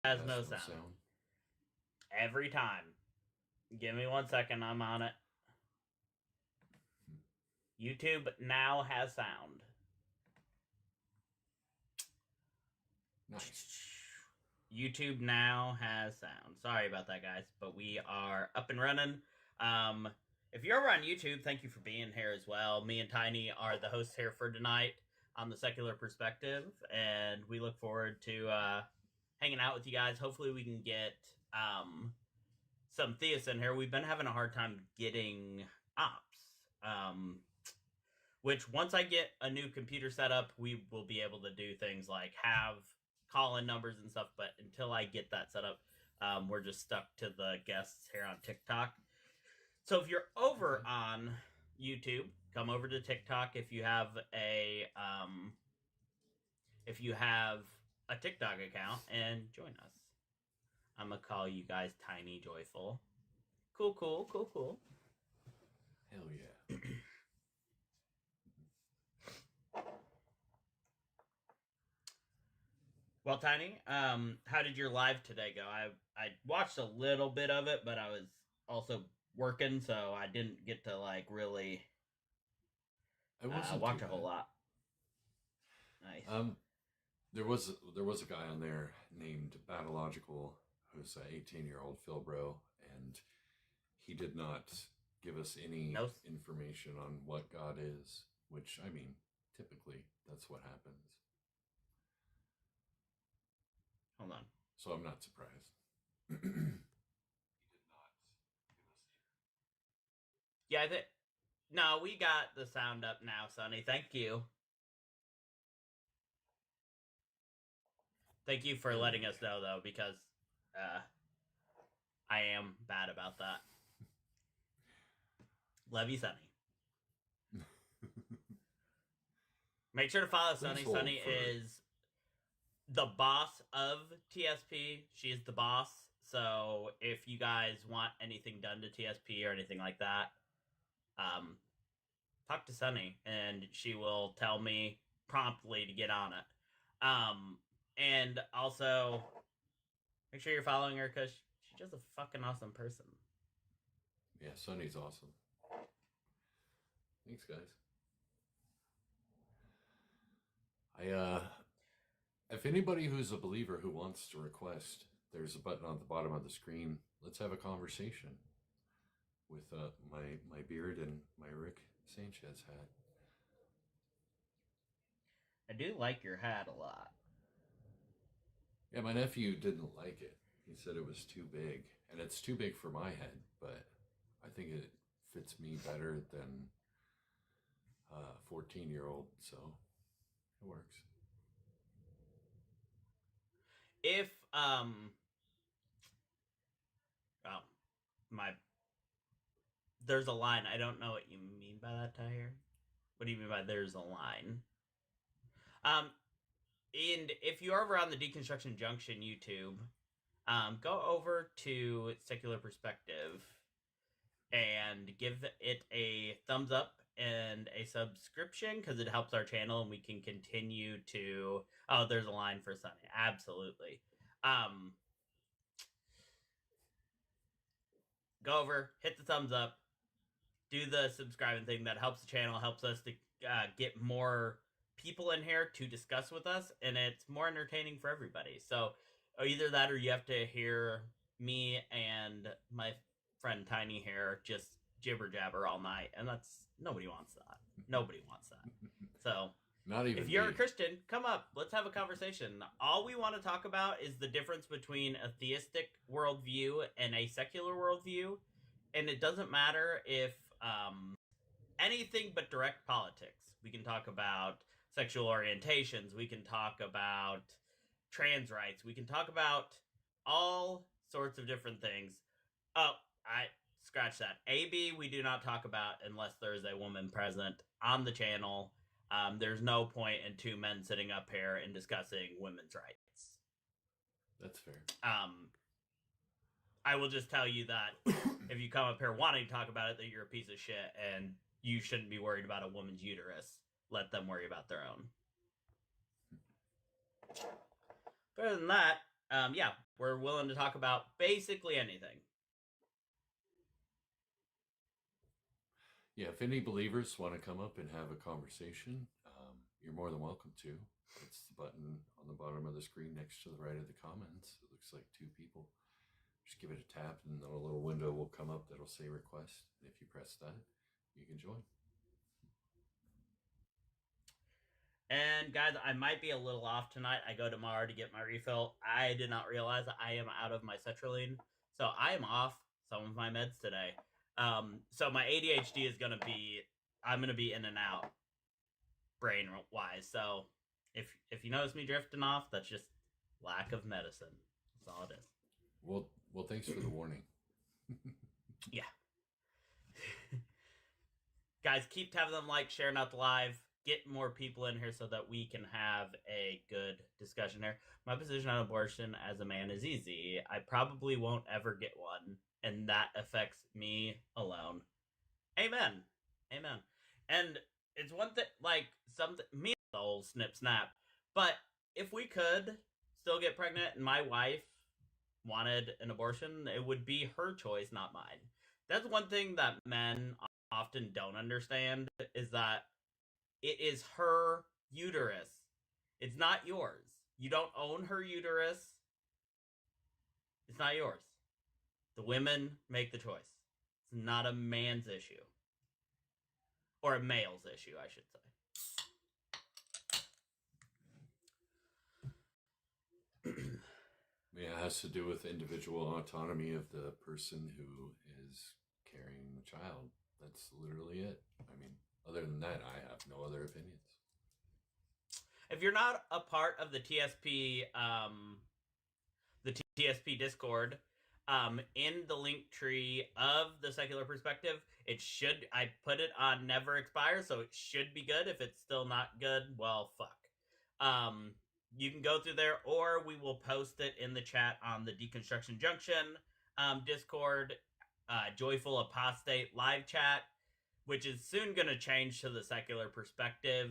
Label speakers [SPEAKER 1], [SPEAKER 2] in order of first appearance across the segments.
[SPEAKER 1] Has no sound. Every time. Give me 1 second, I'm on it. YouTube now has sound.
[SPEAKER 2] Nice.
[SPEAKER 1] YouTube now has sound. Sorry about that, guys, but we are up and running. If you're over on YouTube, thank you for being here as well. Me and Tiny are the hosts here for tonight on the Secular Perspective, and we look forward to hanging out with you guys. Hopefully we can get some theists in here. We've been having a hard time getting ops, which once I get a new computer set up, we will be able to do things like have call-in numbers and stuff, but until I get that set up, we're just stuck to the guests here on TikTok. So if you're over on YouTube, come over to TikTok if you have a TikTok account and join us. I'm gonna call you guys Tiny Joyful. Cool.
[SPEAKER 2] Hell yeah.
[SPEAKER 1] Well, Tiny, how did your live today go? I watched a little bit of it, but I was also working, so I didn't get to like really watch a whole lot. Nice.
[SPEAKER 2] There was a guy on there named Battlelogical, who's an 18-year-old Philbro, and he did not give us any information on what God is, which, I mean, typically that's what happens.
[SPEAKER 1] Hold on.
[SPEAKER 2] So I'm not surprised. He did not give us
[SPEAKER 1] Yeah, no, we got the sound up now, Sonny. Thank you. Thank you for letting us know, though, because I am bad about that. Love you, Sonny. Make sure to follow Sonny. Sonny is the boss of TSP. She is the boss. So if you guys want anything done to TSP or anything like that, talk to Sonny, and she will tell me promptly to get on it. And also, make sure you're following her, because she's just a fucking awesome person.
[SPEAKER 2] Yeah, Sonny's awesome. Thanks, guys. If anybody who's a believer who wants to request, there's a button on the bottom of the screen. Let's have a conversation with my beard and my Rick Sanchez hat.
[SPEAKER 1] I do like your hat a lot.
[SPEAKER 2] Yeah, my nephew didn't like it. He said it was too big, and it's too big for my head, but I think it fits me better than a 14-year-old, so it works.
[SPEAKER 1] If, there's a line. I don't know what you mean by that, Tyre. What do you mean by there's a line? And if you're over on the Deconstruction Junction YouTube, go over to Secular Perspective and give it a thumbs up and a subscription, because it helps our channel and we can continue to... Oh, there's a line for Sunny. Absolutely. Go over, hit the thumbs up, do the subscribing thing. That helps the channel, helps us to get more people in here to discuss with us, and it's more entertaining for everybody. So either that, or you have to hear me and my friend Tiny here just jibber jabber all night, and nobody wants that. Nobody wants that. So
[SPEAKER 2] not even
[SPEAKER 1] if you're
[SPEAKER 2] me.
[SPEAKER 1] a Christian, come up, let's have a conversation. All we want to talk about is the difference between a theistic worldview and a secular worldview, and it doesn't matter if anything but direct politics. We can talk about sexual orientations, we can talk about trans rights, we can talk about all sorts of different things. Oh, I scratch that. AB, we do not talk about unless there is a woman present on the channel. There's no point in two men sitting up here and discussing women's rights.
[SPEAKER 2] That's fair.
[SPEAKER 1] I will just tell you that if you come up here wanting to talk about it, that you're a piece of shit and you shouldn't be worried about a woman's uterus. Let them worry about their own. Other than that, yeah, We're willing to talk about basically anything.
[SPEAKER 2] Yeah, if any believers want to come up and have a conversation, you're more than welcome to. It's the button on the bottom of the screen next to the right of the comments. It looks like 2 people. Just give it a tap and then a little window will come up that'll say request. And if you press that, you can join.
[SPEAKER 1] And guys, I might be a little off tonight. I go tomorrow to get my refill. I did not realize I am out of my sertraline, so I am off some of my meds today. So my ADHD is gonna be, I'm gonna be in and out, brain wise. So if you notice me drifting off, that's just lack of medicine. That's all it is.
[SPEAKER 2] Well, thanks for the warning.
[SPEAKER 1] Yeah. Guys, keep having them like, sharing out the live. Get more people in here so that we can have a good discussion here. My position on abortion as a man is easy. I probably won't ever get one, and that affects me alone. Amen. Amen. And it's one thing, like, something, me, the old snip snap, but if we could still get pregnant and my wife wanted an abortion, it would be her choice, not mine. That's one thing that men often don't understand, is that it is her uterus. It's not yours. You don't own her uterus. It's not yours. The women make the choice. It's not a man's issue. Or a male's issue, I should say.
[SPEAKER 2] Yeah, it has to do with individual autonomy of the person who is carrying the child. That's literally it. I mean, other than that, I have no other opinions.
[SPEAKER 1] If you're not a part of the TSP, TSP Discord, in the link tree of the Secular Perspective, I put it on Never Expire, so it should be good. If it's still not good, well, fuck. You can go through there, or we will post it in the chat on the Deconstruction Junction Discord, Joyful Apostate live chat, which is soon going to change to the Secular Perspective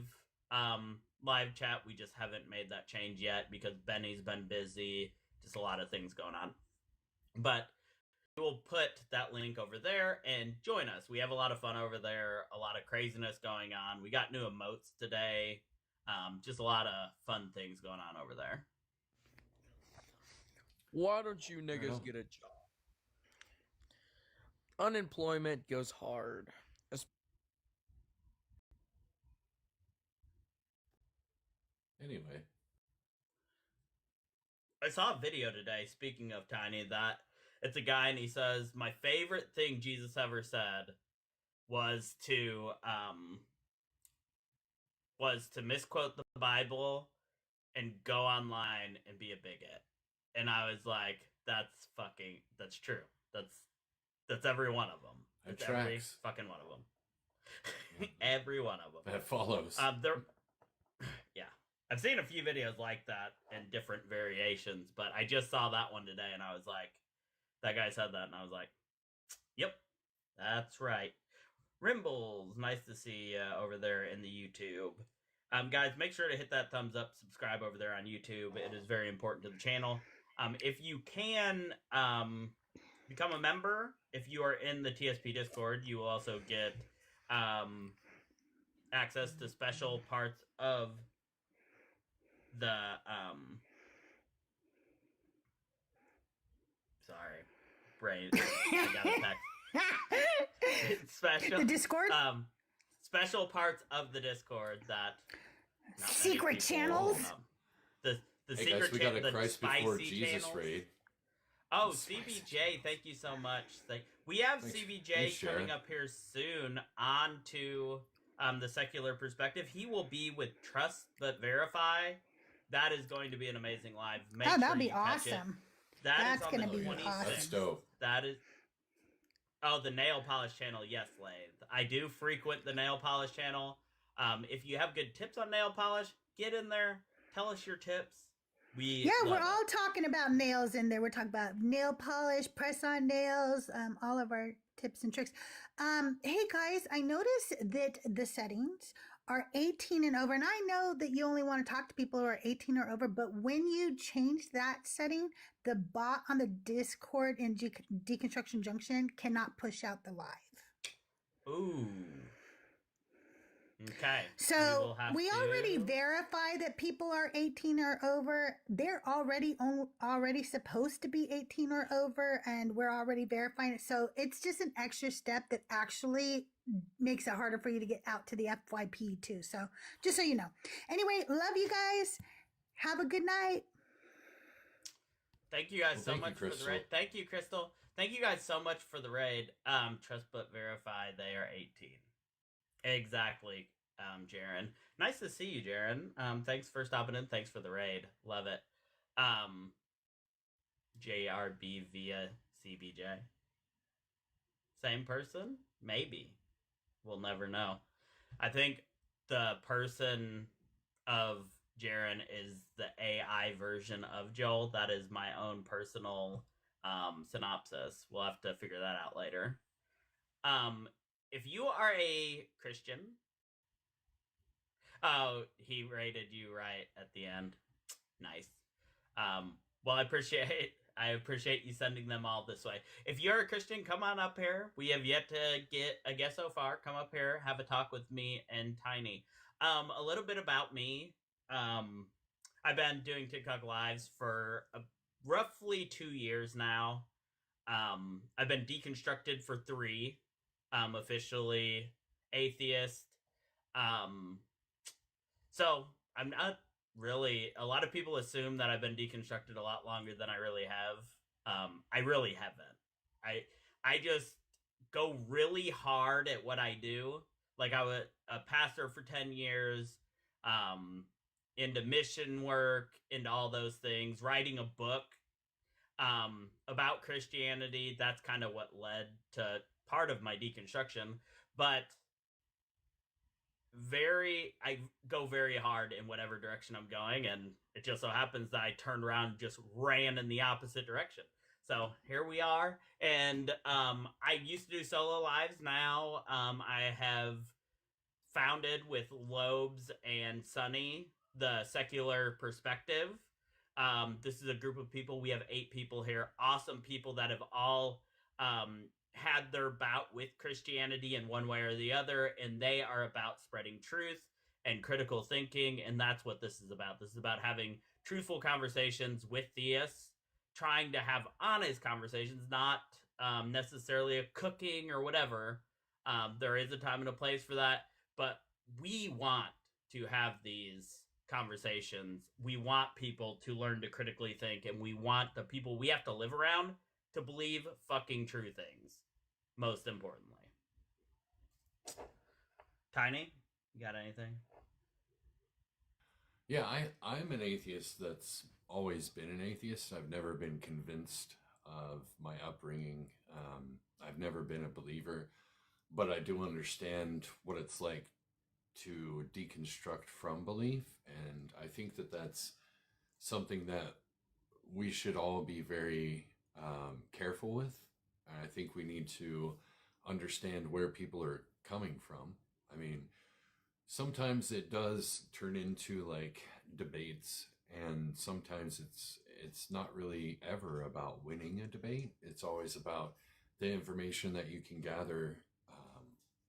[SPEAKER 1] live chat. We just haven't made that change yet because Benny's been busy. Just a lot of things going on. But we'll put that link over there and join us. We have a lot of fun over there. A lot of craziness going on. We got new emotes today. Just a lot of fun things going on over there.
[SPEAKER 3] Why don't you niggas get a job? Unemployment goes hard.
[SPEAKER 2] Anyway.
[SPEAKER 1] I saw a video today, speaking of Tiny, that it's a guy and he says, my favorite thing Jesus ever said was to misquote the Bible and go online and be a bigot. And I was like, that's true. That's every one of them. That's every fucking one of them. Every one of them.
[SPEAKER 2] That follows.
[SPEAKER 1] Yeah. I've seen a few videos like that in different variations, but I just saw that one today and I was like, that guy said that and I was like, yep, that's right. Rimbles, nice to see you over there in the YouTube. Guys, make sure to hit that thumbs up, subscribe over there on YouTube. It is very important to the channel. If you can become a member, if you are in the TSP Discord, you will also get access to special parts of the sorry, brain. I got a text. Special
[SPEAKER 4] the Discord.
[SPEAKER 1] Special parts of the Discord that
[SPEAKER 4] secret channels.
[SPEAKER 1] The
[SPEAKER 2] hey
[SPEAKER 1] secret
[SPEAKER 2] guys, we got a Christ Before Jesus
[SPEAKER 1] channels.
[SPEAKER 2] raid.
[SPEAKER 1] Oh, CBJ, thank you so much. We have CBJ coming up here soon onto the Secular Perspective. He will be with Trust But Verify. That is going to be an amazing live.
[SPEAKER 4] That'd be awesome.
[SPEAKER 1] That's going to
[SPEAKER 4] be awesome.
[SPEAKER 2] That's dope.
[SPEAKER 1] That is. Oh, the nail polish channel. Yes, Lathe. I do frequent the nail polish channel. If you have good tips on nail polish, get in there. Tell us your tips.
[SPEAKER 4] We're all talking about nails in there. We're talking about nail polish, press-on nails, all of our tips and tricks. Hey guys, I noticed that the settings are 18 and over, and I know that you only want to talk to people who are 18 or over, but when you change that setting, the bot on the Discord in Deconstruction Junction cannot push out the live.
[SPEAKER 1] Ooh. Okay.
[SPEAKER 4] So we already verify that people are 18 or over. They're already supposed to be 18 or over, and we're already verifying it. So it's just an extra step that actually makes it harder for you to get out to the FYP too. So just so you know. Anyway, love you guys. Have a good night.
[SPEAKER 1] Thank you guys so much for the raid. Thank you, Crystal. Thank you guys so much for the raid. Trust but verify they are 18. Exactly, Jaren. Nice to see you, Jaren. Thanks for stopping in. Thanks for the raid. Love it. JRB via CBJ. Same person? Maybe. We'll never know. I think the person of Jaren is the AI version of Joel. That is my own personal synopsis. We'll have to figure that out later. If you are a Christian, oh, he rated you right at the end. Nice. Well, I appreciate you sending them all this way. If you're a Christian, come on up here. We have yet to get a guest so far. Come up here, have a talk with me and Tiny. A little bit about me. I've been doing TikTok lives for roughly 2 years now. I've been deconstructed for 3. Officially atheist. So I'm not really, a lot of people assume that I've been deconstructed a lot longer than I really have. I really haven't. I just go really hard at what I do. Like I was a pastor for 10 years, into mission work, into all those things, writing a book about Christianity. That's kind of what led to part of my deconstruction, but I go very hard in whatever direction I'm going, and it just so happens that I turned around and just ran in the opposite direction. So here we are, and I used to do solo lives. Now I have founded with Lobes and Sunny the Secular Perspective. This is a group of people. We have 8 people here, awesome people that have all had their bout with Christianity in one way or the other, and they are about spreading truth and critical thinking, and that's what this is about. This is about having truthful conversations with theists, trying to have honest conversations, not necessarily a cooking or whatever. There is a time and a place for that, but we want to have these conversations. We want people to learn to critically think, and we want the people we have to live around to believe fucking true things, most importantly. Tiny, you got anything?
[SPEAKER 2] Yeah, I'm an atheist that's always been an atheist. I've never been convinced of my upbringing. I've never been a believer, but I do understand what it's like to deconstruct from belief, and I think that that's something that we should all be very careful with. I think we need to understand where people are coming from. I mean, sometimes it does turn into like debates, and sometimes it's not really ever about winning a debate. It's always about the information that you can gather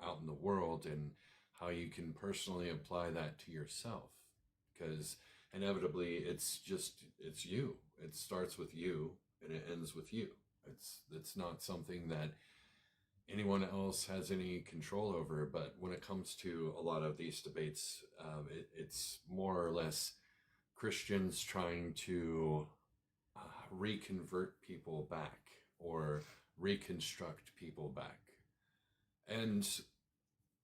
[SPEAKER 2] out in the world and how you can personally apply that to yourself, because inevitably it's you. It starts with you and it ends with you. It's not something that anyone else has any control over. But when it comes to a lot of these debates, it's more or less Christians trying to reconvert people back or reconstruct people back. And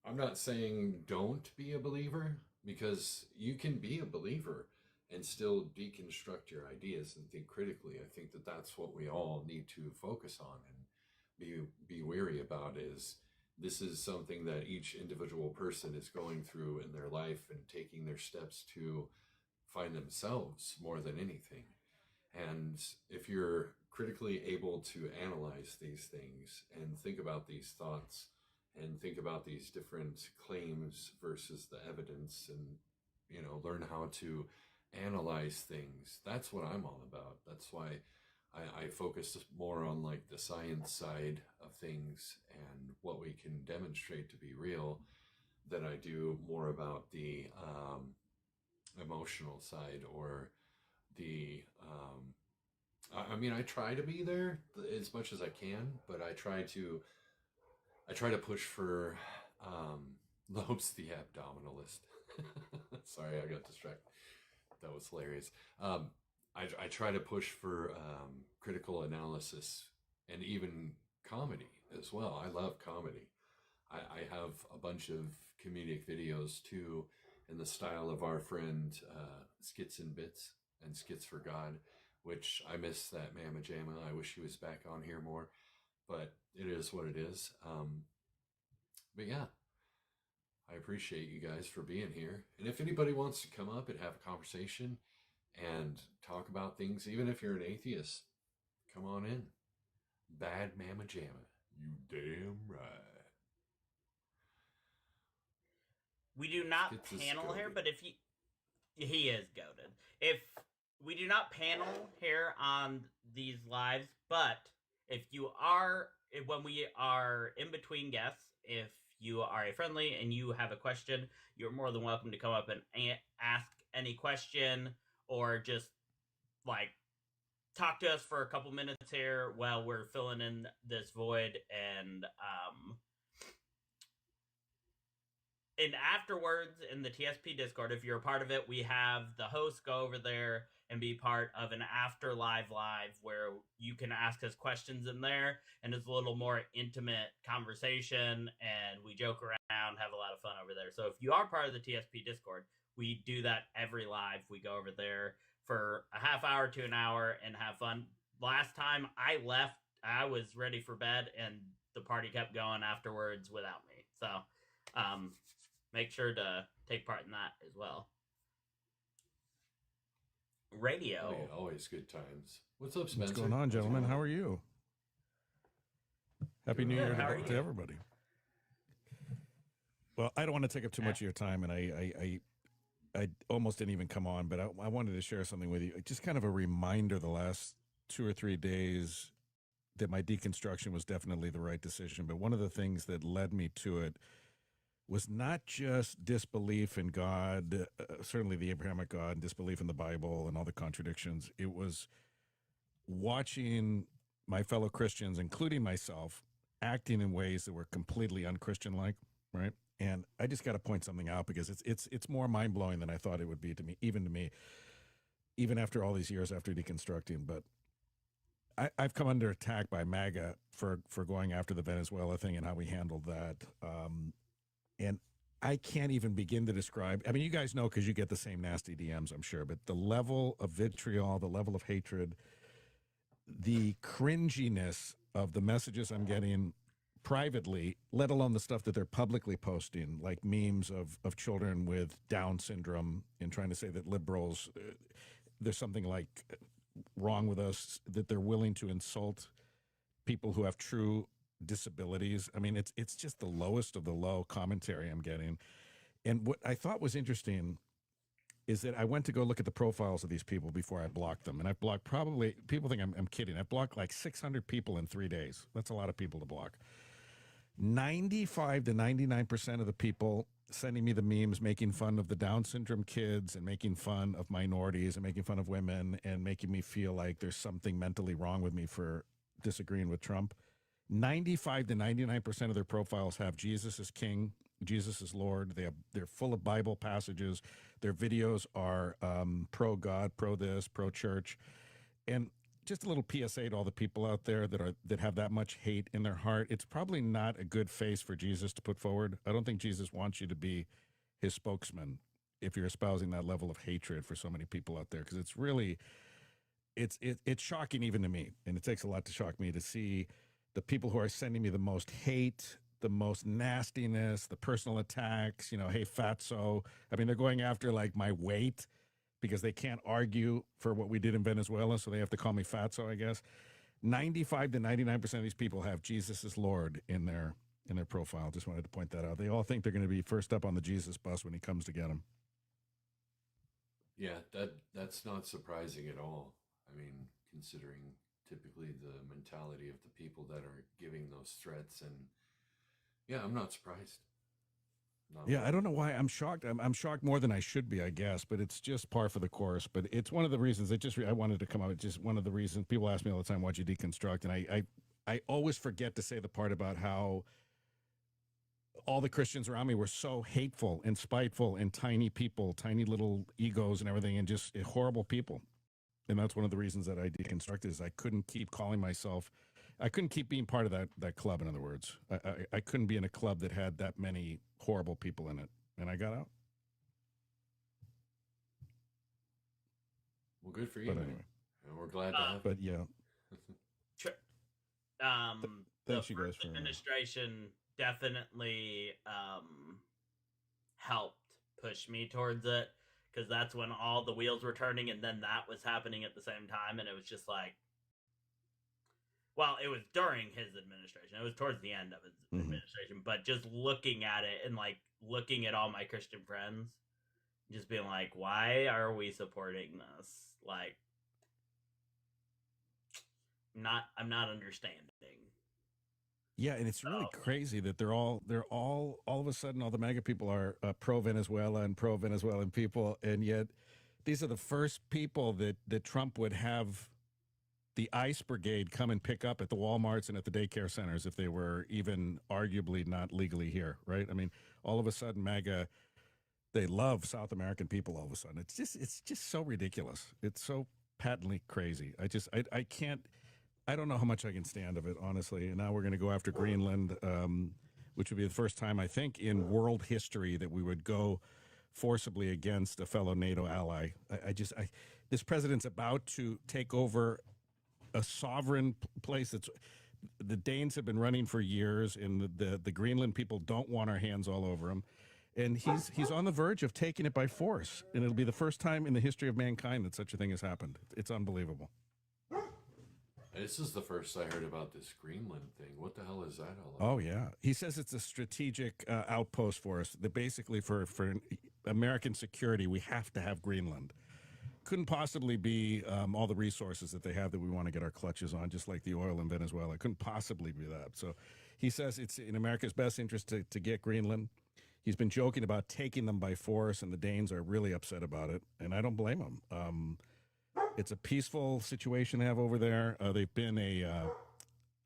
[SPEAKER 2] I'm not saying don't be a believer, because you can be a believer and still deconstruct your ideas and think critically. I think that that's what we all need to focus on and be wary about. Is this is something that each individual person is going through in their life and taking their steps to find themselves more than anything. And if you're critically able to analyze these things and think about these thoughts and think about these different claims versus the evidence, and learn how to analyze things. That's what I'm all about. That's why I focus more on like the science side of things and what we can demonstrate to be real, than I do more about the emotional side, or the I try to be there as much as I can, but I try to push for Lopes the abdominalist. Sorry, I got distracted. That was hilarious. I try to push for critical analysis and even comedy as well. I love comedy. I have a bunch of comedic videos too, in the style of our friend Skits and Bits and Skits for God, which I miss that Mama Jamma. I wish he was back on here more, but it is what it is. But yeah, I appreciate you guys for being here. And if anybody wants to come up and have a conversation and talk about things, even if you're an atheist, come on in. Bad Mama Jamma. You damn right.
[SPEAKER 1] We do not panel here, but if he is goated. If we do not panel here on these lives, but when we are in between guests, if you are a friendly and you have a question, you're more than welcome to come up and ask any question, or just like talk to us for a couple minutes here while we're filling in this void. And afterwards in the TSP Discord, if you're a part of it, we have the host go over there and be part of an after live where you can ask us questions in there, and it's a little more intimate conversation, and we joke around, have a lot of fun over there. So if you are part of the TSP Discord, we do that every live. We go over there for a half hour to an hour and have fun. Last time I left, I was ready for bed, and the party kept going afterwards without me. So make sure to take part in that as well. Radio.
[SPEAKER 2] Oh, yeah, always good times. What's up, Spencer?
[SPEAKER 5] What's going on, gentlemen? How are you? Happy New Year to everybody. Well, I don't want to take up too much of your time, and I almost didn't even come on, but I wanted to share something with you. Just kind of a reminder the last 2 or 3 days that my deconstruction was definitely the right decision. But one of the things that led me to it was not just disbelief in God, certainly the Abrahamic God, and disbelief in the Bible and all the contradictions. It was watching my fellow Christians, including myself, acting in ways that were completely unchristian-like, right? And I just got to point something out, because it's more mind-blowing than I thought it would be to me, even after all these years after deconstructing. But I've come under attack by MAGA for going after the Venezuela thing and how we handled that. And I can't even begin to describe. I mean, you guys know because you get the same nasty DMs, I'm sure, but the level of vitriol, the level of hatred, the cringiness of the messages I'm getting privately, let alone the stuff that they're publicly posting, like memes of children with Down syndrome, and trying to say that liberals, there's something like wrong with us, that they're willing to insult people who have true disabilities. I mean, it's just the lowest of the low commentary I'm getting. And what I thought was interesting is that I went to go look at the profiles of these people before I blocked them. And I've blocked probably, people think I'm kidding, I've blocked like 600 people in 3 days. That's a lot of people to block. 95 to 99% of the people sending me the memes making fun of the Down syndrome kids and making fun of minorities and making fun of women and making me feel like there's something mentally wrong with me for disagreeing with Trump. 95 to 99% of their profiles have Jesus as king, Jesus is Lord. They're full of Bible passages. Their videos are pro-God, pro-this, pro-church. And just a little PSA to all the people out there that have that much hate in their heart. It's probably not a good face for Jesus to put forward. I don't think Jesus wants you to be his spokesman if you're espousing that level of hatred for so many people out there, because it's really, it's shocking even to me. And it takes a lot to shock me to see the people who are sending me the most hate, the most nastiness, the personal attacks, hey, fatso. I mean, they're going after like my weight because they can't argue for what we did in Venezuela, so they have to call me fatso, I guess. 95 to 99% of these people have Jesus as Lord in their in their profile. Just wanted to point that out. They all think they're going to be first up on the Jesus bus when he comes to get them.
[SPEAKER 2] Yeah, that's not surprising at all. I mean, considering typically the mentality of the people that are giving those threats, and yeah, I'm not surprised.
[SPEAKER 5] Yeah, I don't know why I'm shocked. I'm shocked more than I should be, I guess, but it's just par for the course. But it's one of the reasons I wanted to come out. It's just one of the reasons people ask me all the time, why'd you deconstruct? And I always forget to say the part about how all the Christians around me were so hateful and spiteful and tiny people, tiny little egos and everything, and just horrible people. And that's one of the reasons that I deconstructed is I couldn't keep calling myself, I couldn't keep being part of that club, in other words. I couldn't be in a club that had that many horrible people in it. And I got out.
[SPEAKER 2] Well, good for you.
[SPEAKER 5] But
[SPEAKER 2] man.
[SPEAKER 5] anyway.
[SPEAKER 2] And we're glad to have
[SPEAKER 5] But yeah.
[SPEAKER 1] The
[SPEAKER 5] you guys
[SPEAKER 1] first administration definitely helped push me towards it, because that's when all the wheels were turning, and then that was happening at the same time, and it was just like, well, it was during his administration. It was towards the end of his administration, but just looking at it and like looking at all my Christian friends, just being like, why are we supporting this? Like, I'm not understanding.
[SPEAKER 5] Yeah, and it's really crazy that they're all of a sudden all the MAGA people are pro Venezuela and pro Venezuelan people, and yet these are the first people that Trump would have the ICE brigade come and pick up at the Walmarts and at the daycare centers if they were even arguably not legally here, right? I mean, all of a sudden MAGA, they love South American people. All of a sudden, it's just so ridiculous. It's so patently crazy. I can't. I don't know how much I can stand of it, honestly. And now we're going to go after Greenland, which would be the first time, I think, in world history that we would go forcibly against a fellow NATO ally. This president's about to take over a sovereign place. The Danes have been running for years, and the Greenland people don't want our hands all over him. And he's on the verge of taking it by force. And it'll be the first time in the history of mankind that such a thing has happened. It's unbelievable.
[SPEAKER 2] This is the first I heard about this Greenland thing. What the hell is that all about?
[SPEAKER 5] Oh, yeah. He says it's a strategic outpost for us. That basically for American security, we have to have Greenland. Couldn't possibly be all the resources that they have that we want to get our clutches on, just like the oil in Venezuela. Couldn't possibly be that. So he says it's in America's best interest to get Greenland. He's been joking about taking them by force, and the Danes are really upset about it, and I don't blame him. It's a peaceful situation they have over there. They've been I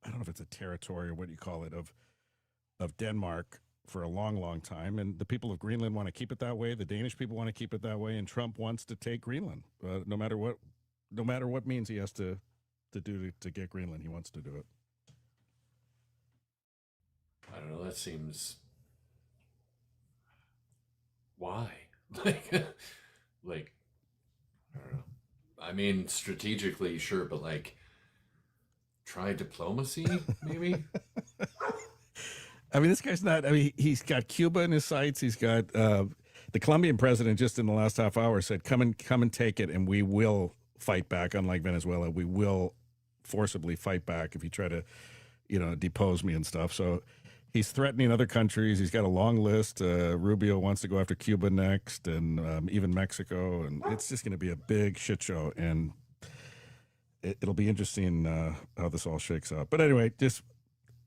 [SPEAKER 5] don't know if it's a territory or what you call it, of Denmark for a long, long time. And the people of Greenland want to keep it that way. The Danish people want to keep it that way. And Trump wants to take Greenland, no matter what means he has to do to get Greenland. He wants to do it.
[SPEAKER 2] I don't know. That seems... Why? Like, I don't know. I mean, strategically, sure, but like, try diplomacy, maybe?
[SPEAKER 5] I mean, this guy's not, I mean, he's got Cuba in his sights. He's got the Colombian president just in the last half hour said, come and take it, and we will fight back. Unlike Venezuela, we will forcibly fight back if you try to, depose me and stuff. So he's threatening other countries. He's got a long list. Rubio wants to go after Cuba next, and even Mexico. And it's just going to be a big shit show. And it'll be interesting how this all shakes out. But anyway, just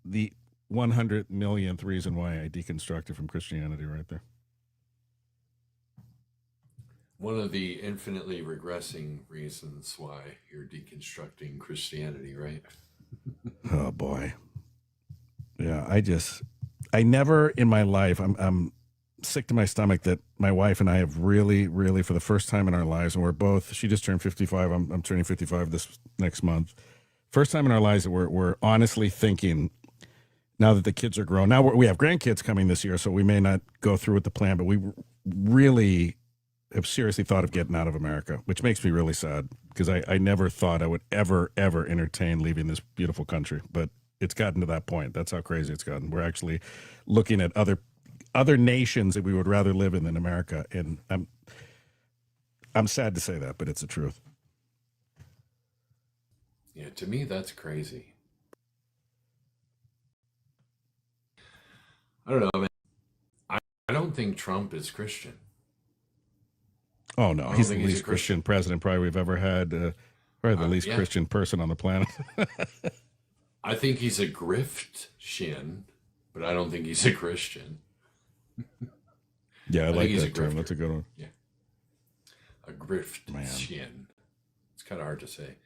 [SPEAKER 5] the 100 millionth reason why I deconstructed from Christianity right there.
[SPEAKER 2] One of the infinitely regressing reasons why you're deconstructing Christianity, right?
[SPEAKER 5] Oh, boy. Yeah, I never in my life, I'm sick to my stomach that my wife and I have really, really, for the first time in our lives, and we're both, she just turned 55, I'm turning 55 this next month. First time in our lives that we're honestly thinking, now that the kids are grown, now we have grandkids coming this year, so we may not go through with the plan, but we really have seriously thought of getting out of America, which makes me really sad, because I never thought I would ever entertain leaving this beautiful country, but it's gotten to that point. That's how crazy it's gotten. We're actually looking at other nations that we would rather live in than America, and I'm sad to say that, but it's the truth.
[SPEAKER 2] Yeah, to me, that's crazy. I don't know, man. I don't think Trump is Christian.
[SPEAKER 5] Oh no, he's the least Christian president probably we've ever had. Probably the least Christian person on the planet.
[SPEAKER 2] I think he's a grift shin, but I don't think he's a Christian.
[SPEAKER 5] Yeah, I like that term. That's a good one.
[SPEAKER 2] Yeah, a grift shin. It's kind of hard to say.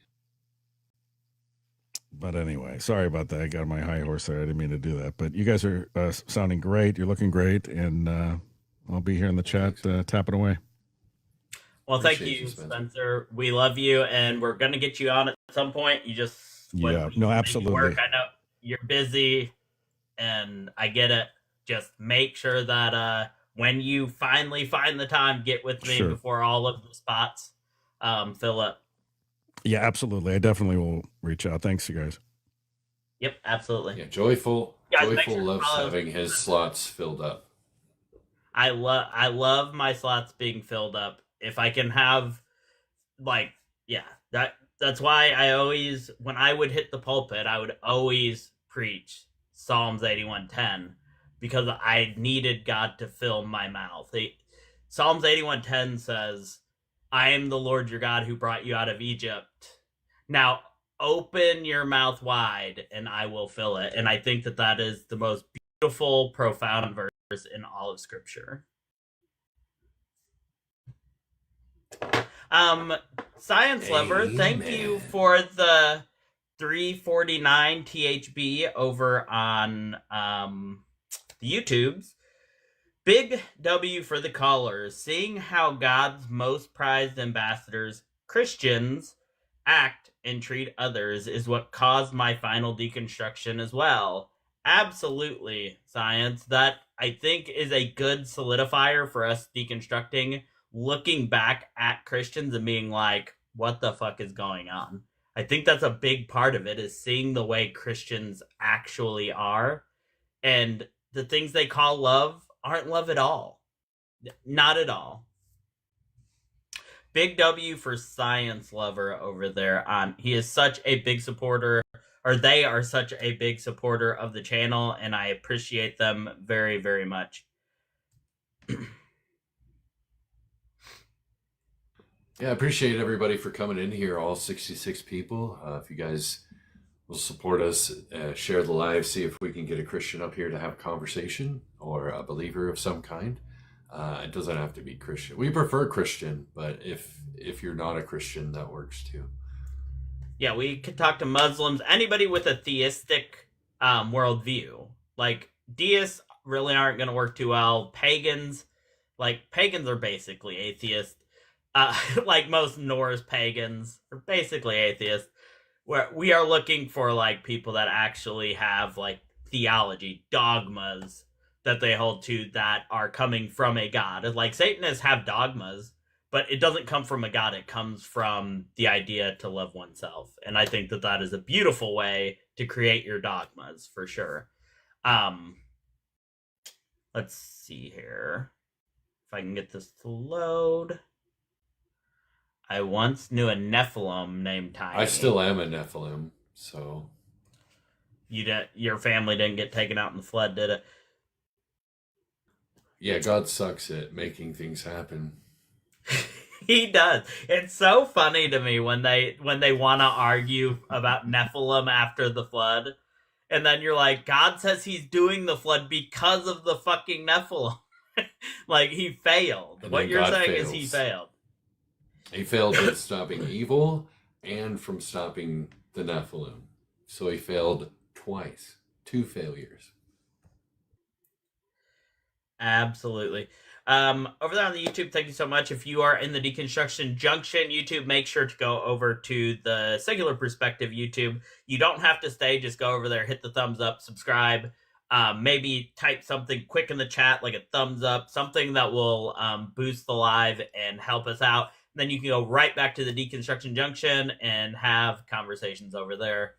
[SPEAKER 5] But anyway, sorry about that. I got my high horse there. I didn't mean to do that. But you guys are sounding great. You're looking great, and I'll be here in the chat tapping away.
[SPEAKER 1] Well, thank you, Spencer. We love you, and we're going to get you on at some point. You just
[SPEAKER 5] absolutely.
[SPEAKER 1] Work. I know you're busy, and I get it. Just make sure that when you finally find the time, get with me before all of the spots fill up.
[SPEAKER 5] Yeah, absolutely. I definitely will reach out. Thanks, you guys.
[SPEAKER 1] Yep, absolutely.
[SPEAKER 2] Yeah, Joyful loves having his slots filled up.
[SPEAKER 1] I love my slots being filled up. If I can have, that's why I always, when I would hit the pulpit, I would always preach Psalms 81:10 because I needed God to fill my mouth. Psalms 81:10 says, "I am the Lord your God who brought you out of Egypt. Now open your mouth wide and I will fill it." And I think that is the most beautiful, profound verse in all of Scripture. Science Lover, thank you for the 349 THB over on the YouTubes. Big W for the callers. Seeing how God's most prized ambassadors, Christians, act and treat others is what caused my final deconstruction as well. Absolutely, Science. That, I think, is a good solidifier for us deconstructing, looking back at Christians and being like, what the fuck is going on? I think that's a big part of it, is seeing the way Christians actually are. And the things they call love aren't love at all. Not at all. Big W for Science Lover over there. He is such a big supporter, or they are such a big supporter of the channel, and I appreciate them very, very much.
[SPEAKER 2] Yeah, I appreciate everybody for coming in here, all 66 people. If you guys will support us, share the live, see if we can get a Christian up here to have a conversation, or a believer of some kind. It doesn't have to be Christian. We prefer Christian, but if you're not a Christian, that works too.
[SPEAKER 1] Yeah, we could talk to Muslims, anybody with a theistic worldview. Like, deists really aren't going to work too well. Pagans are basically atheists. Like most Norse pagans are basically atheists. Where we are looking for like people that actually have like theology, dogmas that they hold to that are coming from a god. Like Satanists have dogmas, but it doesn't come from a god. It comes from the idea to love oneself. And I think that is a beautiful way to create your dogmas for sure. Let's see here. If I can get this to load. I once knew a Nephilim named Tiny.
[SPEAKER 2] I still am a Nephilim, so.
[SPEAKER 1] Your family didn't get taken out in the flood, did it?
[SPEAKER 2] Yeah, God sucks at making things happen.
[SPEAKER 1] He does. It's so funny to me when they want to argue about Nephilim after the flood, and then you're like, God says he's doing the flood because of the fucking Nephilim. Like, he failed. What you're saying is he failed.
[SPEAKER 2] He failed at stopping evil and from stopping the Nephilim. So he failed twice. 2 failures.
[SPEAKER 1] Absolutely. Over there on the YouTube, thank you so much. If you are in the Deconstruction Junction YouTube, make sure to go over to the Singular Perspective YouTube. You don't have to stay. Just go over there, hit the thumbs up, subscribe. Maybe type something quick in the chat, like a thumbs up, something that will boost the live and help us out. Then you can go right back to the Deconstruction Junction and have conversations over there.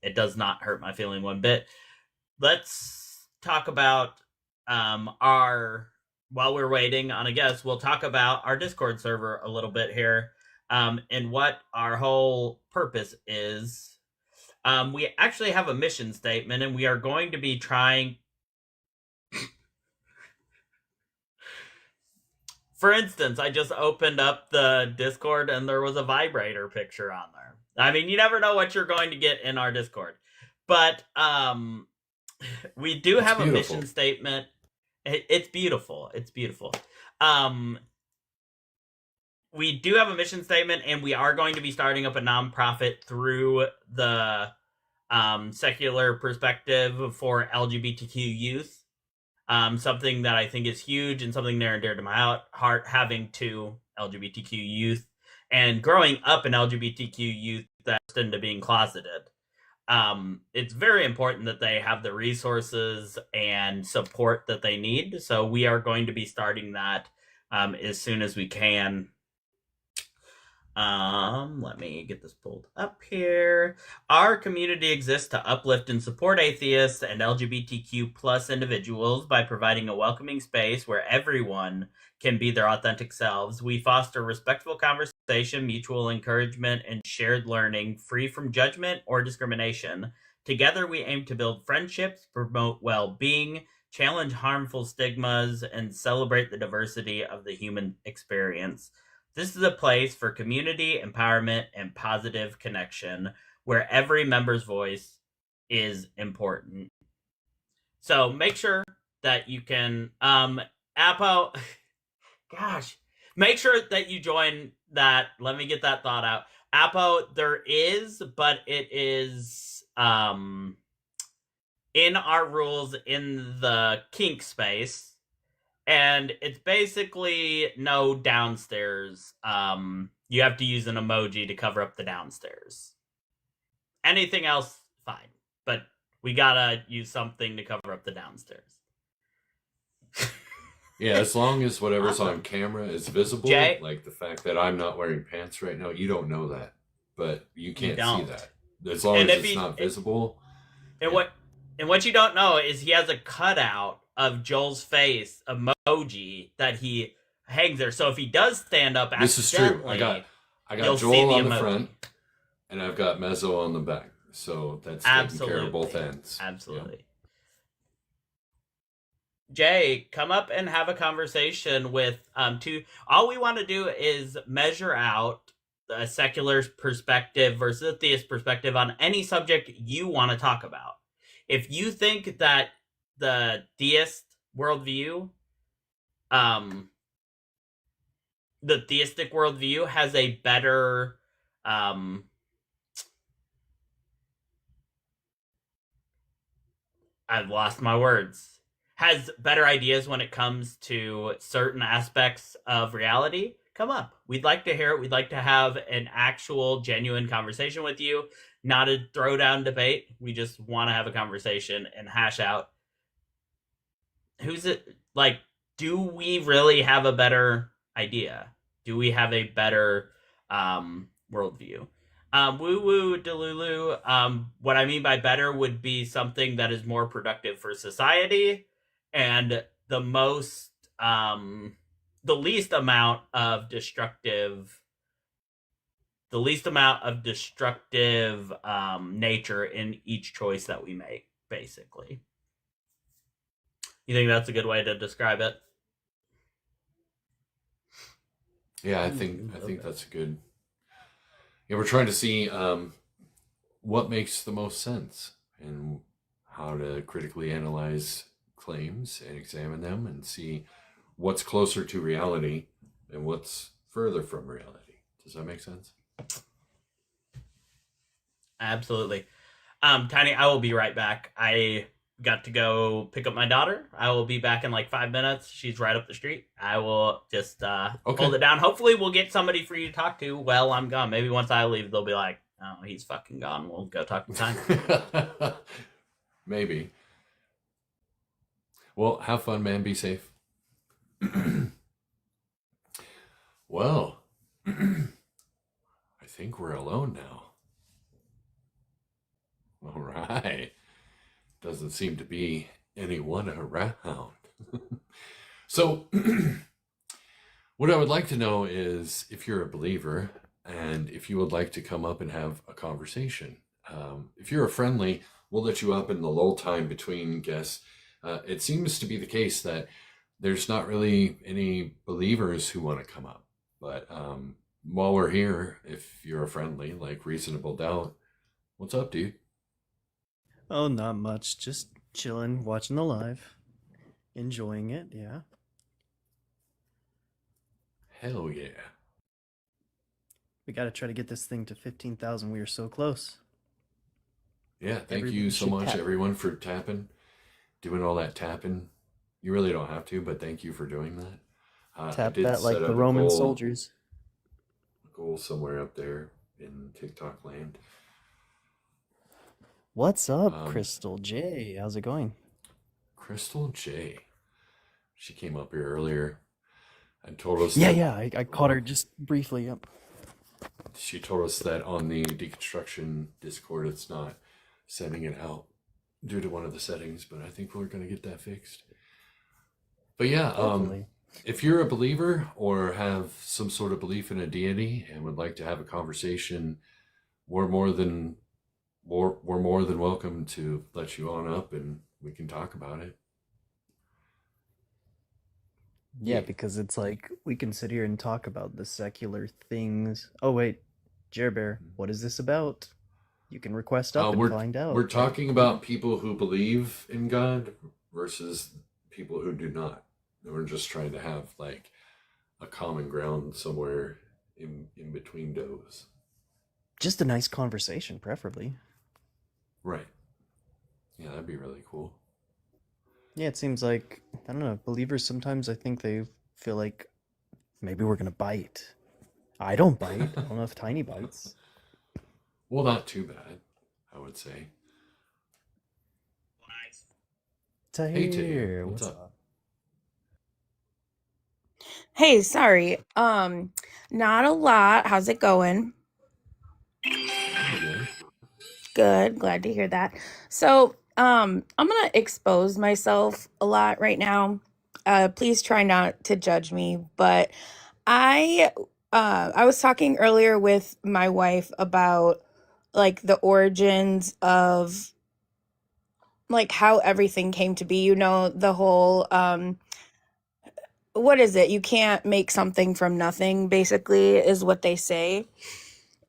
[SPEAKER 1] It does not hurt my feeling one bit. Let's talk about while we're waiting on a guest, we'll talk about our Discord server a little bit here, and what our whole purpose is. We actually have a mission statement, and we are going to be trying For instance, I just opened up the Discord and there was a vibrator picture on there. I mean, you never know what you're going to get in our Discord. But we do have a mission statement. It's beautiful. It's beautiful. We do have a mission statement, and we are going to be starting up a nonprofit through the secular perspective for LGBTQ youth. Something that I think is huge and something near and dear to my heart, having two LGBTQ youth and growing up in LGBTQ youth that's into being closeted. It's very important that they have the resources and support that they need. So we are going to be starting that as soon as we can. Let me get this pulled up here. Our community exists to uplift and support atheists and LGBTQ plus individuals by providing a welcoming space where everyone can be their authentic selves. We foster respectful conversation, mutual encouragement, and shared learning, free from judgment or discrimination. Together, we aim to build friendships, promote well-being, challenge harmful stigmas, and celebrate the diversity of the human experience. This is a place for community, empowerment, and positive connection where every member's voice is important. So make sure that you can, Apo, gosh, make sure that you join that. Let me get that thought out. Apo, there is, but it is in our rules in the kink space. And it's basically no downstairs. You have to use an emoji to cover up the downstairs. Anything else, fine. But we gotta use something to cover up the downstairs.
[SPEAKER 2] Yeah, as long as whatever's
[SPEAKER 1] Awesome.
[SPEAKER 2] on camera is visible,
[SPEAKER 1] Jay?
[SPEAKER 2] like the fact that I'm not wearing pants right now, you don't know that. But you can't see that. As long as it's not visible.
[SPEAKER 1] And what you don't know is he has a cutout of Joel's face emoji that he hangs there. So if he does stand up,
[SPEAKER 2] this is true. I got Joel on the front, and I've got Mezzo on the back. So that's taking care of both ends.
[SPEAKER 1] Absolutely. Yeah. Jay, come up and have a conversation with two. All we want to do is measure out a secular perspective versus a theist perspective on any subject you want to talk about. If you think that the theist worldview, the theistic worldview has a better, I've lost my words, has better ideas when it comes to certain aspects of reality, come up. We'd like to hear it. We'd like to have an actual genuine conversation with you, not a throwdown debate. We just want to have a conversation and hash out who's it. Like, do we really have a better idea? Do we have a better worldview? Woo woo delulu. What I mean by better would be something that is more productive for society and the least amount of destructive nature in each choice that we make, basically. You think that's a good way to describe it?
[SPEAKER 2] Yeah, I think that's good. Yeah, we're trying to see what makes the most sense and how to critically analyze claims and examine them and see what's closer to reality and what's further from reality. Does that make sense?
[SPEAKER 1] Absolutely. Tiny, I will be right back. I got to go pick up my daughter. I will be back in like 5 minutes. She's right up the street. I will just hold it down. Hopefully we'll get somebody for you to talk to while I'm gone. Maybe once I leave, they'll be like, oh, he's fucking gone. We'll go talk to Tiny.
[SPEAKER 2] Maybe. Well, have fun, man. Be safe. Well, I think we're alone now. All right. Doesn't seem to be anyone around. So, what I would like to know is if you're a believer and if you would like to come up and have a conversation. If you're a friendly, we'll let you up in the lull time between guests. It seems to be the case that there's not really any believers who want to come up. But while we're here, if you're a friendly, like Reasonable Doubt, what's up, dude?
[SPEAKER 6] Oh, not much. Just chilling, watching the live, enjoying it. Yeah.
[SPEAKER 2] Hell yeah.
[SPEAKER 6] We got to try to get this thing to 15,000. We are so close.
[SPEAKER 2] Yeah, thank
[SPEAKER 6] Everybody
[SPEAKER 2] you so
[SPEAKER 6] should
[SPEAKER 2] much,
[SPEAKER 6] tap.
[SPEAKER 2] everyone, for tapping, doing all that tapping. You really don't have to, but thank you for doing that. I
[SPEAKER 6] Tap
[SPEAKER 2] did
[SPEAKER 6] that like
[SPEAKER 2] set
[SPEAKER 6] the
[SPEAKER 2] up a
[SPEAKER 6] Roman
[SPEAKER 2] goal-
[SPEAKER 6] soldiers.
[SPEAKER 2] Goal somewhere up there in TikTok land.
[SPEAKER 6] What's up, Crystal J? How's it going?
[SPEAKER 2] Crystal J. She came up here earlier and told us
[SPEAKER 6] Yeah, I caught her just briefly. Yep.
[SPEAKER 2] She told us that on the deconstruction Discord, it's not sending it out due to one of the settings, but I think we're going to get that fixed. But yeah,
[SPEAKER 6] Hopefully.
[SPEAKER 2] if you're a believer or have some sort of belief in a deity and would like to have a conversation, we're more than welcome to let you on up and we can talk about it.
[SPEAKER 6] Yeah, because it's like we can sit here and talk about the secular things. Oh wait, Jerbear, what is this about? You can request up and find out.
[SPEAKER 2] We're talking about people who believe in God versus people who do not. And we're just trying to have like a common ground somewhere in between those.
[SPEAKER 6] Just a nice conversation, preferably.
[SPEAKER 2] Right. Yeah, that'd be really cool.
[SPEAKER 6] Yeah, it seems like, I don't know, believers sometimes I think they feel like maybe we're gonna bite. I don't bite. I don't know if Tiny bites.
[SPEAKER 2] Well, not too bad, I would say.
[SPEAKER 6] Tahir,
[SPEAKER 2] Hey, Tahir, what's up?
[SPEAKER 7] Hey, sorry. Not a lot. How's it going?
[SPEAKER 2] Yeah.
[SPEAKER 7] Good. Glad to hear that. So, I'm gonna expose myself a lot right now. Please try not to judge me, but I was talking earlier with my wife about like the origins of like how everything came to be, the whole what is it? You can't make something from nothing, basically, is what they say.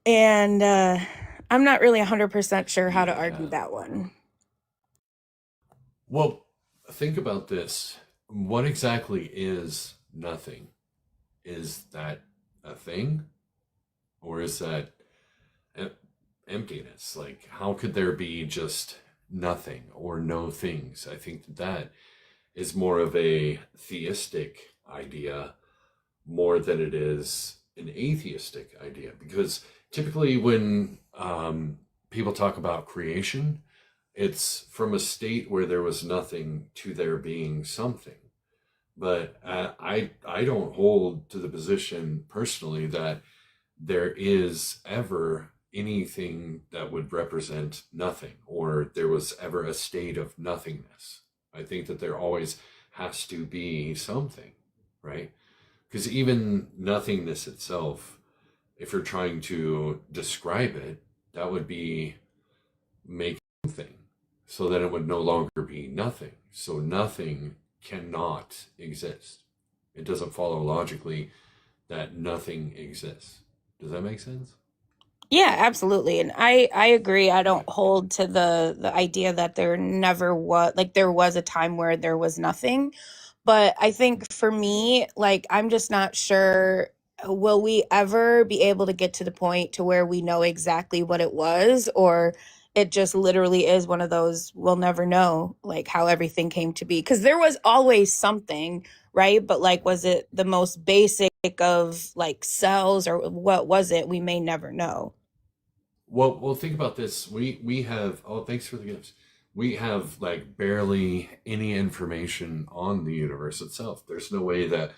[SPEAKER 7] And I'm not really 100% sure how to argue that one.
[SPEAKER 2] Well, think about this. What exactly is nothing? Is that a thing? Or is that emptiness? Like, how could there be just nothing or no things? I think that is more of a theistic idea more than it is an atheistic idea. Because typically when people talk about creation, it's from a state where there was nothing to there being something. But I don't hold to the position personally that there is ever anything that would represent nothing, or there was ever a state of nothingness. I think that there always has to be something, right? Because even nothingness itself, if you're trying to describe it, that would be make something, so that it would no longer be nothing. So nothing cannot exist. It doesn't follow logically that nothing exists. Does that make sense?
[SPEAKER 7] Yeah, absolutely. And I agree. I don't hold to the idea that there never was, like there was a time where there was nothing. But I think for me, like I'm just not sure, will we ever be able to get to the point to where we know exactly what it was, or it just literally is one of those we'll never know, like how everything came to be, because there was always something, right? But like, was it the most basic of like cells, or what was it? We may never know.
[SPEAKER 2] Well, think about this. We have, oh, thanks for the gifts. We have like barely any information on the universe itself. There's no way that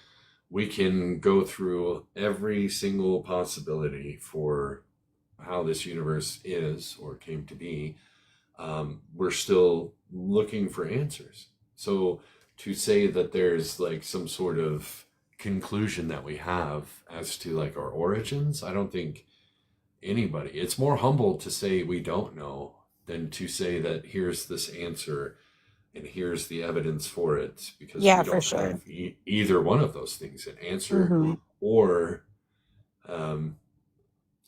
[SPEAKER 2] we can go through every single possibility for how this universe is or came to be. We're still looking for answers. So to say that there's like some sort of conclusion that we have as to like our origins, I don't think anybody, it's more humble to say we don't know than to say that here's this answer and here's the evidence for it, because
[SPEAKER 7] Yeah,
[SPEAKER 2] we
[SPEAKER 7] for
[SPEAKER 2] don't
[SPEAKER 7] sure.
[SPEAKER 2] have either one of those things, an answer
[SPEAKER 7] Hmm.
[SPEAKER 2] or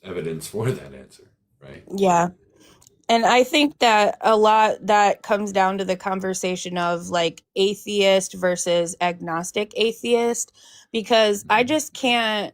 [SPEAKER 2] evidence for that answer, right?
[SPEAKER 7] Yeah. And I think that a lot that comes down to the conversation of like atheist versus agnostic atheist, because I just can't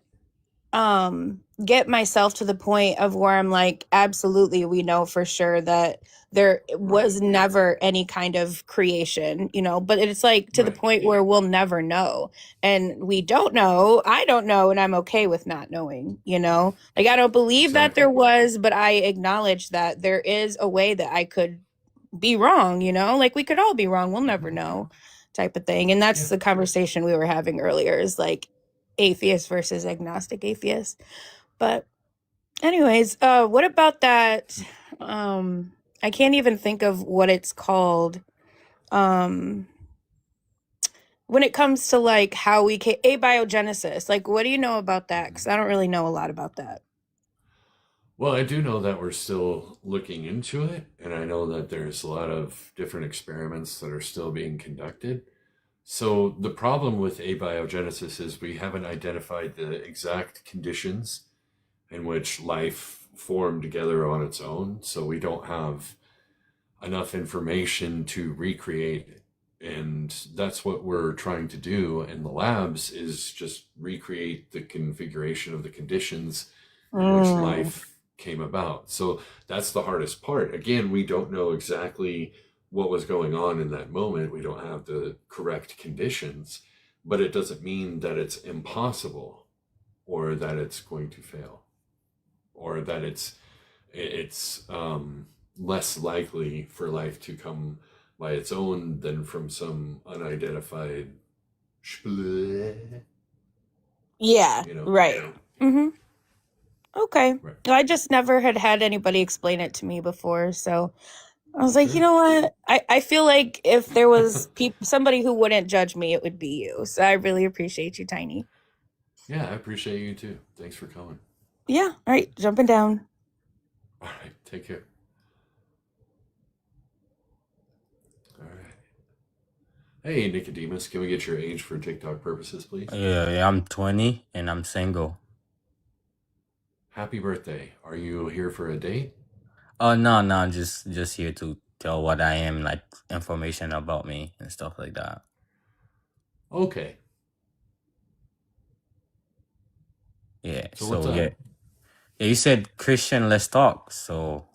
[SPEAKER 7] get myself to the point of where I'm like, absolutely, we know for sure that there was never any kind of creation, you know, but it's like to the point where we'll never know. And we don't know. I don't know, and I'm okay with not knowing, you know? Like I don't believe that there was, but I acknowledge that there is a way that I could be wrong, you know? Like we could all be wrong. We'll never know, type of thing. And that's the conversation we were having earlier, is like atheist versus agnostic atheist. But anyways, what about that? I can't even think of what it's called. When it comes to like how we can abiogenesis, like what do you know about that? Because I don't really know a lot about that.
[SPEAKER 2] Well, I do know that we're still looking into it, and I know that there's a lot of different experiments that are still being conducted. So the problem with abiogenesis is we haven't identified the exact conditions in which life formed together on its own. So we don't have enough information to recreate it. And that's what we're trying to do in the labs, is just recreate the configuration of the conditions in which life came about. So that's the hardest part. Again, we don't know exactly what was going on in that moment. We don't have the correct conditions, but it doesn't mean that it's impossible or that it's going to fail or that it's less likely for life to come by its own than from some unidentified
[SPEAKER 7] Yeah,
[SPEAKER 2] you know?
[SPEAKER 7] right. Mm-hmm. Okay.
[SPEAKER 2] Right.
[SPEAKER 7] I just never had anybody explain it to me before, so I was like,
[SPEAKER 2] Sure.
[SPEAKER 7] you know what? I feel like if there was somebody who wouldn't judge me, it would be you. So I really appreciate you, Tiny.
[SPEAKER 2] Yeah, I appreciate you too. Thanks for coming.
[SPEAKER 7] Yeah. All right. Jumping down.
[SPEAKER 2] All right. Take care. All right. Hey, Nicodemus, can we get your age for TikTok purposes, please?
[SPEAKER 8] Yeah, I'm 20 and I'm single.
[SPEAKER 2] Happy birthday. Are you here for a date?
[SPEAKER 8] Oh no, just here to tell what I am, like information about me and stuff like that.
[SPEAKER 2] Okay.
[SPEAKER 8] Yeah.
[SPEAKER 2] So what's up?
[SPEAKER 8] Yeah. Yeah, you said Christian, let's talk. So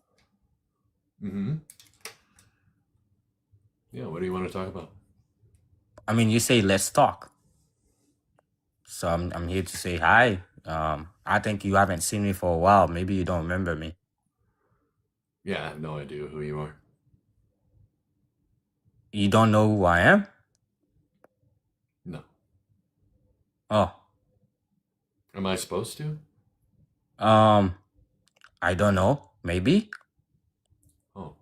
[SPEAKER 2] Yeah, what do you want to talk about?
[SPEAKER 8] I mean, you say let's talk. So I'm here to say hi. I think you haven't seen me for a while. Maybe you don't remember me.
[SPEAKER 2] Yeah, I have no idea who you are.
[SPEAKER 8] You don't know who I am?
[SPEAKER 2] No.
[SPEAKER 8] Oh.
[SPEAKER 2] Am I supposed to?
[SPEAKER 8] I don't know. Maybe.
[SPEAKER 2] Oh.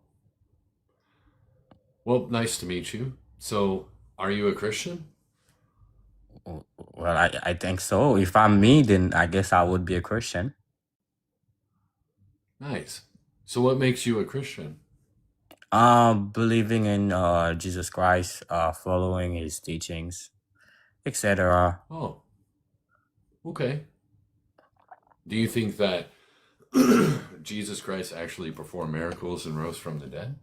[SPEAKER 2] Well, nice to meet you. So, are you a Christian?
[SPEAKER 8] Well, I think so. If I'm me, then I guess I would be a Christian.
[SPEAKER 2] Nice. So what makes you a Christian?
[SPEAKER 8] Believing in Jesus Christ, following his teachings, etc.
[SPEAKER 2] Oh. Okay. Do you think that Jesus Christ actually performed miracles and rose from the dead?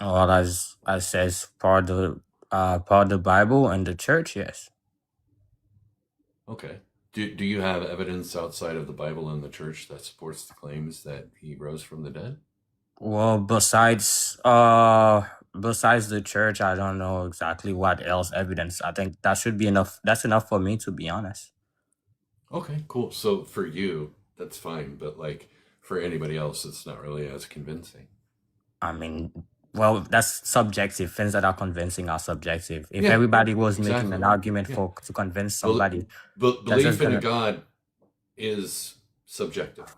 [SPEAKER 8] Well, as says part of the Bible and the church, yes.
[SPEAKER 2] Okay. Do you have evidence outside of the Bible and the church that supports the claims that he rose from the dead?
[SPEAKER 8] Well, besides the church, I don't know exactly what else evidence. I think that should be enough. That's enough for me, to be honest.
[SPEAKER 2] Okay, cool. So for you, that's fine, but like for anybody else, it's not really as convincing.
[SPEAKER 8] I mean, well, that's subjective. Things that are convincing are subjective. If everybody was making an argument to convince somebody,
[SPEAKER 2] belief in a God is subjective.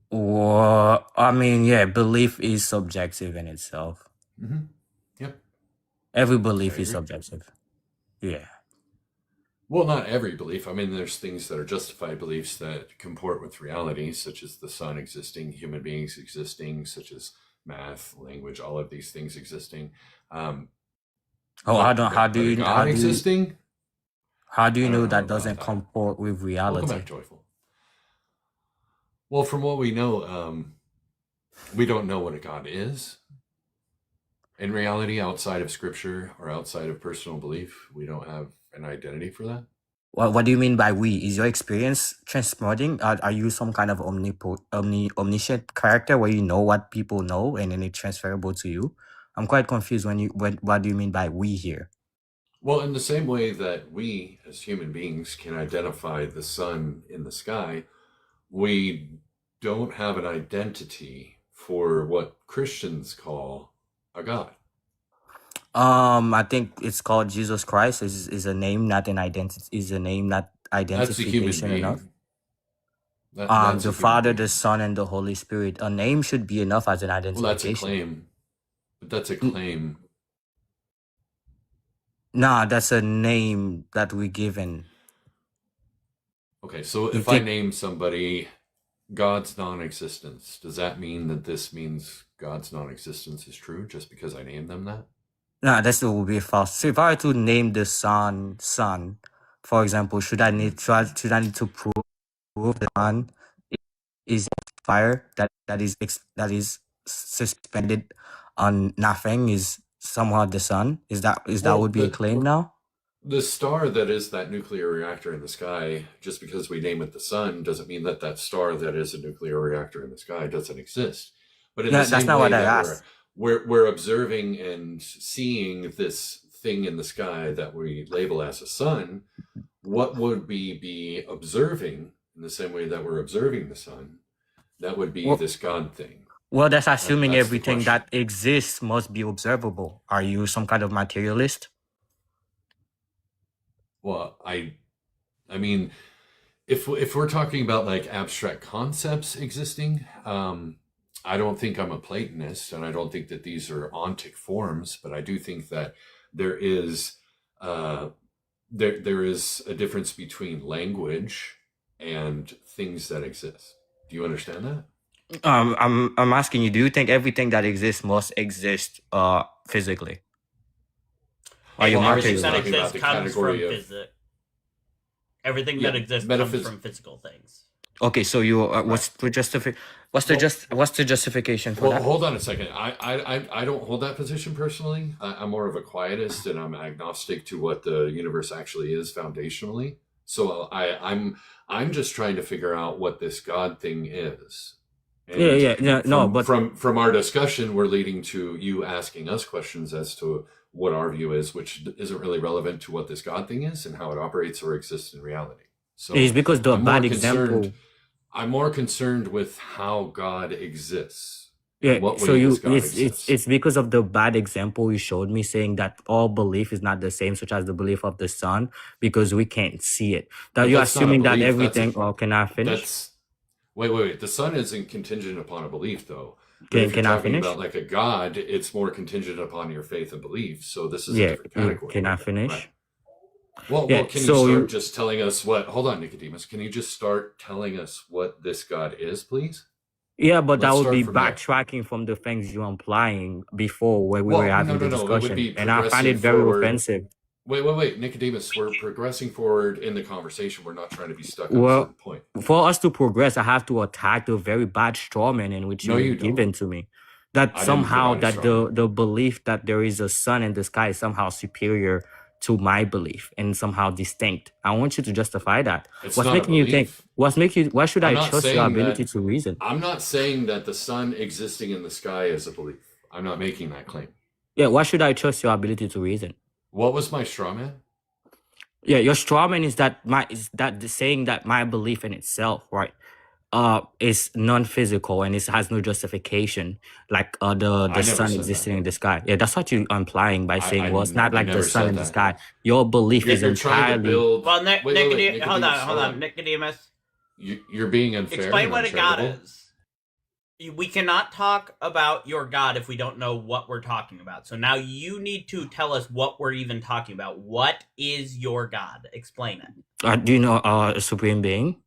[SPEAKER 8] Well, I mean, yeah, belief is subjective in itself.
[SPEAKER 2] Mm-hmm. Yep.
[SPEAKER 8] Every belief is subjective. Yeah.
[SPEAKER 2] Well, not every belief. I mean, there's things that are justified beliefs that comport with reality, such as the sun existing, human beings existing, such as math, language, all of these things existing.
[SPEAKER 8] Oh, how do you
[SPEAKER 2] God existing?
[SPEAKER 8] How do you know that doesn't comport with reality?
[SPEAKER 2] Welcome back, Joyful. Well, from what we know, we don't know what a God is. In reality, outside of scripture or outside of personal belief, we don't have an identity for that.
[SPEAKER 8] What do you mean by we? Is your experience transmoding? Are you some kind of omniscient character where you know what people know and then it's transferable to you? I'm quite confused what do you mean by we here?
[SPEAKER 2] Well, in the same way that we as human beings can identify the sun in the sky, we don't have an identity for what Christians call a God.
[SPEAKER 8] I think it's called Jesus Christ. Is a name, not an identity. Is a name, not identification enough? The Father, the Son, and the Holy Spirit. A name should be enough as an identification.
[SPEAKER 2] Well, that's a claim. But that's a claim.
[SPEAKER 8] Nah, that's a name that we're given.
[SPEAKER 2] Okay, so if I name somebody God's non-existence, does that mean that this means God's non-existence is true just because I named them that?
[SPEAKER 8] No, that would be false. So if I were to name the sun, for example, should I need to prove the sun is fire that is suspended on nothing is somehow the sun? Is that would be a claim now?
[SPEAKER 2] The star that is that nuclear reactor in the sky, just because we name it the sun, doesn't mean that that star that is a nuclear reactor in the sky doesn't exist. But in the same
[SPEAKER 8] that's not
[SPEAKER 2] way
[SPEAKER 8] what I
[SPEAKER 2] that
[SPEAKER 8] asked.
[SPEAKER 2] we're observing and seeing this thing in the sky that we label as a sun, what would we be observing in the same way that we're observing the sun? That would be this God thing.
[SPEAKER 8] Well, that's assuming everything that exists must be observable. Are you some kind of materialist?
[SPEAKER 2] Well, I mean, if we're talking about like abstract concepts existing, I don't think I'm a Platonist, and I don't think that these are ontic forms, but I do think that there is there is a difference between language and things that exist. Do you understand that?
[SPEAKER 8] I'm asking you, do you think everything that exists must exist physically?
[SPEAKER 1] Everything that exists comes from physics. Everything that exists comes from physical things.
[SPEAKER 8] Okay, so you what's the justification for that?
[SPEAKER 2] Hold on a second. I don't hold that position personally. I'm more of a quietist, and I'm agnostic to what the universe actually is foundationally. So I'm just trying to figure out what this God thing is. And from our discussion, we're leading to you asking us questions as to what our view is, which isn't really relevant to what this God thing is and how it operates or exists in reality. So
[SPEAKER 8] it's because the bad example.
[SPEAKER 2] I'm more concerned with how God exists.
[SPEAKER 8] Yeah, so it's because of the bad example you showed me, saying that all belief is not the same, such as the belief of the sun, because we can't see it. That you're assuming that everything. Can I finish?
[SPEAKER 2] Wait. The sun isn't contingent upon a belief, though.
[SPEAKER 8] Can I finish?
[SPEAKER 2] About like a God, it's more contingent upon your faith and belief. So this is a different category.
[SPEAKER 8] Can I finish?
[SPEAKER 2] Right. Well, can you start just telling us what? Hold on, Nicodemus. Can you just start telling us what this God is, please?
[SPEAKER 8] Yeah, but that would be backtracking from the things you're implying before, where we were having the discussion, and I find it very offensive.
[SPEAKER 2] Wait, Nicodemus, we're progressing forward in the conversation. We're not trying to be stuck on a certain point.
[SPEAKER 8] For us to progress, I have to attack the very bad strawman in which you've given to me. That somehow that the belief that there is a sun in the sky is somehow superior to my belief and somehow distinct. I want you to justify that. What's making you think? Why should I trust your ability to reason?
[SPEAKER 2] I'm not saying that the sun existing in the sky is a belief. I'm not making that claim.
[SPEAKER 8] Yeah, why should I trust your ability to reason?
[SPEAKER 2] What was my straw man?
[SPEAKER 8] Yeah, your straw man is that saying that my belief in itself, right, is non-physical and it has no justification, like the sun existing in the sky. Yeah, that's what you're implying by saying, well, it's not like the sun in the sky. Your belief is entirely.
[SPEAKER 1] Well, Nicodemus, hold on, Nicodemus.
[SPEAKER 2] You're being unfair.
[SPEAKER 1] Explain what a God is. We cannot talk about your God if we don't know what we're talking about. So now you need to tell us what we're even talking about. What is your God? Explain it.
[SPEAKER 8] Do you know a supreme being?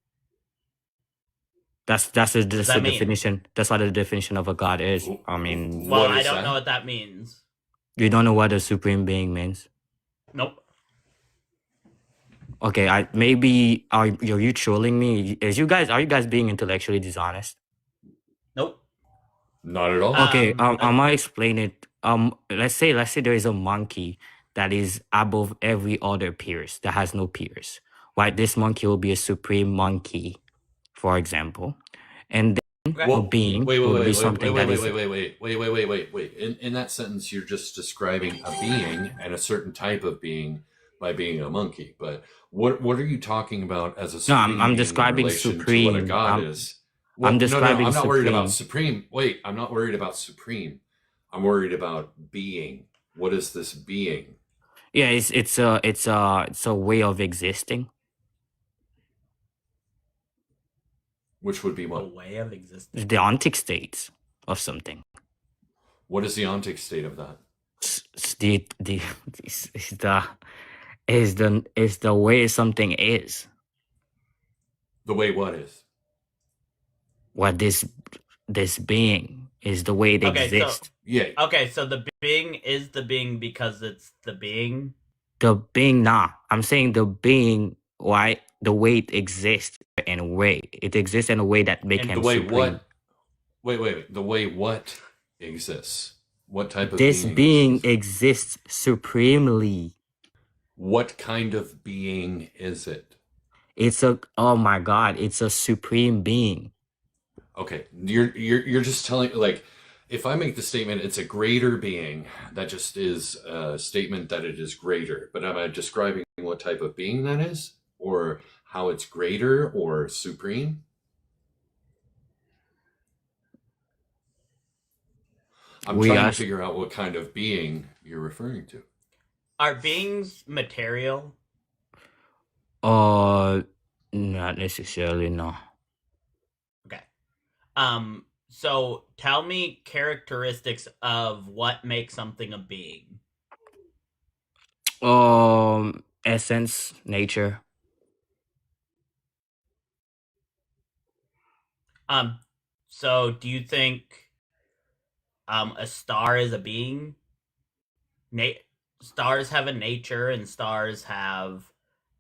[SPEAKER 8] That's
[SPEAKER 1] What does
[SPEAKER 8] just
[SPEAKER 1] that
[SPEAKER 8] the
[SPEAKER 1] mean?
[SPEAKER 8] definition. That's what the definition of a god is. I mean,
[SPEAKER 1] Well,
[SPEAKER 2] What
[SPEAKER 1] I
[SPEAKER 2] is
[SPEAKER 1] don't
[SPEAKER 2] that?
[SPEAKER 1] know what that means.
[SPEAKER 8] you don't know what a supreme being means.
[SPEAKER 1] Nope.
[SPEAKER 8] Okay, maybe are you trolling me? Are you guys being intellectually dishonest?
[SPEAKER 1] Nope.
[SPEAKER 2] Not at all.
[SPEAKER 8] Okay,
[SPEAKER 1] Um,
[SPEAKER 8] I might explain it. Let's say there is a monkey that is above every other peers that has no peers. Right, this monkey will be a supreme monkey, for example, and then
[SPEAKER 1] Okay.
[SPEAKER 8] a
[SPEAKER 2] Well,
[SPEAKER 8] being
[SPEAKER 2] wait,
[SPEAKER 8] would be something that is.
[SPEAKER 2] wait. In that sentence, you're just describing a being and a certain type of being by being a monkey. But what are you talking about as a
[SPEAKER 8] No,
[SPEAKER 2] supreme
[SPEAKER 8] I'm
[SPEAKER 2] being
[SPEAKER 8] describing
[SPEAKER 2] in relation to what a
[SPEAKER 8] supreme.
[SPEAKER 2] god is? Well,
[SPEAKER 8] I'm
[SPEAKER 2] no,
[SPEAKER 8] describing
[SPEAKER 2] I'm not worried about
[SPEAKER 8] supreme.
[SPEAKER 2] supreme. Wait, I'm not worried about supreme. I'm worried about being. What is this being?
[SPEAKER 8] Yeah, it's a way of existing.
[SPEAKER 2] Which would be
[SPEAKER 1] A
[SPEAKER 2] what?
[SPEAKER 1] way of existence.
[SPEAKER 8] The ontic states of something.
[SPEAKER 2] What is the ontic state of that?
[SPEAKER 8] It's the way something is.
[SPEAKER 2] The way what is?
[SPEAKER 8] What this being is the way it
[SPEAKER 1] Okay, so
[SPEAKER 8] exists.
[SPEAKER 2] Yeah.
[SPEAKER 1] okay, so the being is the being because it's the being.
[SPEAKER 8] The being, nah. I'm saying the being, why the way it exists in a way. It exists in a way that makes
[SPEAKER 1] And
[SPEAKER 8] him
[SPEAKER 2] The way
[SPEAKER 8] supreme.
[SPEAKER 2] what? Wait. The way what exists? What type of
[SPEAKER 8] This
[SPEAKER 2] being
[SPEAKER 8] being
[SPEAKER 2] exists?
[SPEAKER 8] exists supremely.
[SPEAKER 2] What kind of being is it?
[SPEAKER 8] Oh my god, it's a supreme being.
[SPEAKER 2] Okay, you're just telling, like, if I make the statement it's a greater being, that just is a statement that it is greater. But am I describing what type of being that is, or how it's greater or supreme? I'm trying to figure out what kind of being you're referring to.
[SPEAKER 1] Are beings material?
[SPEAKER 8] Not necessarily, no.
[SPEAKER 1] Okay. So tell me characteristics of what makes something a being.
[SPEAKER 8] Essence, nature.
[SPEAKER 1] So do you think a star is a being? Stars have a nature and stars have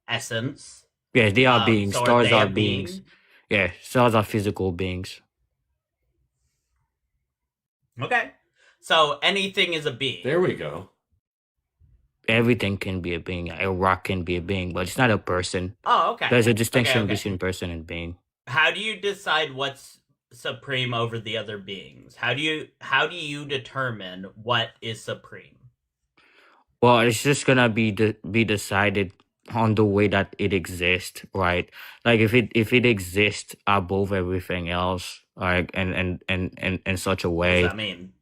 [SPEAKER 1] essence.
[SPEAKER 8] Yeah, they are beings.
[SPEAKER 1] So
[SPEAKER 8] Stars
[SPEAKER 1] they
[SPEAKER 8] are
[SPEAKER 1] a
[SPEAKER 8] beings.
[SPEAKER 1] being?
[SPEAKER 8] Yeah, stars are physical beings.
[SPEAKER 1] Okay. So anything is a being.
[SPEAKER 2] There we go.
[SPEAKER 8] Everything can be a being. A rock can be a being, but it's not a person.
[SPEAKER 1] Oh, okay.
[SPEAKER 8] There's a distinction
[SPEAKER 1] Okay.
[SPEAKER 8] between person and being.
[SPEAKER 1] How do you decide what's supreme over the other beings? How do you determine what is supreme?
[SPEAKER 8] Well, it's just gonna be decided on the way that it exists, right? Like if it exists above everything else, like and in such a
[SPEAKER 1] What
[SPEAKER 8] way,
[SPEAKER 1] does that mean?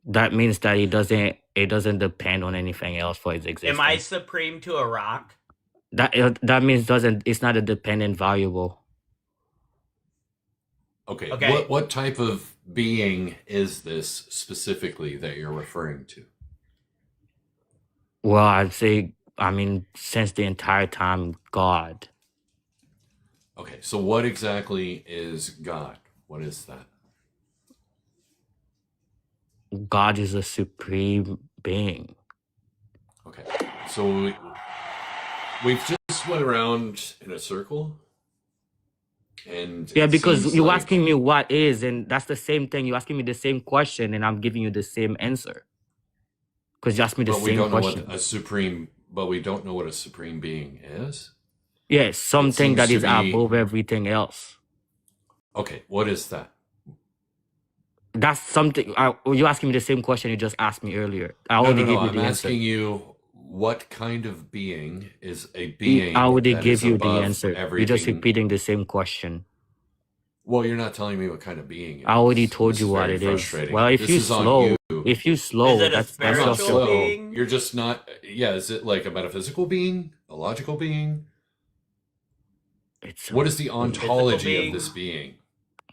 [SPEAKER 8] that means that it doesn't depend on anything else for its existence.
[SPEAKER 1] Am I supreme to a rock?
[SPEAKER 8] That means it's not a dependent variable.
[SPEAKER 2] Okay. What type of being is this specifically that you're referring to?
[SPEAKER 8] Well, I'd say, since the entire time, God.
[SPEAKER 2] Okay, so what exactly is God? What is that?
[SPEAKER 8] God is a supreme being.
[SPEAKER 2] Okay, so we've just went around in a circle. And
[SPEAKER 8] yeah, because you're asking me what is, and that's the same thing. You're asking me the same question, and I'm giving you the same answer. Because you asked me the same question.
[SPEAKER 2] But we don't know what a supreme being is.
[SPEAKER 8] Yes, something that is above everything else.
[SPEAKER 2] Okay, what is that?
[SPEAKER 8] That's something. You're asking me the same question you just asked me earlier. I already gave you the answer.
[SPEAKER 2] I'm asking you what kind of being is a being.
[SPEAKER 8] I already gave you the answer. You're just repeating the same question.
[SPEAKER 2] Well, you're not telling me what kind of being it is.
[SPEAKER 8] I already told you what it is. Well, if you're slow,
[SPEAKER 1] that's your being?
[SPEAKER 2] You're just not. Yeah, is it like a metaphysical being, a logical being? What is the ontology of this being?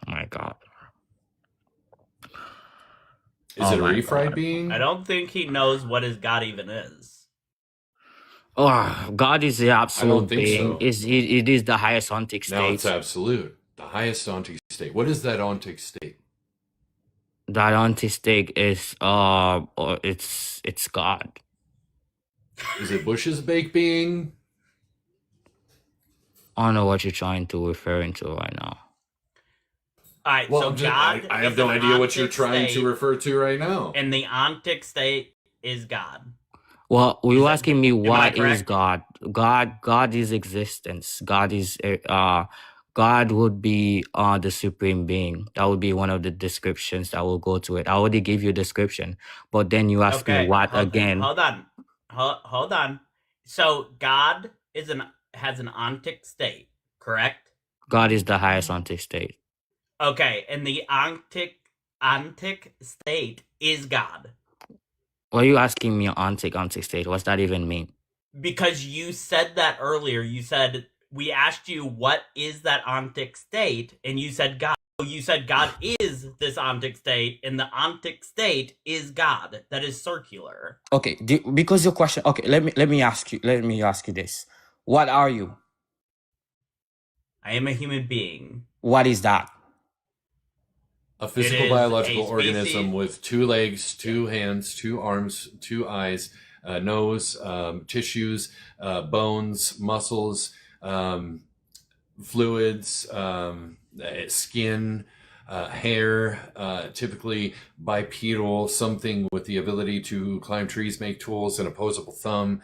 [SPEAKER 8] Oh my god.
[SPEAKER 2] Is it a refried being?
[SPEAKER 1] I don't think he knows what his God even is.
[SPEAKER 8] Oh, God is the absolute being.
[SPEAKER 2] So.
[SPEAKER 8] It is the highest ontic state.
[SPEAKER 2] No, it's absolute. The highest ontic state. What is that ontic state?
[SPEAKER 8] That atheistic is it's God.
[SPEAKER 2] Is it Bush's baked bean?
[SPEAKER 8] I don't know what you're trying to referring to right now.
[SPEAKER 1] All right,
[SPEAKER 2] Well,
[SPEAKER 1] so God.
[SPEAKER 2] I have no idea what you're trying to refer to right now.
[SPEAKER 1] And the ontic state is God.
[SPEAKER 8] Well, were you asking me
[SPEAKER 1] I
[SPEAKER 8] what is
[SPEAKER 1] correct?
[SPEAKER 8] God? God is existence. God would be the supreme being. That would be one of the descriptions that will go to it. I already gave you a description, but then you ask me what again.
[SPEAKER 1] Hold on. So God has an ontic state, correct?
[SPEAKER 8] God is the highest ontic state.
[SPEAKER 1] Okay, and the ontic state is God.
[SPEAKER 8] Why are you asking me ontic state? What's that even mean?
[SPEAKER 1] Because you said that earlier. You said, we asked you, what is that ontic state? And you said God. You said God is this ontic state, and the ontic state is God. That is circular.
[SPEAKER 8] Okay, because your question. Okay, let me ask you this. What are you?
[SPEAKER 1] I am a human being.
[SPEAKER 8] What is that?
[SPEAKER 2] A physical biological organism with 2 legs, 2 hands, 2 arms, 2 eyes, nose, tissues, bones, muscles, fluids, skin, hair, typically bipedal, something with the ability to climb trees, make tools, and opposable thumb.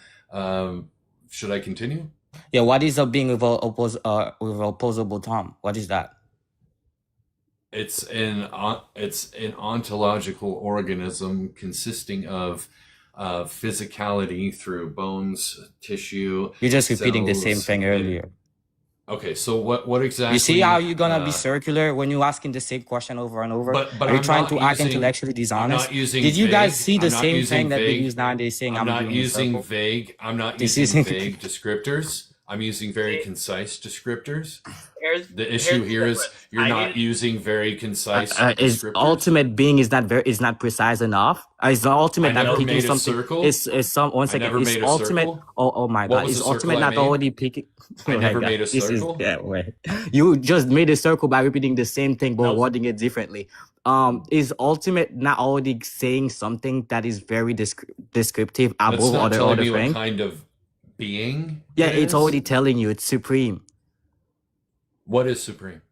[SPEAKER 2] Should I continue?
[SPEAKER 8] Yeah, what is a being with opposable thumb? What is that?
[SPEAKER 2] It's an ontological organism consisting of physicality through bones, tissue.
[SPEAKER 8] You're just repeating the same thing earlier.
[SPEAKER 2] Okay, so what exactly?
[SPEAKER 8] You see how you're gonna be circular when you're asking the same question over and over?
[SPEAKER 2] But
[SPEAKER 8] Are you trying to act intellectually dishonest? Did you guys see the same thing that they use nowadays saying
[SPEAKER 2] I'm not using vague. I'm not using vague descriptors. I'm using very concise descriptors. The issue here is you're not using very concise
[SPEAKER 8] is ultimate being is not precise enough. Is the ultimate not picking something? Is some 1 second? Is ultimate? Oh my God! Is ultimate not already picking?
[SPEAKER 2] I never made a circle.
[SPEAKER 8] You just made a circle by repeating the same thing but wording it differently. Is ultimate not already saying something that is very descriptive above other things?
[SPEAKER 2] What kind of being?
[SPEAKER 8] Yeah, it's already telling you it's supreme.
[SPEAKER 2] What is supreme?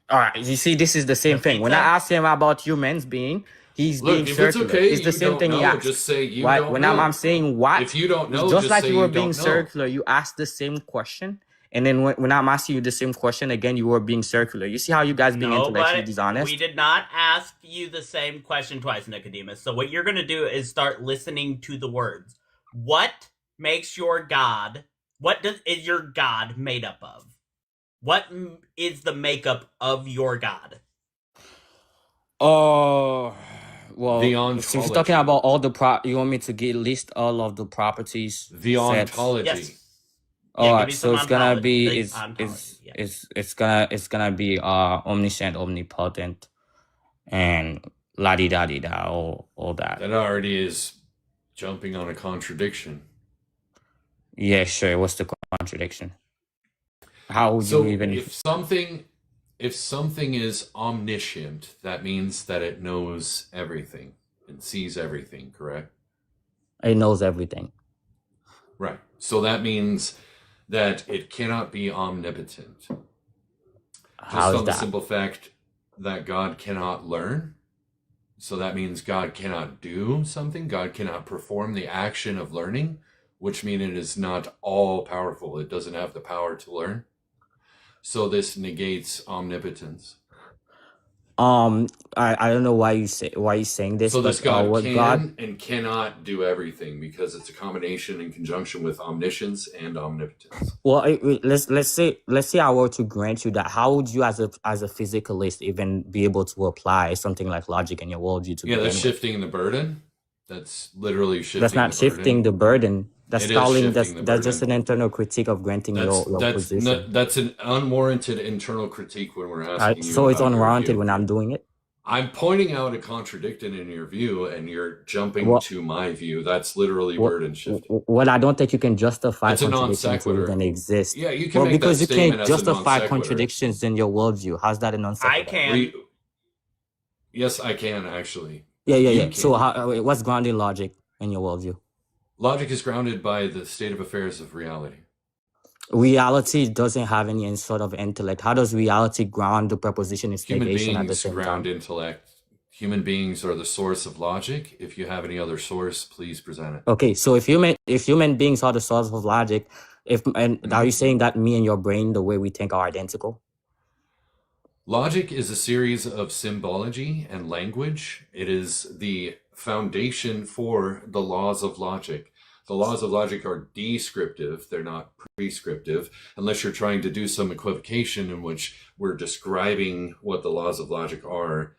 [SPEAKER 8] All right, you see, this is the same thing. When I asked him about humans being, he's being circular. It's the same thing he asked.
[SPEAKER 2] Just say you don't know.
[SPEAKER 8] When I'm saying what,
[SPEAKER 2] if you don't know,
[SPEAKER 8] just like
[SPEAKER 2] say
[SPEAKER 8] you were
[SPEAKER 2] you
[SPEAKER 8] being
[SPEAKER 2] don't know.
[SPEAKER 8] circular, you asked the same question, and then when I'm asking you the same question again, you were being circular. You see how you guys being intellectually dishonest?
[SPEAKER 1] We did not ask you the same question twice, Nicodemus. So what you're gonna do is start listening to the words. What makes your God? Is your God made up of? What is the makeup of your God?
[SPEAKER 8] Well,
[SPEAKER 2] the ontology.
[SPEAKER 8] Since you're talking about all the you want me to list all of the properties?
[SPEAKER 2] The ontology.
[SPEAKER 1] Yes.
[SPEAKER 8] All right, so it's gonna be it's gonna be omniscient, omnipotent, and la di da di da, all that.
[SPEAKER 2] That already is jumping on a contradiction.
[SPEAKER 8] Yeah, sure. What's the contradiction? How would you even?
[SPEAKER 2] If something is omniscient, that means that it knows everything and sees everything, correct?
[SPEAKER 8] It knows everything.
[SPEAKER 2] Right. So that means that it cannot be omnipotent. Just on the simple fact that God cannot learn. So that means God cannot do something. God cannot perform the action of learning, which means it is not all powerful. It doesn't have the power to learn. So this negates omnipotence.
[SPEAKER 8] I don't know why you're saying this.
[SPEAKER 2] So this God can and cannot do everything because it's a combination in conjunction with omniscience and omnipotence.
[SPEAKER 8] Well, let's say I were to grant you that. How would you, as a physicalist, even be able to apply something like logic in your worldview to?
[SPEAKER 2] Yeah, that's shifting the burden. That's literally shifting.
[SPEAKER 8] That's not shifting the burden. That's calling. That's
[SPEAKER 2] burden.
[SPEAKER 8] just an internal critique of granting your position.
[SPEAKER 2] That's an unwarranted internal critique when we're asking you.
[SPEAKER 8] So it's unwarranted when I'm doing it.
[SPEAKER 2] I'm pointing out a contradiction in your view, and you're jumping
[SPEAKER 8] Well,
[SPEAKER 2] to my view. That's literally
[SPEAKER 8] well,
[SPEAKER 2] burden shifting.
[SPEAKER 8] well, I don't think you can justify
[SPEAKER 2] It's a non
[SPEAKER 8] contradictions to
[SPEAKER 2] sequitur.
[SPEAKER 8] even exist.
[SPEAKER 2] Yeah, you can
[SPEAKER 8] Well,
[SPEAKER 2] make that
[SPEAKER 8] because you
[SPEAKER 2] statement
[SPEAKER 8] can't
[SPEAKER 2] as a non
[SPEAKER 8] justify
[SPEAKER 2] sequitur.
[SPEAKER 8] contradictions in your worldview. How's that a non
[SPEAKER 1] I
[SPEAKER 8] sequitur?
[SPEAKER 1] can.
[SPEAKER 2] Yes, I can actually.
[SPEAKER 8] Yeah.
[SPEAKER 2] You
[SPEAKER 8] So
[SPEAKER 2] can.
[SPEAKER 8] what's grounding logic in your worldview?
[SPEAKER 2] Logic is grounded by the state of affairs of reality.
[SPEAKER 8] Reality doesn't have any sort of intellect. How does reality ground the preposition its
[SPEAKER 2] Human
[SPEAKER 8] negation at the
[SPEAKER 2] beings
[SPEAKER 8] same
[SPEAKER 2] ground
[SPEAKER 8] time?
[SPEAKER 2] intellect. Human beings are the source of logic. If you have any other source, please present it.
[SPEAKER 8] Okay, so if human beings are the source of logic, are you saying that me and your brain, the way we think, are identical?
[SPEAKER 2] Logic is a series of symbology and language. It is the foundation for the laws of logic. The laws of logic are descriptive, they're not prescriptive, unless you're trying to do some equivocation in which we're describing what the laws of logic are,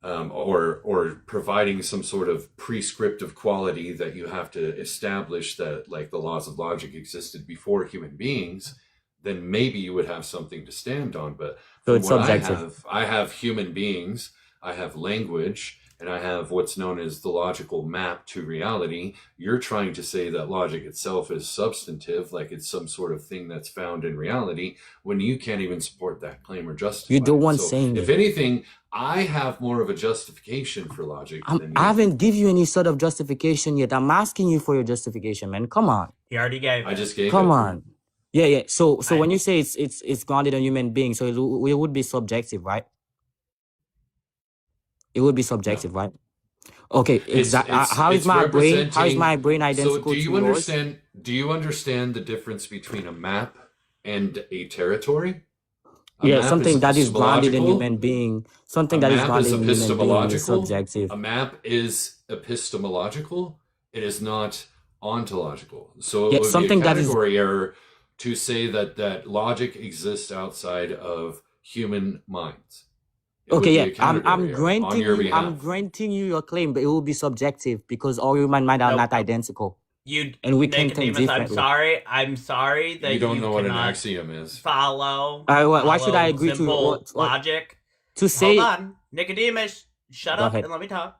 [SPEAKER 2] or providing some sort of prescriptive quality that you have to establish that, like, the laws of logic existed before human beings, then maybe you would have something to stand on. But
[SPEAKER 8] So
[SPEAKER 2] from
[SPEAKER 8] it's
[SPEAKER 2] what
[SPEAKER 8] subjective.
[SPEAKER 2] I have human beings, I have language, and I have what's known as the logical map to reality. You're trying to say that logic itself is substantive, like it's some sort of thing that's found in reality, when you can't even support that claim or justify
[SPEAKER 8] You're the
[SPEAKER 2] it.
[SPEAKER 8] one
[SPEAKER 2] So
[SPEAKER 8] saying
[SPEAKER 2] if
[SPEAKER 8] it.
[SPEAKER 2] anything, I have more of a justification for logic than
[SPEAKER 8] I
[SPEAKER 2] you.
[SPEAKER 8] haven't give you any sort of justification yet. I'm asking you for your justification, man. Come on.
[SPEAKER 1] He already gave
[SPEAKER 2] I
[SPEAKER 1] it.
[SPEAKER 2] just gave
[SPEAKER 8] Come
[SPEAKER 2] it.
[SPEAKER 8] on. Yeah. So
[SPEAKER 1] I-
[SPEAKER 8] when you say it's grounded on human beings, so it would be subjective, right? It would be subjective, right? Okay, exactly. How is
[SPEAKER 2] It's
[SPEAKER 8] my brain? How is
[SPEAKER 2] representing.
[SPEAKER 8] my brain
[SPEAKER 2] So
[SPEAKER 8] identical
[SPEAKER 2] do
[SPEAKER 8] to
[SPEAKER 2] you
[SPEAKER 8] yours?
[SPEAKER 2] understand? Do you understand the difference between a map and a territory? A
[SPEAKER 8] Yeah,
[SPEAKER 2] map
[SPEAKER 8] something
[SPEAKER 2] is
[SPEAKER 8] that is grounded in
[SPEAKER 2] epistemological.
[SPEAKER 8] human being.
[SPEAKER 2] A
[SPEAKER 8] Something that is
[SPEAKER 2] map is
[SPEAKER 8] grounded in human being is
[SPEAKER 2] epistemological.
[SPEAKER 8] subjective.
[SPEAKER 2] A map is epistemological. It is not ontological. So it
[SPEAKER 8] Yeah,
[SPEAKER 2] would be a
[SPEAKER 8] something that is
[SPEAKER 2] category error to say that logic exists outside of human minds. It would
[SPEAKER 8] okay.
[SPEAKER 2] be
[SPEAKER 8] Yeah,
[SPEAKER 2] a category error on your
[SPEAKER 8] I'm
[SPEAKER 2] behalf.
[SPEAKER 8] granting you your claim, but it will be subjective because all human mind are
[SPEAKER 1] Nope.
[SPEAKER 8] not identical,
[SPEAKER 1] You,
[SPEAKER 8] and we can think
[SPEAKER 1] Nicodemus,
[SPEAKER 8] differently.
[SPEAKER 1] I'm sorry that
[SPEAKER 2] You don't know what an
[SPEAKER 1] cannot
[SPEAKER 2] axiom is.
[SPEAKER 1] follow.
[SPEAKER 8] Why should I
[SPEAKER 1] follow
[SPEAKER 8] agree to
[SPEAKER 1] simple
[SPEAKER 8] what
[SPEAKER 1] logic?
[SPEAKER 8] to say?
[SPEAKER 1] Hold on, Nicodemus, shut
[SPEAKER 8] Go
[SPEAKER 1] up
[SPEAKER 8] ahead.
[SPEAKER 1] and let me talk.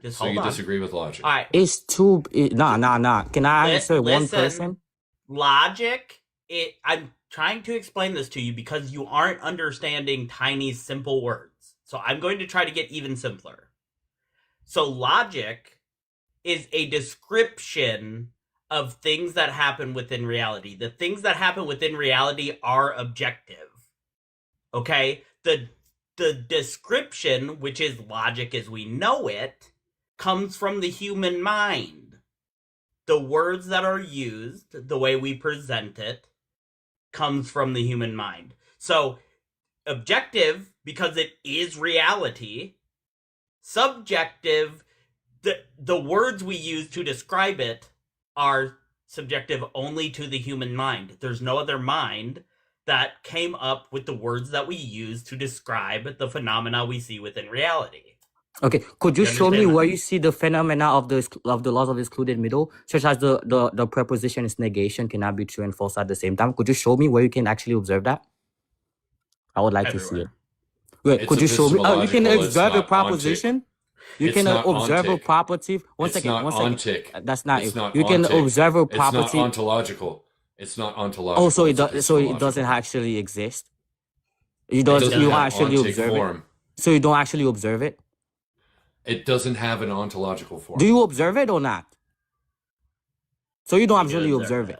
[SPEAKER 1] Just
[SPEAKER 2] So
[SPEAKER 1] hold
[SPEAKER 2] you
[SPEAKER 1] on.
[SPEAKER 2] disagree with logic.
[SPEAKER 1] All right,
[SPEAKER 8] It's too nah. Can I answer one
[SPEAKER 1] listen.
[SPEAKER 8] person?
[SPEAKER 1] Logic. I'm trying to explain this to you because you aren't understanding Tiny's simple words. So I'm going to try to get even simpler. So logic is a description of things that happen within reality. The things that happen within reality are objective. Okay? The description, which is logic as we know it, comes from the human mind. The words that are used, the way we present it, comes from the human mind. So objective, because it is reality. Subjective, the words we use to describe it are subjective only to the human mind. There's no other mind that came up with the words that we use to describe the phenomena we see within reality.
[SPEAKER 8] Okay, could you
[SPEAKER 1] You
[SPEAKER 8] show me
[SPEAKER 1] understand that?
[SPEAKER 8] where you see the phenomena of the laws of the excluded middle, such as the preposition is negation cannot be true and false at the same time? Could you show me where you can actually observe that? I would like to see it.
[SPEAKER 1] Everywhere.
[SPEAKER 8] Wait,
[SPEAKER 2] It's
[SPEAKER 8] could you show me? Oh, you can
[SPEAKER 2] epistemological, it's
[SPEAKER 8] observe a
[SPEAKER 2] not ontic.
[SPEAKER 8] proposition. You
[SPEAKER 2] It's
[SPEAKER 8] can
[SPEAKER 2] not
[SPEAKER 8] observe a
[SPEAKER 2] ontic.
[SPEAKER 8] property. One
[SPEAKER 2] It's
[SPEAKER 8] second.
[SPEAKER 2] not
[SPEAKER 8] One second.
[SPEAKER 2] ontic.
[SPEAKER 8] That's not
[SPEAKER 2] It's
[SPEAKER 8] it.
[SPEAKER 2] not
[SPEAKER 8] You can
[SPEAKER 2] ontic.
[SPEAKER 8] observe a
[SPEAKER 2] It's not
[SPEAKER 8] property.
[SPEAKER 2] ontological. It's not ontological.
[SPEAKER 8] Oh, so
[SPEAKER 2] it's
[SPEAKER 8] so it doesn't
[SPEAKER 2] epistemological.
[SPEAKER 8] actually exist.
[SPEAKER 2] It doesn't
[SPEAKER 8] You don't
[SPEAKER 2] have
[SPEAKER 8] actually
[SPEAKER 2] ontic
[SPEAKER 8] observe it.
[SPEAKER 2] form.
[SPEAKER 8] So you don't actually observe it.
[SPEAKER 2] It doesn't have an ontological form.
[SPEAKER 8] Do you observe it or not? So you don't
[SPEAKER 1] We
[SPEAKER 8] actually
[SPEAKER 1] do
[SPEAKER 8] observe it.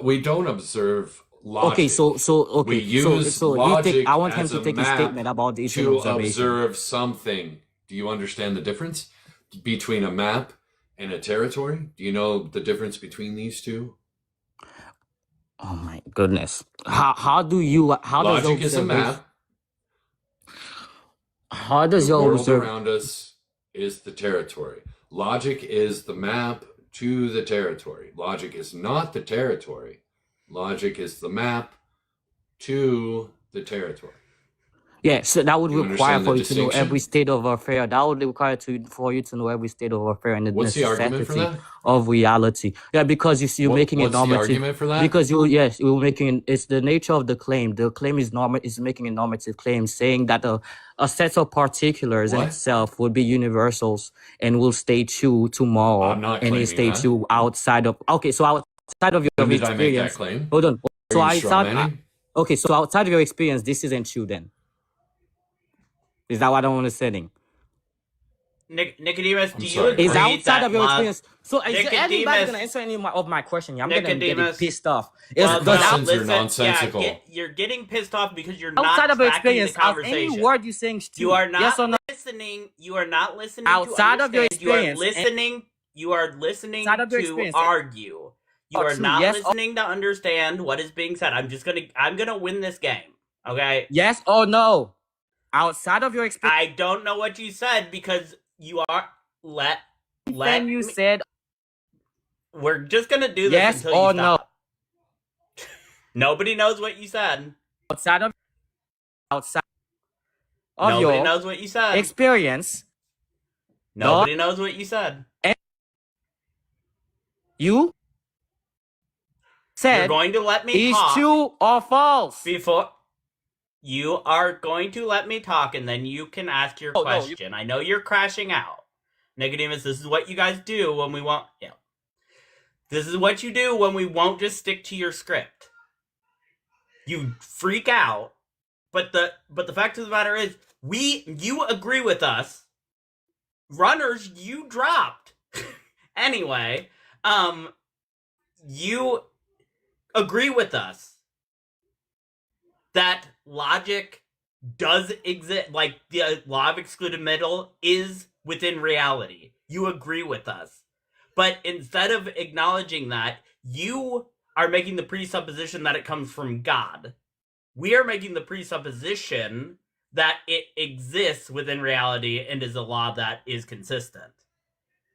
[SPEAKER 2] We don't observe logic.
[SPEAKER 8] Okay, so
[SPEAKER 2] we
[SPEAKER 8] okay,
[SPEAKER 2] use
[SPEAKER 8] so you
[SPEAKER 2] logic
[SPEAKER 8] think I want him
[SPEAKER 2] as
[SPEAKER 8] to
[SPEAKER 2] a
[SPEAKER 8] take a
[SPEAKER 2] map
[SPEAKER 8] statement about the issue
[SPEAKER 2] to
[SPEAKER 8] of observation.
[SPEAKER 2] observe something. Do you understand the difference between a map and a territory? Do you know the difference between these two?
[SPEAKER 8] Oh my goodness! How does
[SPEAKER 2] Logic is a
[SPEAKER 8] observation?
[SPEAKER 2] map.
[SPEAKER 8] How does
[SPEAKER 2] The
[SPEAKER 8] your
[SPEAKER 2] world
[SPEAKER 8] observe?
[SPEAKER 2] around us is the territory. Logic is the map to the territory. Logic is not the territory. Logic is the map to the territory.
[SPEAKER 8] Yeah, so that would
[SPEAKER 2] You
[SPEAKER 8] require
[SPEAKER 2] understand the
[SPEAKER 8] for you to know every
[SPEAKER 2] distinction?
[SPEAKER 8] state of affair. That would require for you to know every state of affair and the
[SPEAKER 2] What's the argument for
[SPEAKER 8] necessity
[SPEAKER 2] that?
[SPEAKER 8] of reality. Yeah, because you're making it
[SPEAKER 2] What's the
[SPEAKER 8] normative.
[SPEAKER 2] argument for that?
[SPEAKER 8] Because you're making it's the nature of the claim. The claim is making a normative claim, saying that a set of particulars in
[SPEAKER 2] What?
[SPEAKER 8] itself would be universals and will stay true tomorrow,
[SPEAKER 2] I'm not
[SPEAKER 8] and it
[SPEAKER 2] claiming
[SPEAKER 8] stay
[SPEAKER 2] that.
[SPEAKER 8] true outside of. Okay, so outside of your
[SPEAKER 2] When did I make that
[SPEAKER 8] experience.
[SPEAKER 2] claim?
[SPEAKER 8] Hold on. So
[SPEAKER 2] Are you
[SPEAKER 8] outside.
[SPEAKER 2] strawmanning?
[SPEAKER 8] Okay, so outside of your experience, this isn't true then. Is that what I want to say?
[SPEAKER 1] Nicodemus,
[SPEAKER 2] I'm
[SPEAKER 1] do you
[SPEAKER 2] sorry.
[SPEAKER 1] agree
[SPEAKER 8] Is outside
[SPEAKER 1] that
[SPEAKER 8] of your experience. So is anybody
[SPEAKER 1] Nicodemus-
[SPEAKER 8] gonna answer any of my question? I'm gonna get
[SPEAKER 1] Nicodemus-
[SPEAKER 8] pissed off.
[SPEAKER 1] Well,
[SPEAKER 2] Your
[SPEAKER 1] no,
[SPEAKER 2] questions are
[SPEAKER 1] listen,
[SPEAKER 2] nonsensical.
[SPEAKER 1] Yeah, you're getting pissed off because you're
[SPEAKER 8] outside
[SPEAKER 1] not
[SPEAKER 8] of your
[SPEAKER 1] tracking the
[SPEAKER 8] experience, of
[SPEAKER 1] conversation.
[SPEAKER 8] any word you're saying,
[SPEAKER 1] You are not
[SPEAKER 8] yes or no?
[SPEAKER 1] listening. You are not listening.
[SPEAKER 8] Outside
[SPEAKER 1] to
[SPEAKER 8] of your
[SPEAKER 1] understand.
[SPEAKER 8] experience,
[SPEAKER 1] You are listening
[SPEAKER 8] Outside of your
[SPEAKER 1] to
[SPEAKER 8] experience,
[SPEAKER 1] argue. You are
[SPEAKER 8] true,
[SPEAKER 1] not
[SPEAKER 8] yes or-
[SPEAKER 1] listening to understand what is being said. I'm gonna win this game. Okay.
[SPEAKER 8] Yes or no? Outside of your experience,
[SPEAKER 1] I don't know what you said because you are let
[SPEAKER 8] then you
[SPEAKER 1] me-
[SPEAKER 8] said
[SPEAKER 1] We're just gonna do this
[SPEAKER 8] yes
[SPEAKER 1] until
[SPEAKER 8] or
[SPEAKER 1] you stop. Nobody knows what you said.
[SPEAKER 8] outside of
[SPEAKER 1] Nobody
[SPEAKER 8] your
[SPEAKER 1] knows what you said.
[SPEAKER 8] experience.
[SPEAKER 1] Nobody knows what you said.
[SPEAKER 8] You
[SPEAKER 1] You're
[SPEAKER 8] said
[SPEAKER 1] going to let me
[SPEAKER 8] is
[SPEAKER 1] talk
[SPEAKER 8] true or false.
[SPEAKER 1] before. You are going to let me talk, and then you can ask your
[SPEAKER 8] Oh, no, you-
[SPEAKER 1] question. I know you're crashing out, Nicodemus. This is what you guys do when we won't. Yeah, this is what you do when we won't just stick to your script. You freak out, but the fact of the matter is, you agree with us. Runners, you dropped. Anyway, you agree with us that logic does exist, like the law of excluded middle is within reality. You agree with us. But instead of acknowledging that, you are making the presupposition that it comes from God. We are making the presupposition that it exists within reality and is a law that is consistent.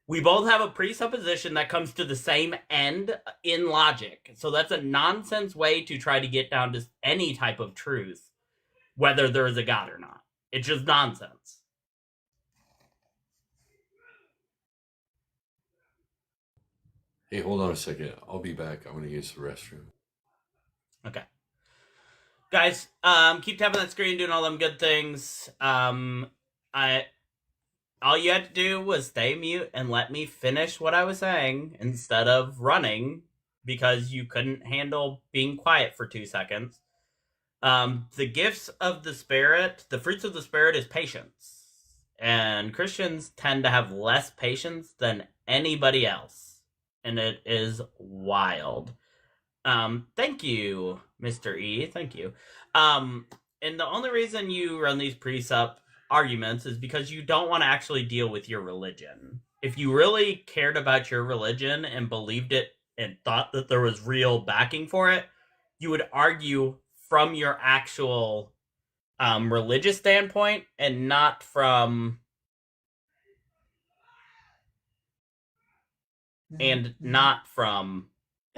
[SPEAKER 1] We both have a presupposition that comes to the same end in logic. So that's a nonsense way to try to get down to any type of truth, whether there is a God or not. It's just nonsense.
[SPEAKER 2] Hey, hold on a second. I'll be back. I'm going to use the restroom.
[SPEAKER 1] Okay. Guys, keep tapping that screen, doing all them good things. All you had to do was stay mute and let me finish what I was saying instead of running because you couldn't handle being quiet for 2 seconds. The gifts of the Spirit, the fruits of the Spirit is patience. And Christians tend to have less patience than anybody else. And it is wild. Thank you, Mr. E. Thank you. And the only reason you run these presup arguments is because you don't want to actually deal with your religion. If you really cared about your religion and believed it and thought that there was real backing for it, you would argue from your actual religious standpoint and not from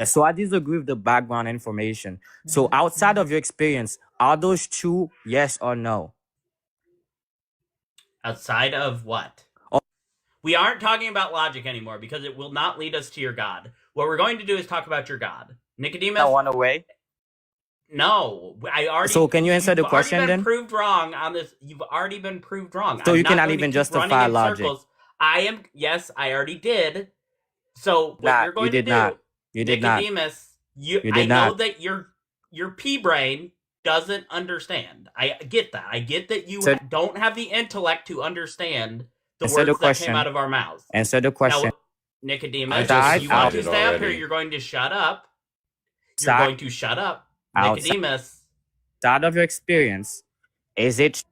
[SPEAKER 8] So I disagree with the background information. So outside of your experience, are those true? Yes or no?
[SPEAKER 1] outside of what?
[SPEAKER 8] Oh.
[SPEAKER 1] We aren't talking about logic anymore because it will not lead us to your God. What we're going to do is talk about your God. Nicodemus.
[SPEAKER 8] One away.
[SPEAKER 1] No, I already.
[SPEAKER 8] So can you answer the question
[SPEAKER 1] then?
[SPEAKER 8] then?
[SPEAKER 1] Proved wrong on this. You've already been proved wrong.
[SPEAKER 8] So
[SPEAKER 1] I'm
[SPEAKER 8] you
[SPEAKER 1] not
[SPEAKER 8] cannot
[SPEAKER 1] going to
[SPEAKER 8] even
[SPEAKER 1] keep
[SPEAKER 8] justify
[SPEAKER 1] running in
[SPEAKER 8] logic.
[SPEAKER 1] circles. I am. Yes, I already did. So what
[SPEAKER 8] Nah,
[SPEAKER 1] you're going
[SPEAKER 8] you did
[SPEAKER 1] to do,
[SPEAKER 8] not. You did not.
[SPEAKER 1] Nicodemus,
[SPEAKER 8] You
[SPEAKER 1] I
[SPEAKER 8] did
[SPEAKER 1] know
[SPEAKER 8] not.
[SPEAKER 1] that your pea brain doesn't understand. I get that. I get that you
[SPEAKER 8] So-
[SPEAKER 1] don't have the intellect to understand the
[SPEAKER 8] Answer the
[SPEAKER 1] words that
[SPEAKER 8] question.
[SPEAKER 1] came out of our mouths.
[SPEAKER 8] Answer the question.
[SPEAKER 1] Now, Nicodemus,
[SPEAKER 2] I
[SPEAKER 1] if you want to
[SPEAKER 2] just
[SPEAKER 1] stay up here,
[SPEAKER 2] already.
[SPEAKER 1] you're going to shut up. You're
[SPEAKER 8] Outside-
[SPEAKER 1] going to shut up.
[SPEAKER 8] Outside-
[SPEAKER 1] Nicodemus,
[SPEAKER 8] Outside of your experience, is it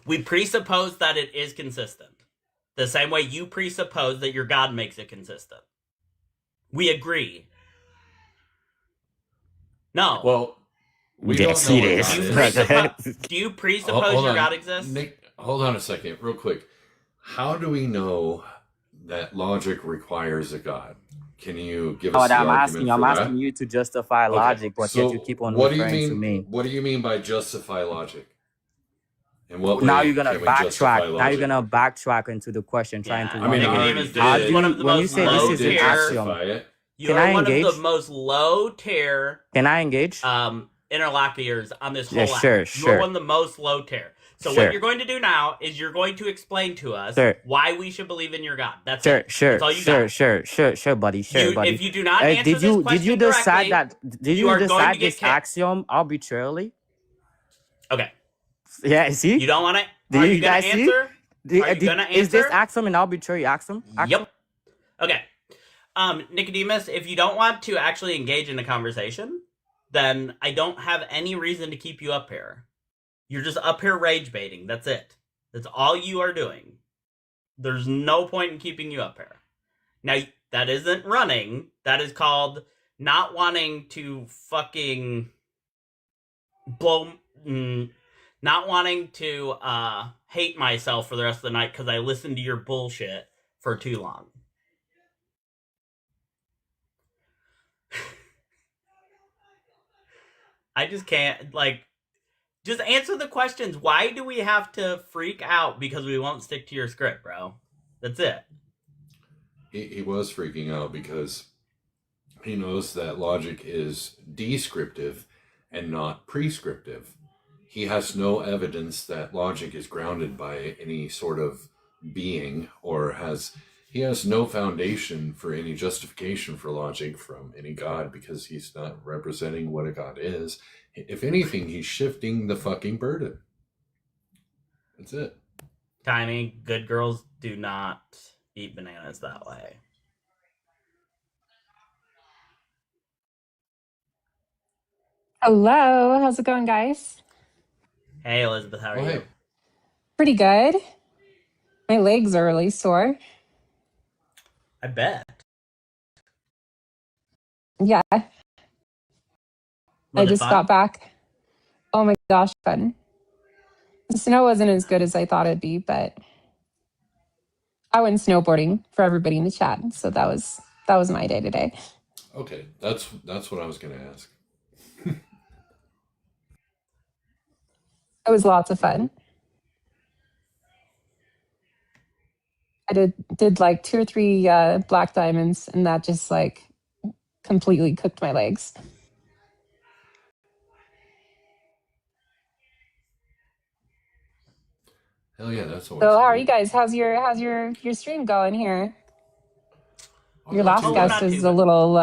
[SPEAKER 1] we presuppose that it is consistent. The same way you presuppose that your God makes it consistent. We agree. No.
[SPEAKER 2] Well, we
[SPEAKER 8] Yes,
[SPEAKER 2] don't know
[SPEAKER 8] it
[SPEAKER 2] what
[SPEAKER 8] is.
[SPEAKER 1] do, you
[SPEAKER 2] God is.
[SPEAKER 1] presuppose, do you presuppose
[SPEAKER 2] Hold
[SPEAKER 1] your
[SPEAKER 2] on.
[SPEAKER 1] God exists?
[SPEAKER 2] Nick, hold on a second, real quick. How do we know that logic requires a God? Can you give
[SPEAKER 8] No,
[SPEAKER 2] us
[SPEAKER 8] what
[SPEAKER 2] the
[SPEAKER 8] I'm
[SPEAKER 2] argument
[SPEAKER 8] asking, I'm
[SPEAKER 2] for
[SPEAKER 8] asking
[SPEAKER 2] that?
[SPEAKER 8] you to justify
[SPEAKER 2] Okay,
[SPEAKER 8] logic, but yet
[SPEAKER 2] so
[SPEAKER 8] you keep on
[SPEAKER 2] what do you
[SPEAKER 8] referring to
[SPEAKER 2] mean?
[SPEAKER 8] me.
[SPEAKER 2] What do you mean by justify logic? In what
[SPEAKER 8] Now
[SPEAKER 2] way
[SPEAKER 8] you're gonna
[SPEAKER 2] can we justify
[SPEAKER 8] backtrack. Now you're
[SPEAKER 2] logic?
[SPEAKER 8] gonna backtrack into the question, trying
[SPEAKER 1] Yeah,
[SPEAKER 8] to
[SPEAKER 2] I mean, I
[SPEAKER 8] wonder
[SPEAKER 2] already
[SPEAKER 1] Nicodemus,
[SPEAKER 8] how
[SPEAKER 1] this
[SPEAKER 8] do
[SPEAKER 1] is one
[SPEAKER 2] did.
[SPEAKER 1] of
[SPEAKER 8] you
[SPEAKER 1] the
[SPEAKER 8] when you
[SPEAKER 1] most
[SPEAKER 8] say
[SPEAKER 2] I
[SPEAKER 8] this
[SPEAKER 1] low
[SPEAKER 2] already
[SPEAKER 8] is an
[SPEAKER 2] did
[SPEAKER 1] tier.
[SPEAKER 2] justify
[SPEAKER 8] axiom.
[SPEAKER 2] it.
[SPEAKER 1] You
[SPEAKER 8] Can
[SPEAKER 1] are
[SPEAKER 8] I
[SPEAKER 1] one of the
[SPEAKER 8] engage?
[SPEAKER 1] most low tier
[SPEAKER 8] Can I engage?
[SPEAKER 1] interlocutors on this
[SPEAKER 8] Yeah,
[SPEAKER 1] whole app.
[SPEAKER 8] sure,
[SPEAKER 1] You are
[SPEAKER 8] sure,
[SPEAKER 1] one of the most low tier. So what
[SPEAKER 8] sure,
[SPEAKER 1] you're going to do now is you're going to explain to us
[SPEAKER 8] sure,
[SPEAKER 1] why we should believe in your God. That's
[SPEAKER 8] sure,
[SPEAKER 1] it. That's
[SPEAKER 8] sure,
[SPEAKER 1] all you
[SPEAKER 8] sure,
[SPEAKER 1] got.
[SPEAKER 8] sure, buddy, sure, buddy.
[SPEAKER 1] If you do not answer
[SPEAKER 8] Did
[SPEAKER 1] this
[SPEAKER 8] you
[SPEAKER 1] question
[SPEAKER 8] decide
[SPEAKER 1] directly,
[SPEAKER 8] that? Did
[SPEAKER 1] you
[SPEAKER 8] you
[SPEAKER 1] are going to
[SPEAKER 8] decide
[SPEAKER 1] get
[SPEAKER 8] this
[SPEAKER 1] kicked.
[SPEAKER 8] axiom arbitrarily?
[SPEAKER 1] Okay.
[SPEAKER 8] Yeah. See?
[SPEAKER 1] You don't want to?
[SPEAKER 8] Do
[SPEAKER 1] Are
[SPEAKER 8] you
[SPEAKER 1] you going
[SPEAKER 8] guys
[SPEAKER 1] to
[SPEAKER 8] see?
[SPEAKER 1] answer? Are you going to
[SPEAKER 8] Is this
[SPEAKER 1] answer?
[SPEAKER 8] axiom an arbitrary axiom?
[SPEAKER 1] Yep. Okay. Nicodemus, if you don't want to actually engage in a conversation, then I don't have any reason to keep you up here. You're just up here rage baiting. That's it. That's all you are doing. There's no point in keeping you up here. Now, that isn't running. That is called not wanting to fucking blow... not wanting to hate myself for the rest of the night because I listened to your bullshit for too long. I just can't, just answer the questions. Why do we have to freak out because we won't stick to your script, bro? That's it.
[SPEAKER 2] He was freaking out because he knows that logic is descriptive and not prescriptive. He has no evidence that logic is grounded by any sort of being, or he has no foundation for any justification for logic from any god, because he's not representing what a god is. If anything, he's shifting the fucking burden. That's it.
[SPEAKER 1] Tiny, good girls do not eat bananas that way.
[SPEAKER 9] Hello, how's it going, guys?
[SPEAKER 1] Hey, Elizabeth, how are you?
[SPEAKER 9] Pretty good. My legs are really sore.
[SPEAKER 1] I bet.
[SPEAKER 9] Yeah. I just got back. Oh my gosh, fun. The snow wasn't as good as I thought it'd be, but I went snowboarding for everybody in the chat, so that was my day today.
[SPEAKER 2] Okay, that's what I was going to ask.
[SPEAKER 9] It was lots of fun. I did like 2 or 3 black diamonds, and that just completely cooked my legs.
[SPEAKER 2] Hell yeah, that's always.
[SPEAKER 9] So how are you guys? How's your stream going here? Your last guest is a little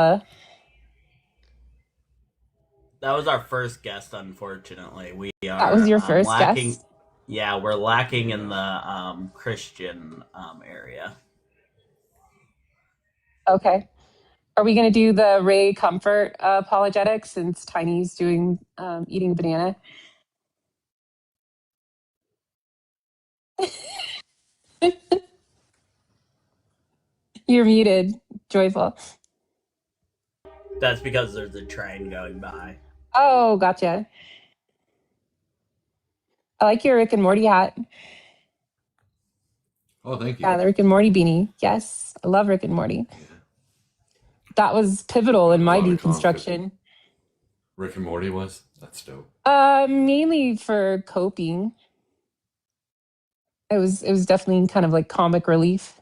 [SPEAKER 1] That was our first guest, unfortunately. We are.
[SPEAKER 9] That was your first
[SPEAKER 1] lacking,
[SPEAKER 9] guest?
[SPEAKER 1] Yeah, we're lacking in the Christian area.
[SPEAKER 9] Okay. Are we going to do the Ray Comfort apologetics since Tiny's doing eating a banana? You're muted, Joyful.
[SPEAKER 1] That's because there's a train going by.
[SPEAKER 9] Oh, gotcha. I like your Rick and Morty hat.
[SPEAKER 2] Oh, thank you.
[SPEAKER 9] Yeah, the Rick and Morty beanie. Yes, I love Rick and Morty. Yeah. That was pivotal in my deconstruction.
[SPEAKER 2] Rick and Morty was? That's dope.
[SPEAKER 9] Mainly for coping. It was definitely kind of like comic relief,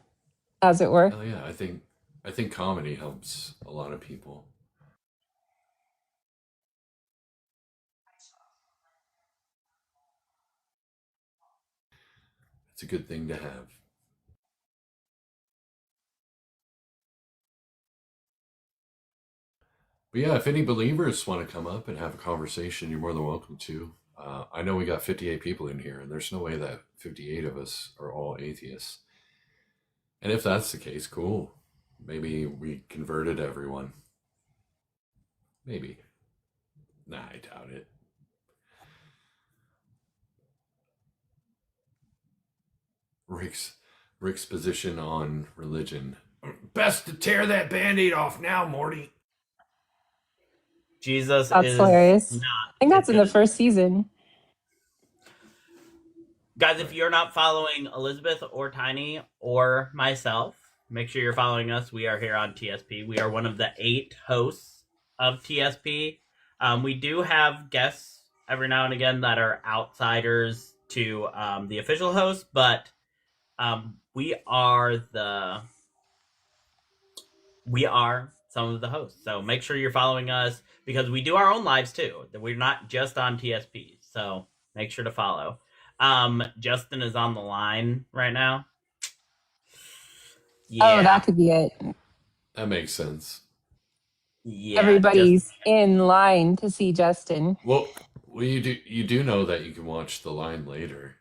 [SPEAKER 9] as it were.
[SPEAKER 2] Oh yeah, I think comedy helps a lot of people. It's a good thing to have. But yeah, if any believers want to come up and have a conversation, you're more than welcome to. I know we got 58 people in here, and there's no way that 58 of us are all atheists. And if that's the case, cool. Maybe we converted everyone. Maybe. Nah, I doubt it. Rick's position on religion. Best to tear that Band-Aid off now, Morty.
[SPEAKER 1] Jesus
[SPEAKER 9] that's
[SPEAKER 1] is
[SPEAKER 9] hilarious.
[SPEAKER 1] Not
[SPEAKER 9] I think that's in the first season.
[SPEAKER 1] Guys, if you're not following Elizabeth or Tiny or myself, make sure you're following us. We are here on TSP. We are one of the 8 hosts of TSP. We do have guests every now and again that are outsiders to the official host, but we are some of the hosts. So make sure you're following us because we do our own lives too. We're not just on TSP. So make sure to follow. Justin is on the line right now.
[SPEAKER 9] Yeah. Oh, that could be it.
[SPEAKER 2] That makes sense.
[SPEAKER 9] Yeah, everybody's in line to see Justin.
[SPEAKER 2] Well, you do know that you can watch the line later.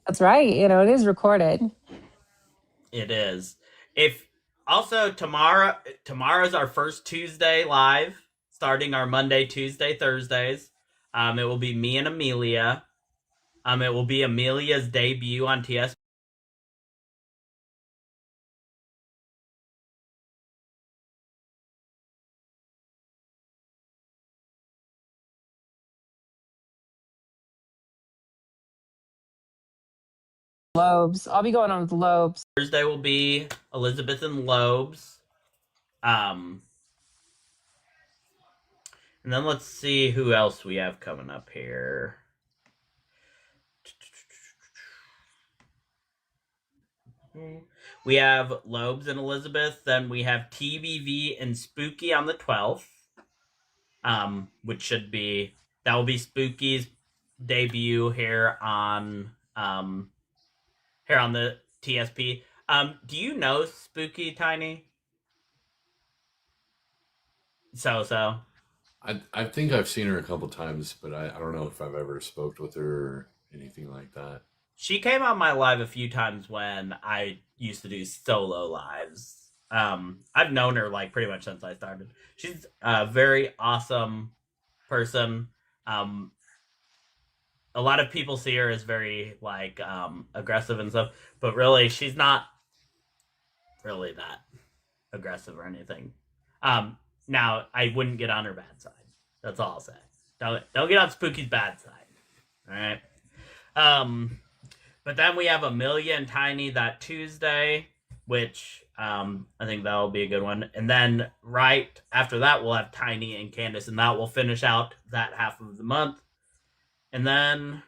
[SPEAKER 9] That's right. You know, it is recorded.
[SPEAKER 1] It is. If also tomorrow's our first Tuesday live, starting our Monday, Tuesday, Thursdays. It will be me and Amelia. It will be Amelia's debut on TSP.
[SPEAKER 9] Lobes. I'll be going on with Lobes.
[SPEAKER 1] Thursday will be Elizabeth and Lobes. And then let's see who else we have coming up here. We have Lobes and Elizabeth. Then we have TBV and Spooky on the 12th. Which that will be Spooky's debut here on the TSP. Do you know Spooky, Tiny? So.
[SPEAKER 2] I think I've seen her a couple times, but I don't know if I've ever spoke with her or anything like that.
[SPEAKER 1] She came on my live a few times when I used to do solo lives. I've known her like pretty much since I started. She's a very awesome person. A lot of people see her as very like aggressive and stuff, but really she's not really that aggressive or anything. Now I wouldn't get on her bad side. That's all I'll say. Don't get on Spooky's bad side. All right. But then we have Amelia and Tiny that Tuesday, which I think that'll be a good one. And then right after that, we'll have Tiny and Candace, and that will finish out that half of the month. And then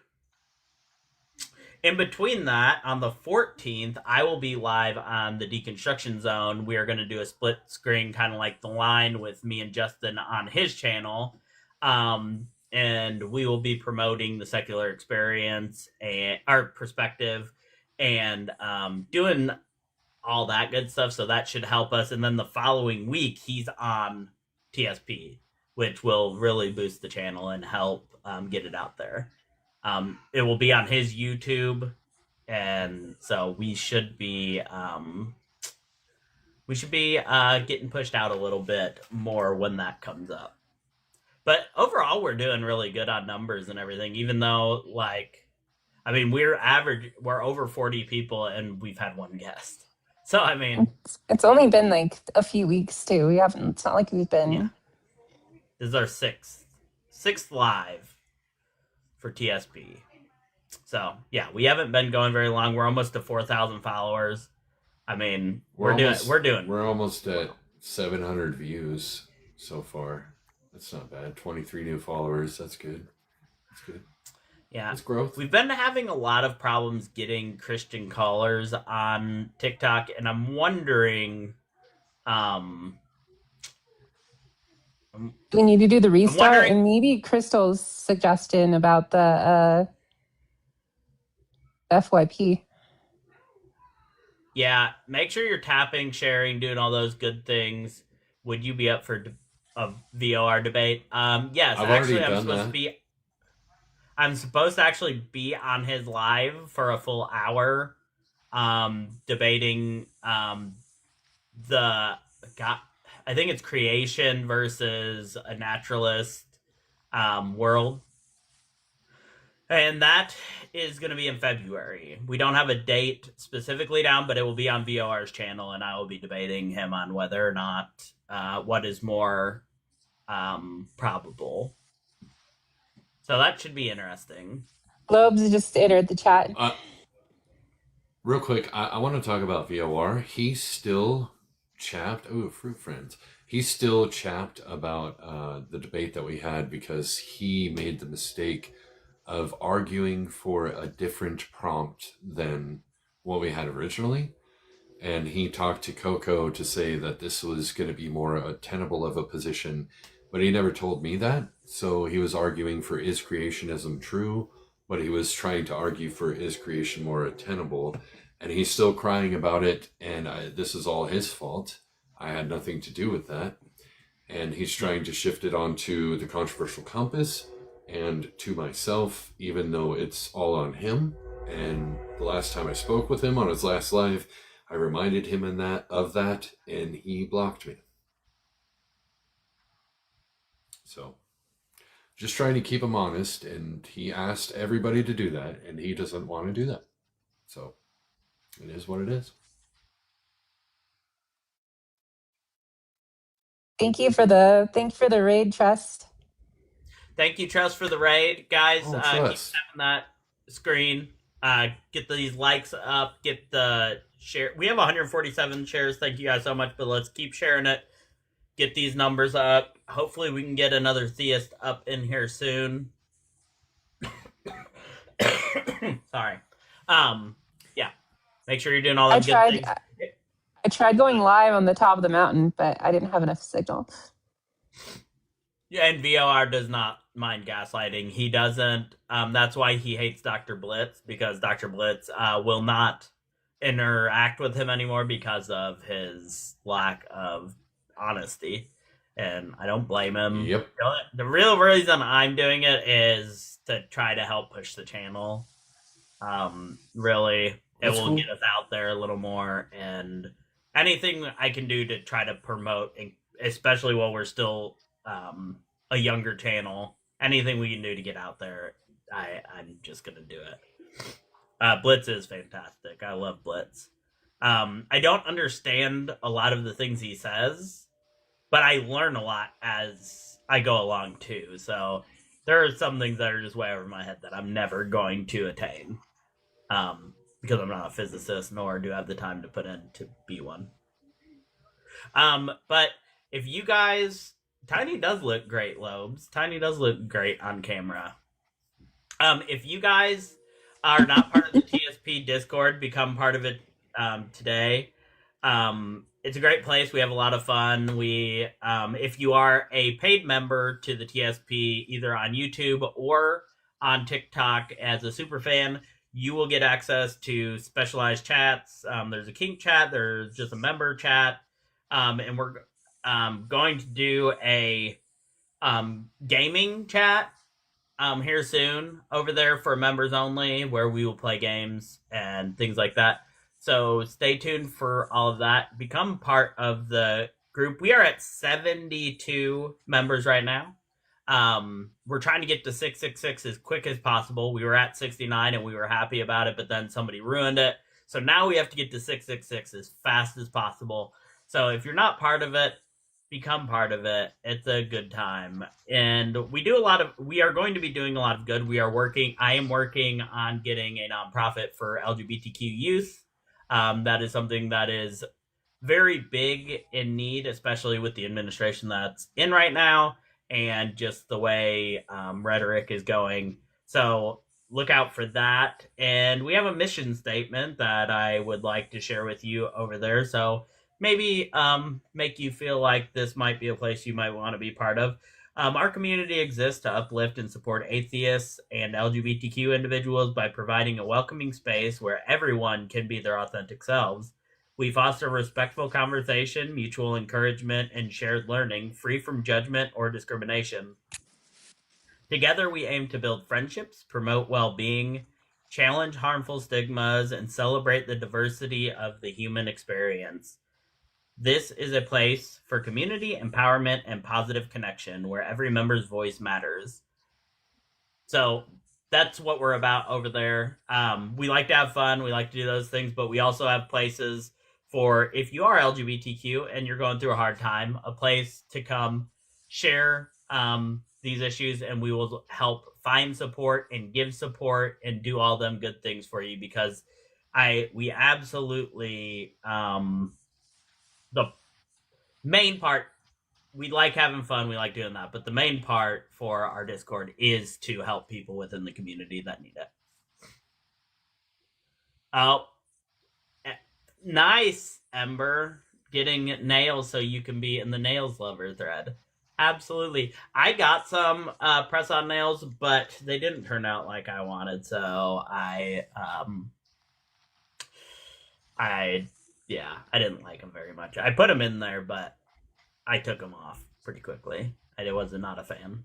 [SPEAKER 1] in between that, on the 14th, I will be live on the Deconstruction Zone. We are going to do a split screen, kind of like the line with me and Justin on his channel. And we will be promoting the secular experience and our perspective and doing all that good stuff. So that should help us. And then the following week, he's on TSP, which will really boost the channel and help get it out there. It will be on his YouTube, and so we should be getting pushed out a little bit more when that comes up. But overall, we're doing really good on numbers and everything. Even though, we're over 40 people, and we've had one guest. So I mean,
[SPEAKER 9] it's only been like a few weeks too. We haven't. It's not like we've been.
[SPEAKER 1] Yeah. This is our sixth live for TSP. So yeah, we haven't been going very long. We're almost to 4,000 followers. I mean, we're
[SPEAKER 2] almost at 700 views so far. That's not bad. 23 new followers. That's good.
[SPEAKER 1] Yeah,
[SPEAKER 2] it's growth.
[SPEAKER 1] We've been having a lot of problems getting Christian callers on TikTok, and I'm wondering.
[SPEAKER 9] We need to do the restart, and maybe Crystal's suggestion about the FYP.
[SPEAKER 1] Yeah, make sure you're tapping, sharing, doing all those good things. Would you be up for a VOR debate? Yes, I'm supposed to actually be on his live for a full hour, debating I think it's creation versus a naturalist world. And that is going to be in February. We don't have a date specifically down, but it will be on VOR's channel, and I will be debating him on whether or not what is more probable. So that should be interesting.
[SPEAKER 9] Globes just entered the chat.
[SPEAKER 2] Real quick, I want to talk about VOR. He's still chapped. Oh, Fruit Friends. He's still chapped about the debate that we had because he made the mistake of arguing for a different prompt than what we had originally. And he talked to Coco to say that this was going to be more tenable of a position, but he never told me that. So he was arguing for is creationism true, but he was trying to argue for is creation more tenable, and he's still crying about it. And this is all his fault. I had nothing to do with that. And he's trying to shift it onto the controversial compass and to myself, even though it's all on him. And the last time I spoke with him on his last live, I reminded him of that, and he blocked me. So, just trying to keep him honest, and he asked everybody to do that, and he doesn't want to do that. So, it is what it is.
[SPEAKER 9] Thank you for the raid, Trust.
[SPEAKER 1] Thank you, Trust, for the raid, guys. Keep
[SPEAKER 2] Trust.
[SPEAKER 1] tapping that screen. Get these likes up. Get the share. We have 147 shares. Thank you guys so much. But let's keep sharing it. Get these numbers up. Hopefully, we can get another theist up in here soon. Sorry. Yeah. Make sure you're doing all that good things.
[SPEAKER 9] I tried going live on the top of the mountain, but I didn't have enough signal.
[SPEAKER 1] Yeah, and VOR does not mind gaslighting. He doesn't. That's why he hates Dr. Blitz, because Dr. Blitz will not interact with him anymore because of his lack of honesty. And I don't blame him.
[SPEAKER 2] Yep.
[SPEAKER 1] The real reason I'm doing it is to try to help push the channel. Really, it will get us out there a little more, and anything I can do to try to promote, especially while we're still a younger channel, anything we can do to get out there, I'm just gonna do it. Blitz is fantastic. I love Blitz. I don't understand a lot of the things he says, but I learn a lot as I go along too. So there are some things that are just way over my head that I'm never going to attain, because I'm not a physicist, nor do I have the time to put in to be one. But if you guys, Tiny does look great, Lobes. Tiny does look great on camera. If you guys are not part of the TSP Discord, become part of it today. It's a great place. We have a lot of fun. We, if you are a paid member to the TSP, either on YouTube or on TikTok as a super fan, you will get access to specialized chats. There's a kink chat. There's just a member chat. And we're going to do a gaming chat here soon over there for members only, where we will play games and things like that. So stay tuned for all of that. Become part of the group. We are at 72 members right now. We're trying to get to 666 as quick as possible. We were at 69 and we were happy about it, but then somebody ruined it. So now we have to get to 666 as fast as possible. So if you're not part of it, become part of it. It's a good time. And we are going to be doing a lot of good. I am working on getting a nonprofit for LGBTQ youth. That is something that is very big in need, especially with the administration that's in right now and just the way rhetoric is going. So look out for that. And we have a mission statement that I would like to share with you over there. So maybe make you feel like this might be a place you might want to be part of. Our community exists to uplift and support atheists and LGBTQ individuals by providing a welcoming space where everyone can be their authentic selves. We foster respectful conversation, mutual encouragement, and shared learning, free from judgment or discrimination. Together, we aim to build friendships, promote well-being, challenge harmful stigmas, and celebrate the diversity of the human experience. This is a place for community empowerment and positive connection where every member's voice matters. So that's what we're about over there. We like to have fun. We like to do those things, but we also have places for, if you are LGBTQ and you're going through a hard time, a place to come share these issues, and we will help find support and give support and do all them good things for you, because we absolutely the main part, we like having fun, we like doing that, but the main part for our Discord is to help people within the community that need it. Oh, nice, Ember, getting nails so you can be in the nails lover thread. Absolutely. I got some press-on nails, but they didn't turn out like I wanted, so I didn't like them very much. I put them in there, but I took them off pretty quickly. I was not a fan.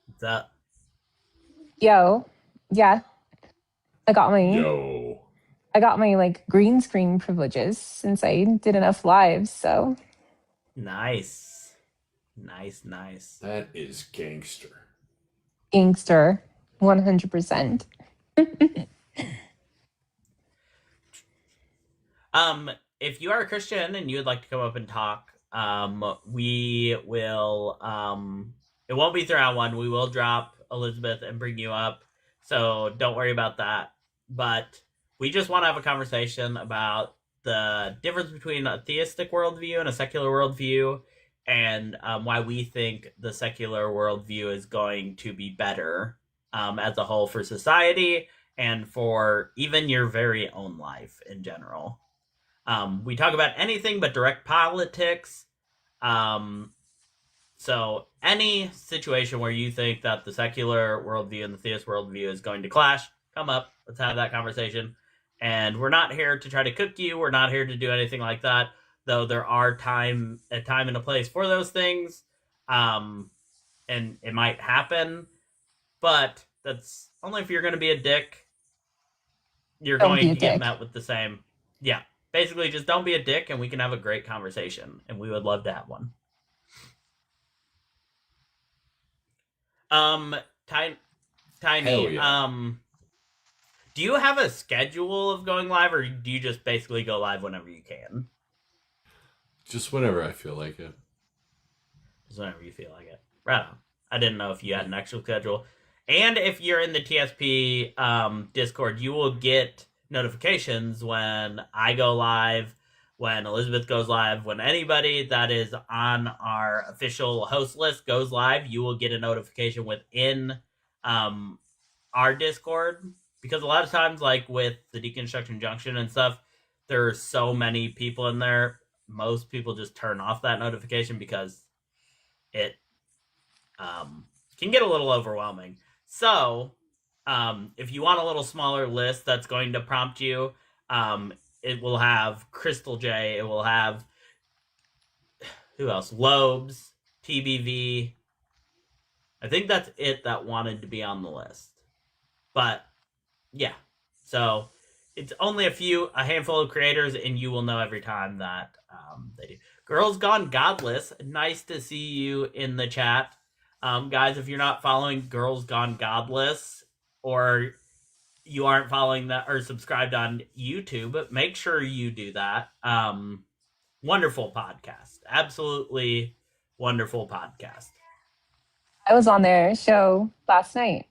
[SPEAKER 1] What's up?
[SPEAKER 9] Yo, yeah. I got my like green screen privileges since I did enough lives, so
[SPEAKER 1] Nice.
[SPEAKER 2] That is gangster.
[SPEAKER 9] Gangster 100%.
[SPEAKER 1] If you are a Christian and you would like to come up and talk, we will it won't be throughout one. We will drop Elizabeth and bring you up, so don't worry about that. But we just want to have a conversation about the difference between a theistic worldview and a secular worldview, and why we think the secular worldview is going to be better as a whole for society and for even your very own life in general. We talk about anything but direct politics. So any situation where you think that the secular worldview and the theist worldview is going to clash, come up. Let's have that conversation. And we're not here to try to cook you. We're not here to do anything like that. Though there are a time and a place for those things. And it might happen. But that's only if you're going to be a dick. You're going to get met with the same. Yeah. Basically, just don't be a dick and we can have a great conversation. And we would love to have one. Tiny,
[SPEAKER 2] yeah.
[SPEAKER 1] Do you have a schedule of going live, or do you just basically go live whenever you can?
[SPEAKER 2] Just whenever I feel like it.
[SPEAKER 1] Just whenever you feel like it. Right on. I didn't know if you had an actual schedule. And if you're in the TSP Discord, you will get notifications when I go live, when Elizabeth goes live, when anybody that is on our official host list goes live, you will get a notification within our Discord. Because a lot of times, like with the Deconstruction Junction and stuff, there are so many people in there. Most people just turn off that notification because it can get a little overwhelming. So, if you want a little smaller list that's going to prompt you, it will have Crystal J, it will have, who else? Lobes, TBV. I think that's it that wanted to be on the list. But, yeah. So, it's only a handful of creators, and you will know every time that they do. Girls Gone Godless, nice to see you in the chat. Guys, if you're not following Girls Gone Godless, or you aren't following that or subscribed on YouTube, make sure you do that. Wonderful podcast. Absolutely wonderful podcast.
[SPEAKER 9] I was on their show last night.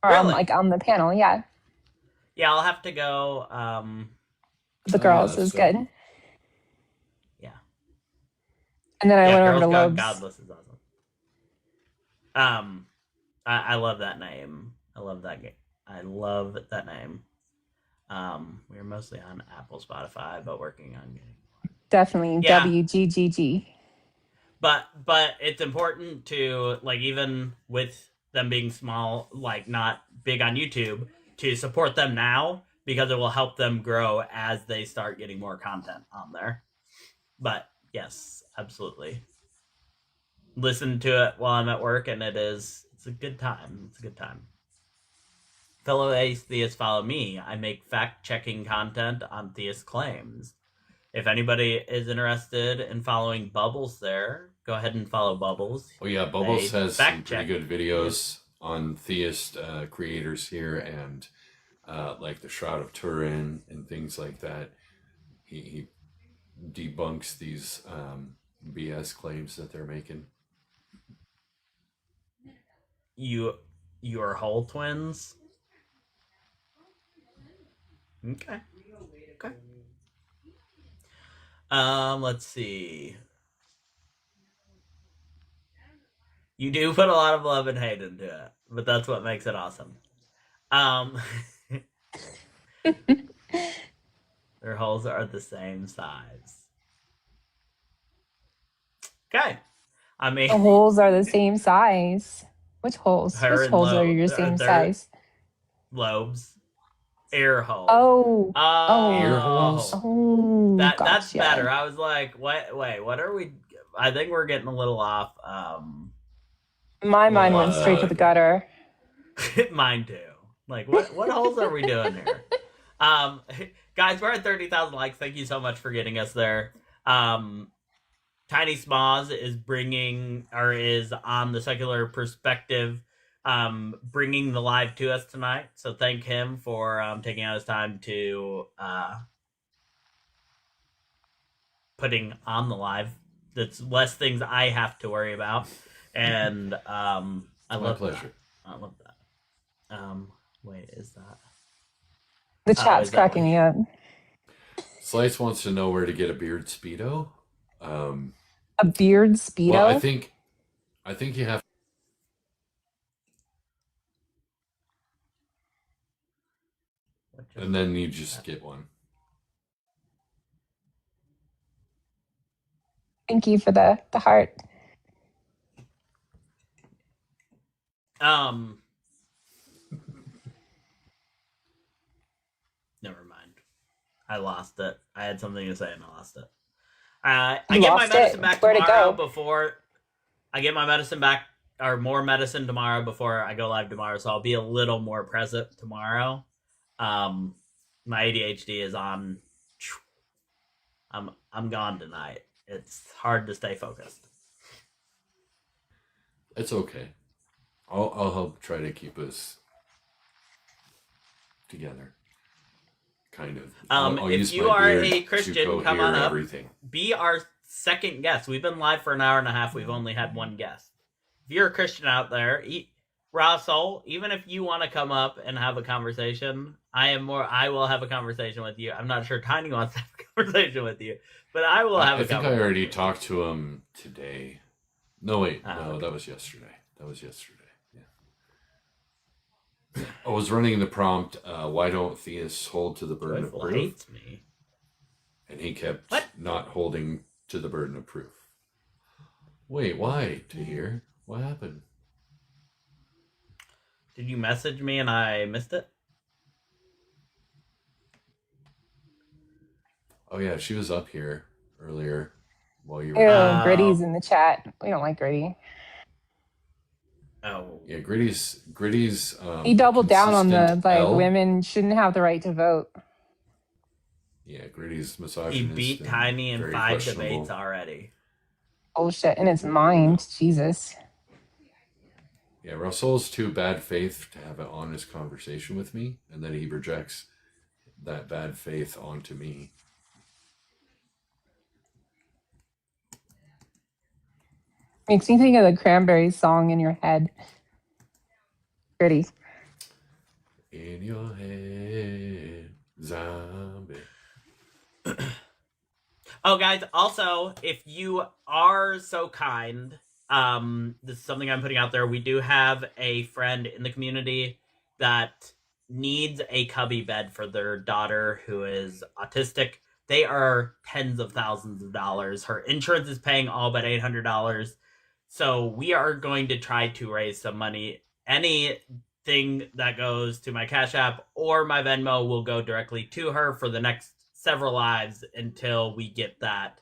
[SPEAKER 9] Or
[SPEAKER 1] really?
[SPEAKER 9] on the panel, yeah.
[SPEAKER 1] Yeah, I'll have to go.
[SPEAKER 9] The girls is good.
[SPEAKER 1] Yeah.
[SPEAKER 9] And then I went over to Lobes.
[SPEAKER 1] Godless is awesome. I love that name. I love that game. I love that name. We're mostly on Apple, Spotify, but working on getting more.
[SPEAKER 9] Definitely WGGG.
[SPEAKER 1] But it's important to, like, even with them being small, like not big on YouTube, to support them now, because it will help them grow as they start getting more content on there. But yes, absolutely. Listen to it while I'm at work, and it's a good time. It's a good time. Fellow atheists follow me. I make fact-checking content on theist claims. If anybody is interested in following Bubbles there, go ahead and follow Bubbles.
[SPEAKER 2] Oh yeah, Bubbles has some pretty good videos on theist creators here, and like the Shroud of Turin and things like that. He debunks these BS claims that they're making.
[SPEAKER 1] you are whole twins. Okay. Let's see. You do put a lot of love and hate into it, but that's what makes it awesome. Their holes are the same size. Okay. I mean,
[SPEAKER 9] The holes are the same size. Which holes?
[SPEAKER 1] Her
[SPEAKER 9] Which
[SPEAKER 1] and
[SPEAKER 9] holes are
[SPEAKER 1] Lo-
[SPEAKER 9] your same
[SPEAKER 1] they're
[SPEAKER 9] size?
[SPEAKER 1] lobes. Air holes.
[SPEAKER 9] Oh.
[SPEAKER 2] Ear holes?
[SPEAKER 9] Oh.
[SPEAKER 1] That's
[SPEAKER 9] Gotcha.
[SPEAKER 1] better. I was like, what? Wait, what are we? I think we're getting a little off.
[SPEAKER 9] My mind went straight to the gutter.
[SPEAKER 1] Mine too. Like, what holes are we doing here? Guys, we're at 30,000 likes. Thank you so much for getting us there. Tiny Smaws is on the secular perspective, bringing the live to us tonight. So thank him for taking out his time to putting on the live. That's less things I have to worry about, and I love
[SPEAKER 2] pleasure.
[SPEAKER 1] That. I love that. Wait, is that
[SPEAKER 9] The chat's cracking me up.
[SPEAKER 2] Slice wants to know where to get a beard Speedo.
[SPEAKER 9] A beard Speedo?
[SPEAKER 2] Well, I think you have. And then you just get one.
[SPEAKER 9] Thank you for the heart.
[SPEAKER 1] Never mind. I lost it. I had something to say and I lost it. I
[SPEAKER 9] You
[SPEAKER 1] get my
[SPEAKER 9] lost
[SPEAKER 1] medicine
[SPEAKER 9] it.
[SPEAKER 1] back
[SPEAKER 9] Where'd it
[SPEAKER 1] tomorrow
[SPEAKER 9] go?
[SPEAKER 1] before I get my medicine back, or more medicine tomorrow before I go live tomorrow. So I'll be a little more present tomorrow. My ADHD is on. I'm gone tonight. It's hard to stay focused.
[SPEAKER 2] It's okay. I'll help try to keep us together. Kind of. I'll
[SPEAKER 1] if
[SPEAKER 2] use
[SPEAKER 1] you
[SPEAKER 2] my
[SPEAKER 1] are
[SPEAKER 2] beard
[SPEAKER 1] a
[SPEAKER 2] to
[SPEAKER 1] Christian, come on
[SPEAKER 2] cohere
[SPEAKER 1] up.
[SPEAKER 2] everything.
[SPEAKER 1] Be our second guest. We've been live for an hour and a half. We've only had one guest. If you're a Christian out there, Raw Soul, even if you want to come up and have a conversation, I will have a conversation with you. I'm not sure Tiny wants to have a conversation with you, but I will have a conversation.
[SPEAKER 2] I think I already talked to him today. No, wait. No, that was yesterday. Yeah. I was running the prompt, why don't theists hold to the burden of proof?
[SPEAKER 1] Hates me.
[SPEAKER 2] And he kept not holding to the burden of proof. Wait, why, Tahir? What happened?
[SPEAKER 1] Did you message me and I missed it?
[SPEAKER 2] Oh yeah, she was up here earlier while you
[SPEAKER 9] were. Ew, Gritty's in the chat. We don't like Gritty.
[SPEAKER 1] Oh
[SPEAKER 2] yeah, Gritty's.
[SPEAKER 9] He doubled down on the women shouldn't have the right to vote.
[SPEAKER 2] Yeah, Gritty's misogynist.
[SPEAKER 1] He beat Tiny in 5 debates already.
[SPEAKER 9] Bullshit in his mind, Jesus.
[SPEAKER 2] Yeah, Russell's too bad faith to have an honest conversation with me, and then he projects that bad faith onto me.
[SPEAKER 9] Makes me think of the Cranberries song in your head. Gritty.
[SPEAKER 2] In your head, zombie.
[SPEAKER 1] Oh, guys, also, if you are so kind, this is something I'm putting out there. We do have a friend in the community that needs a cubby bed for their daughter who is autistic. They are tens of thousands of dollars. Her insurance is paying all but $800. So we are going to try to raise some money. Anything that goes to my Cash App or my Venmo will go directly to her for the next several lives until we get that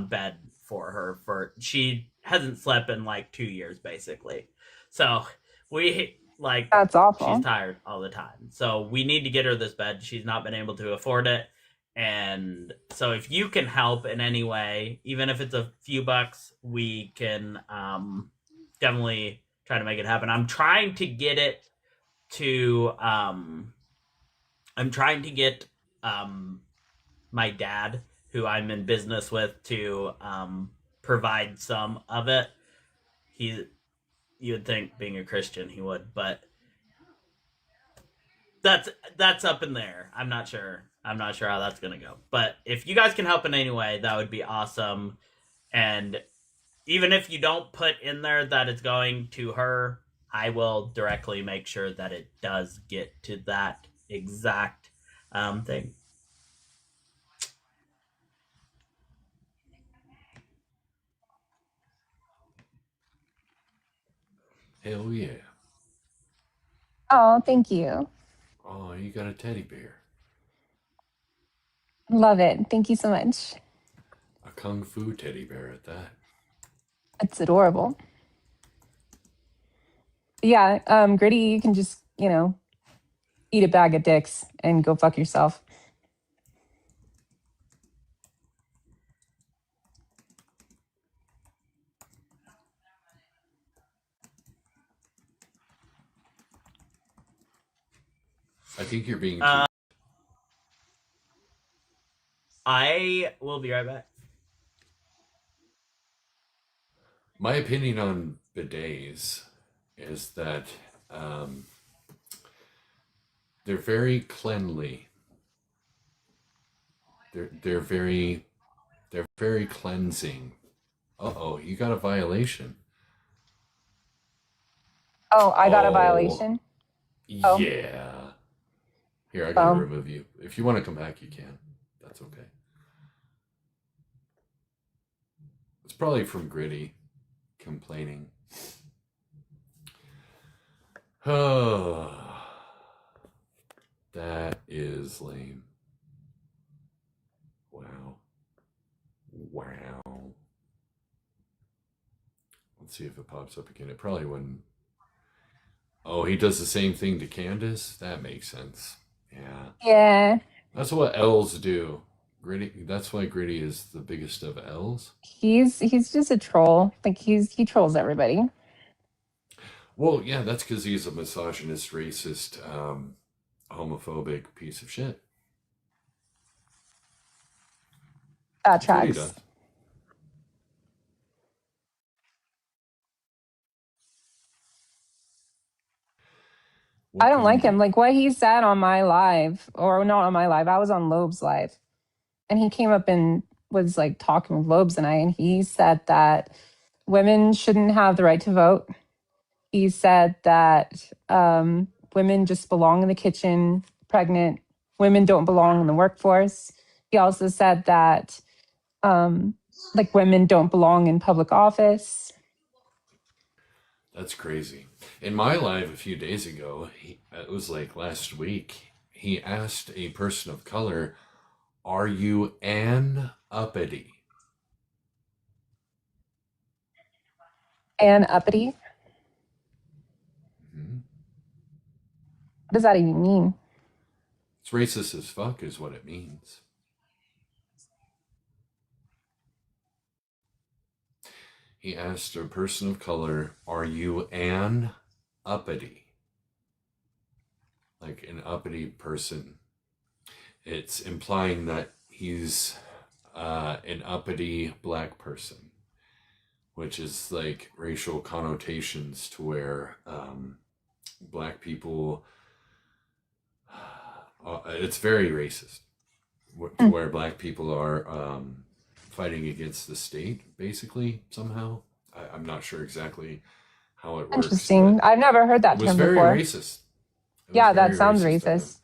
[SPEAKER 1] bed for her. She hasn't slept in like 2 years, basically. So that's awful. She's tired all the time. So we need to get her this bed. She's not been able to afford it. And so if you can help in any way, even if it's a few bucks, we can definitely try to make it happen. I'm trying to get it to my dad, who I'm in business with, to provide some of it. you would think being a Christian he would, but that's up in there. I'm not sure how that's gonna go. But if you guys can help in any way, that would be awesome. And even if you don't put in there that it's going to her, I will directly make sure that it does get to that exact thing.
[SPEAKER 2] Hell yeah.
[SPEAKER 9] Oh, thank you.
[SPEAKER 2] Oh, you got a teddy bear.
[SPEAKER 9] Love it. Thank you so much.
[SPEAKER 2] A kung fu teddy bear at that.
[SPEAKER 9] It's adorable. Yeah, Gritty, you can just, eat a bag of dicks and go fuck yourself.
[SPEAKER 2] I think you're being.
[SPEAKER 1] I will be right back.
[SPEAKER 2] My opinion on bidets is that they're very cleanly. They're very cleansing. Uh-oh, you got a violation.
[SPEAKER 9] Oh, I got a violation? Oh.
[SPEAKER 2] Yeah. Here, I gotta remove you. If you want to come back, you can. That's okay. It's probably from Gritty complaining. Oh, that is lame. Wow. Let's see if it pops up again. It probably wouldn't. Oh, he does the same thing to Candace? That makes sense. Yeah.
[SPEAKER 9] Yeah.
[SPEAKER 2] That's what L's do. Gritty. That's why Gritty is the biggest of L's.
[SPEAKER 9] He's just a troll. Like he trolls everybody.
[SPEAKER 2] Well, yeah, that's because he's a misogynist, racist, homophobic piece of shit.
[SPEAKER 9] That tracks. I don't like him. Like what he said on my live, or not on my live, I was on Loeb's live. And he came up and was like talking with Loeb's and and he said that women shouldn't have the right to vote. He said that women just belong in the kitchen, pregnant. Women don't belong in the workforce. He also said that like women don't belong in public office.
[SPEAKER 2] That's crazy. In my live a few days ago, it was like last week, he asked a person of color, "Are you an uppity?"
[SPEAKER 9] An uppity?
[SPEAKER 2] Mm-hmm.
[SPEAKER 9] What does that even mean?
[SPEAKER 2] It's racist as fuck is what it means. He asked a person of color, "Are you an uppity?" Like an uppity person. It's implying that he's an uppity black person, which is like racial connotations to where black people, it's very racist, to where black people are fighting against the state, basically, somehow. I'm not sure exactly how it works.
[SPEAKER 9] Interesting. I've never heard that term before.
[SPEAKER 2] It was very racist.
[SPEAKER 9] Yeah, that sounds racist.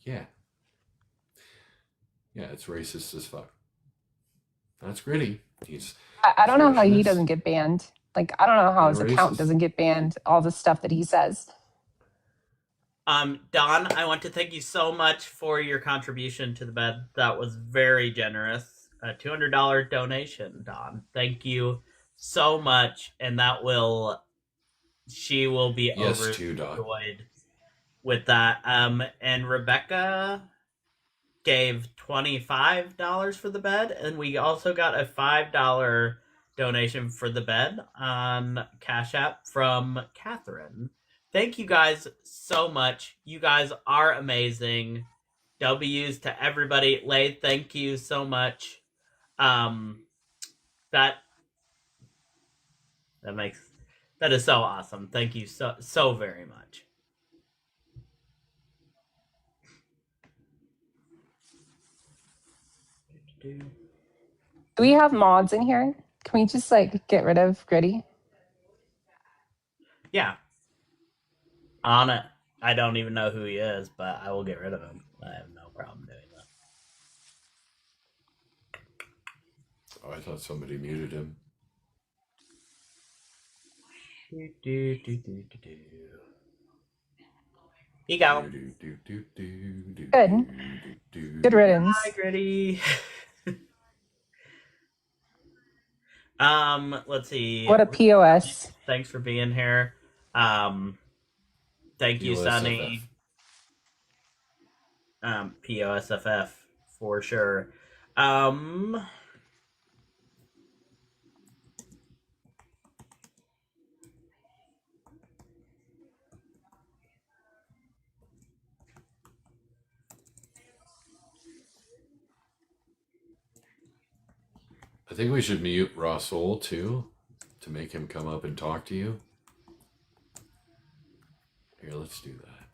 [SPEAKER 2] Yeah. Yeah, it's racist as fuck. That's Gritty.
[SPEAKER 9] I don't know how he doesn't get banned. Like, I don't know how his account doesn't get banned, all the stuff that he says.
[SPEAKER 1] Don, I want to thank you so much for your contribution to the bed. That was very generous. A $200 donation, Don. Thank you so much. And she will be overjoyed with that. And Rebecca gave $25 for the bed, and we also got a $5 donation for the bed on Cash App from Catherine. Thank you guys so much. You guys are amazing. W's to everybody. Lay, thank you so much. That That is so awesome. Thank you so very much.
[SPEAKER 9] Do we have mods in here? Can we just like get rid of Gritty?
[SPEAKER 1] Yeah. On it. I don't even know who he is, but I will get rid of him. I have no problem doing that.
[SPEAKER 2] Oh, I thought somebody muted him.
[SPEAKER 1] You go.
[SPEAKER 9] Good. Good riddance.
[SPEAKER 1] Hi, Gritty. Let's see.
[SPEAKER 9] What a POS.
[SPEAKER 1] Thanks for being here. Thank you, Sonny. POSFF for sure.
[SPEAKER 2] I think we should mute Rasul too, to make him come up and talk to you. Here, let's do that.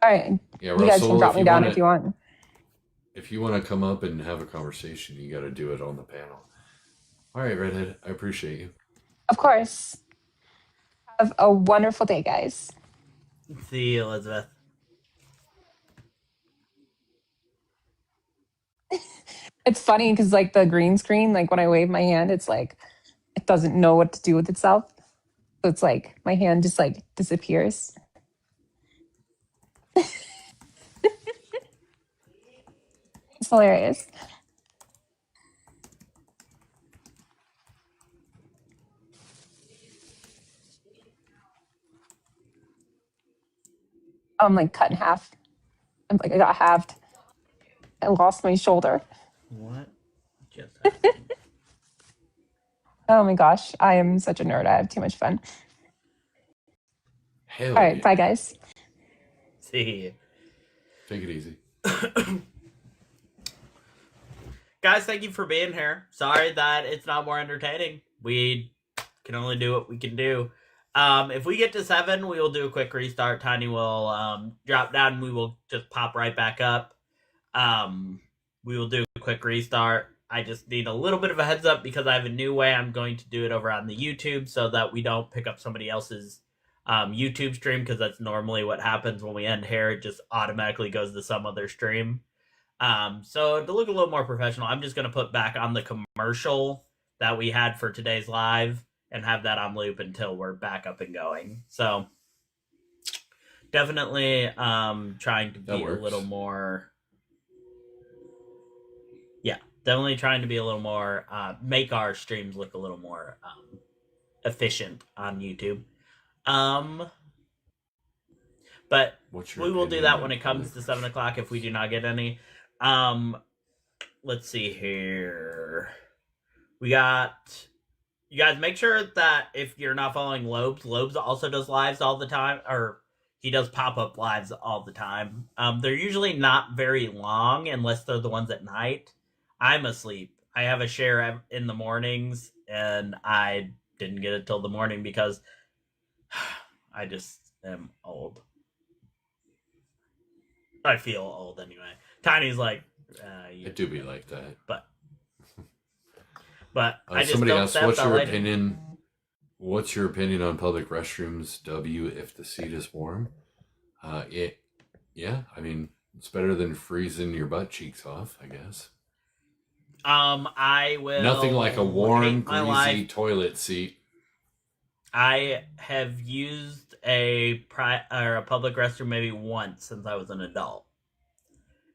[SPEAKER 9] All right.
[SPEAKER 2] Yeah,
[SPEAKER 9] you guys can drop me down if you want.
[SPEAKER 2] If you want to come up and have a conversation, you got to do it on the panel. All right, Redhead, I appreciate you.
[SPEAKER 9] Of course. Have a wonderful day, guys.
[SPEAKER 1] See you, Elizabeth.
[SPEAKER 9] It's funny because like the green screen, like when I wave my hand, it's like it doesn't know what to do with itself. So it's like my hand just like disappears. It's hilarious. I'm like cut in half. I'm like I got halved. I lost my shoulder.
[SPEAKER 1] What just happened?
[SPEAKER 9] Oh my gosh, I am such a nerd. I have too much fun.
[SPEAKER 2] Hell
[SPEAKER 9] All right,
[SPEAKER 2] yeah.
[SPEAKER 9] bye guys.
[SPEAKER 1] See you.
[SPEAKER 2] Take it easy.
[SPEAKER 1] Guys, thank you for being here. Sorry that it's not more entertaining. We can only do what we can do. If we get to 7, we will do a quick restart. Tiny will drop down and we will just pop right back up. We will do a quick restart. I just need a little bit of a heads up because I have a new way I'm going to do it over on the YouTube so that we don't pick up somebody else's YouTube stream, because that's normally what happens when we end here. It just automatically goes to some other stream. So to look a little more professional, I'm just going to put back on the commercial that we had for today's live and have that on loop until we're back up and going. So definitely trying to be a little more... Yeah, definitely trying to be a little more... make our streams look a little more efficient on YouTube. But we will do that when it comes to 7 o'clock if we do not get any. Let's see here. We got... You guys, make sure that if you're not following Lobes also does lives all the time, or he does pop-up lives all the time. They're usually not very long unless they're the ones at night. I'm asleep. I have a share in the mornings, and I didn't get it till the morning because I just am old. I feel old anyway. Tiny's like...
[SPEAKER 2] it do be like that.
[SPEAKER 1] But I just
[SPEAKER 2] somebody
[SPEAKER 1] don't
[SPEAKER 2] asked,
[SPEAKER 1] set
[SPEAKER 2] what's
[SPEAKER 1] the
[SPEAKER 2] your
[SPEAKER 1] lighting.
[SPEAKER 2] opinion? What's your opinion on public restrooms? W, if the seat is warm. Yeah, I mean, it's better than freezing your butt cheeks off, I guess.
[SPEAKER 1] I will...
[SPEAKER 2] Nothing like a warm, greasy
[SPEAKER 1] life.
[SPEAKER 2] toilet seat.
[SPEAKER 1] I have used a public restroom maybe once since I was an adult.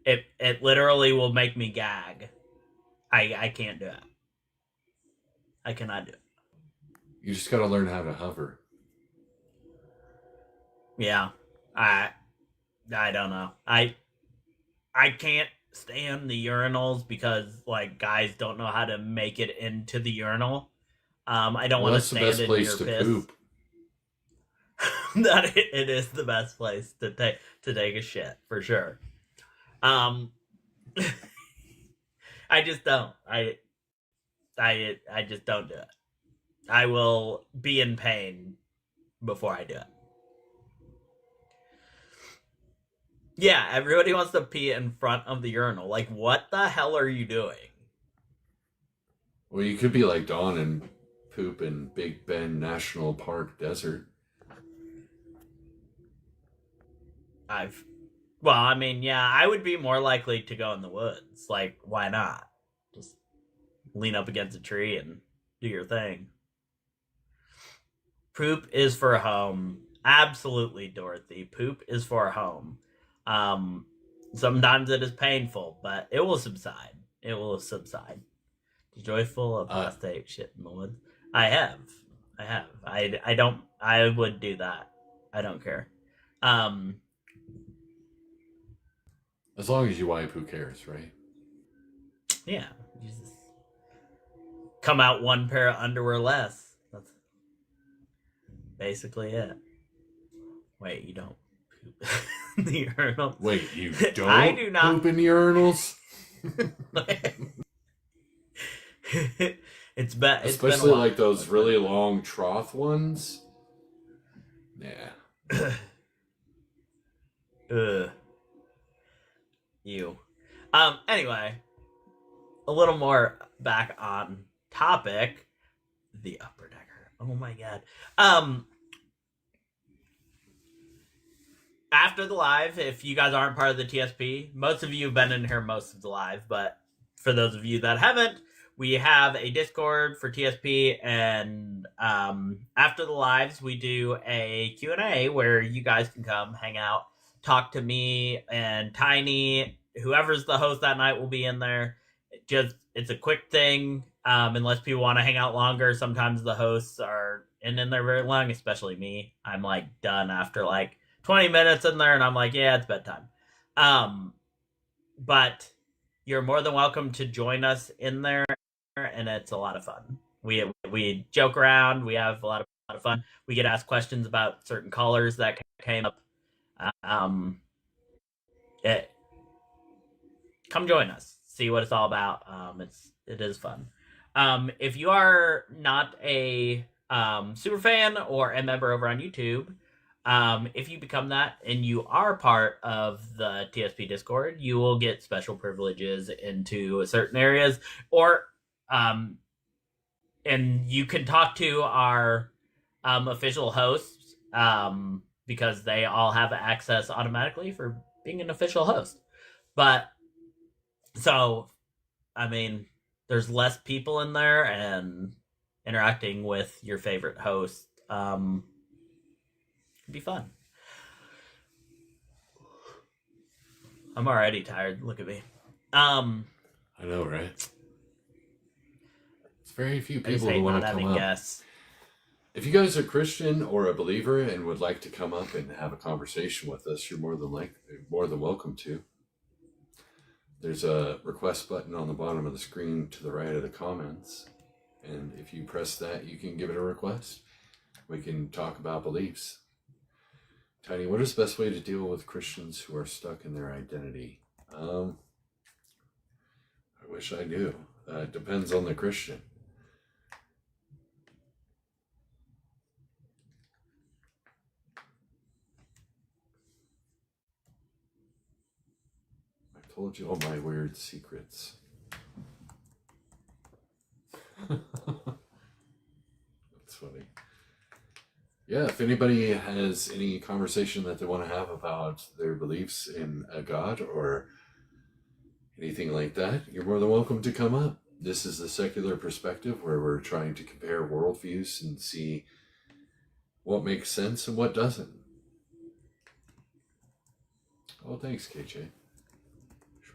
[SPEAKER 1] It literally will make me gag. I can't do it. I cannot do it.
[SPEAKER 2] You just got to learn how to hover.
[SPEAKER 1] Yeah, I don't know. I can't stand the urinals because like guys don't know how to make it into the urinal. I don't want to stand in your piss. That's the best place to poop. That it is the best place to take a shit for sure. I just don't. I just don't do it. I will be in pain before I do it. Yeah, everybody wants to pee in front of the urinal. Like, what the hell are you doing?
[SPEAKER 2] Well, you could be like Dawn and poop in Big Bend National Park desert.
[SPEAKER 1] Well, I mean, yeah, I would be more likely to go in the woods. Like, why not? Just lean up against a tree and do your thing. Poop is for home. Absolutely, Dorothy. Poop is for home. Sometimes it is painful, but it will subside. It will subside. Joyful apostate shit in the woods. I have. I don't. I would do that. I don't care.
[SPEAKER 2] As long as you wipe, who cares, right?
[SPEAKER 1] Yeah. You just come out one pair of underwear less. That's basically it. Wait, you don't poop in the urinals?
[SPEAKER 2] Wait, you don't
[SPEAKER 1] I do not
[SPEAKER 2] poop in the urinals?
[SPEAKER 1] It's bad.
[SPEAKER 2] Especially like those really long trough ones. Yeah.
[SPEAKER 1] You. Anyway, a little more back on topic. The upper decker. Oh my god. After the live, if you guys aren't part of the TSP, most of you have been in here most of the live, but for those of you that haven't, we have a Discord for TSP, and after the lives, we do a Q&A where you guys can come hang out, talk to me and Tiny. Whoever's the host that night will be in there. It's a quick thing, unless people want to hang out longer. Sometimes the hosts are in there very long, especially me. I'm like done after like 20 minutes in there, and I'm like, yeah, it's bedtime. But you're more than welcome to join us in there, and it's a lot of fun. We joke around. We have a lot of fun. We get asked questions about certain callers that came up. Come join us. See what it's all about. It is fun. If you are not a super fan or a member over on YouTube, if you become that and you are part of the TSP Discord, you will get special privileges into certain areas, or and you can talk to our official hosts because they all have access automatically for being an official host. But so, I mean, there's less people in there, and interacting with your favorite host can be fun. I'm already tired. Look at me.
[SPEAKER 2] I know, right? It's very few people who want to come up. Guests. If you guys are Christian or a believer and would like to come up and have a conversation with us, you're more than welcome to. There's a request button on the bottom of the screen to the right of the comments. And if you press that, you can give it a request. We can talk about beliefs. Tiny, what is the best way to deal with Christians who are stuck in their identity? I wish I knew. It depends on the Christian. Told you all my weird secrets. That's funny. Yeah, if anybody has any conversation that they want to have about their beliefs in a God or anything like that, you're more than welcome to come up. This is the secular perspective where we're trying to compare worldviews and see what makes sense and what doesn't. Oh, thanks, KJ.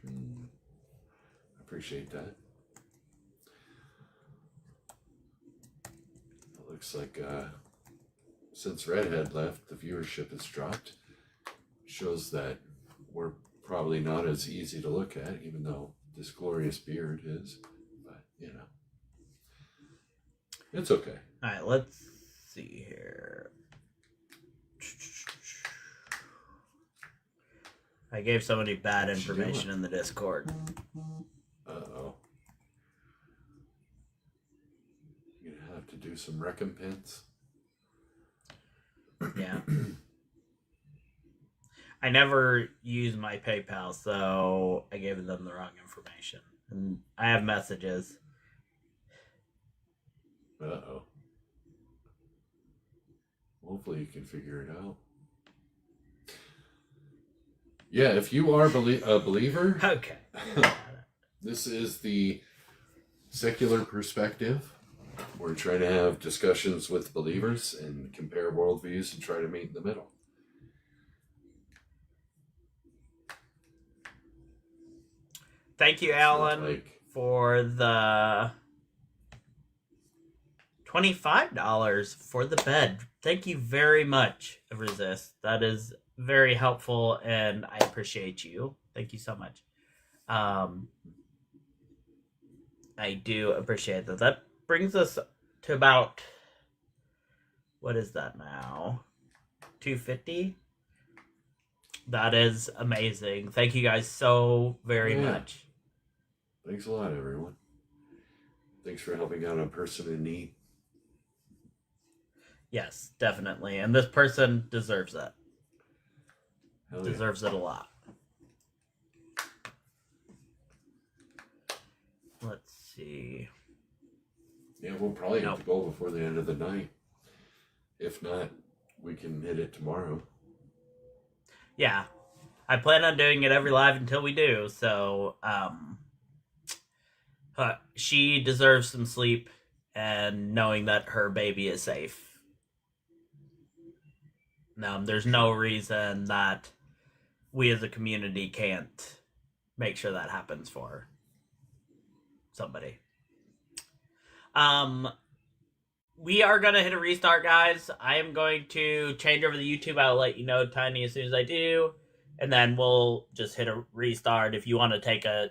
[SPEAKER 2] I appreciate that. It looks like since Redhead left, the viewership has dropped. Shows that we're probably not as easy to look at, even though this glorious beard is. But, you know, it's okay.
[SPEAKER 1] All right, let's see here. I gave somebody bad information in the Discord.
[SPEAKER 2] Uh-oh. You're going to have to do some recompense.
[SPEAKER 1] Yeah. I never use my PayPal, so I gave them the wrong information. And I have messages.
[SPEAKER 2] Uh-oh. Hopefully you can figure it out. Yeah, if you are a believer...
[SPEAKER 1] Okay.
[SPEAKER 2] This is the secular perspective. We're trying to have discussions with believers and compare worldviews and try to meet in the middle.
[SPEAKER 1] Thank you, Alan, for the $25 for the bed. Thank you very much, Resist. That is very helpful, and I appreciate you. Thank you so much. I do appreciate that. That brings us to about, what is that now? 250? That is amazing. Thank you guys so very much.
[SPEAKER 2] Thanks a lot, everyone. Thanks for helping out a person in need.
[SPEAKER 1] Yes, definitely. And this person deserves it.
[SPEAKER 2] Hell yeah.
[SPEAKER 1] Deserves it a lot. Let's see.
[SPEAKER 2] Yeah, we'll probably have to go before the end of the night. If not, we can hit it tomorrow.
[SPEAKER 1] Yeah. I plan on doing it every live until we do, so she deserves some sleep and knowing that her baby is safe. There's no reason that we as a community can't make sure that happens for somebody. We are going to hit a restart, guys. I am going to change over the YouTube. I'll let you know, Tiny, as soon as I do. And then we'll just hit a restart. If you want to take a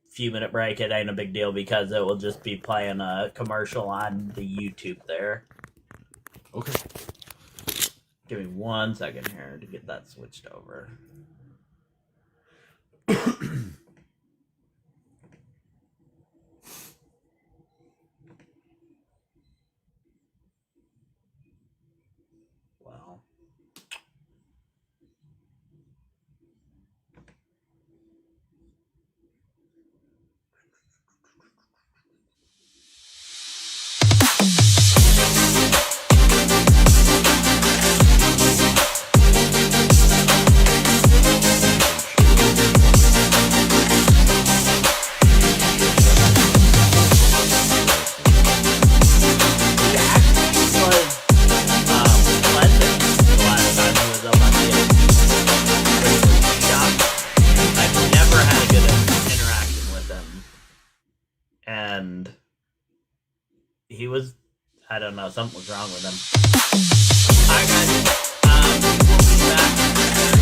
[SPEAKER 1] few minute break, it ain't a big deal because it will just be playing a commercial on the YouTube there.
[SPEAKER 2] Okay.
[SPEAKER 1] Give me 1 second here to get that switched over. He was, I don't know, something was wrong with him. Alright guys, we'll be back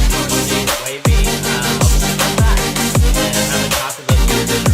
[SPEAKER 1] shortly. Wavy, I'll come back and have a talk with us here.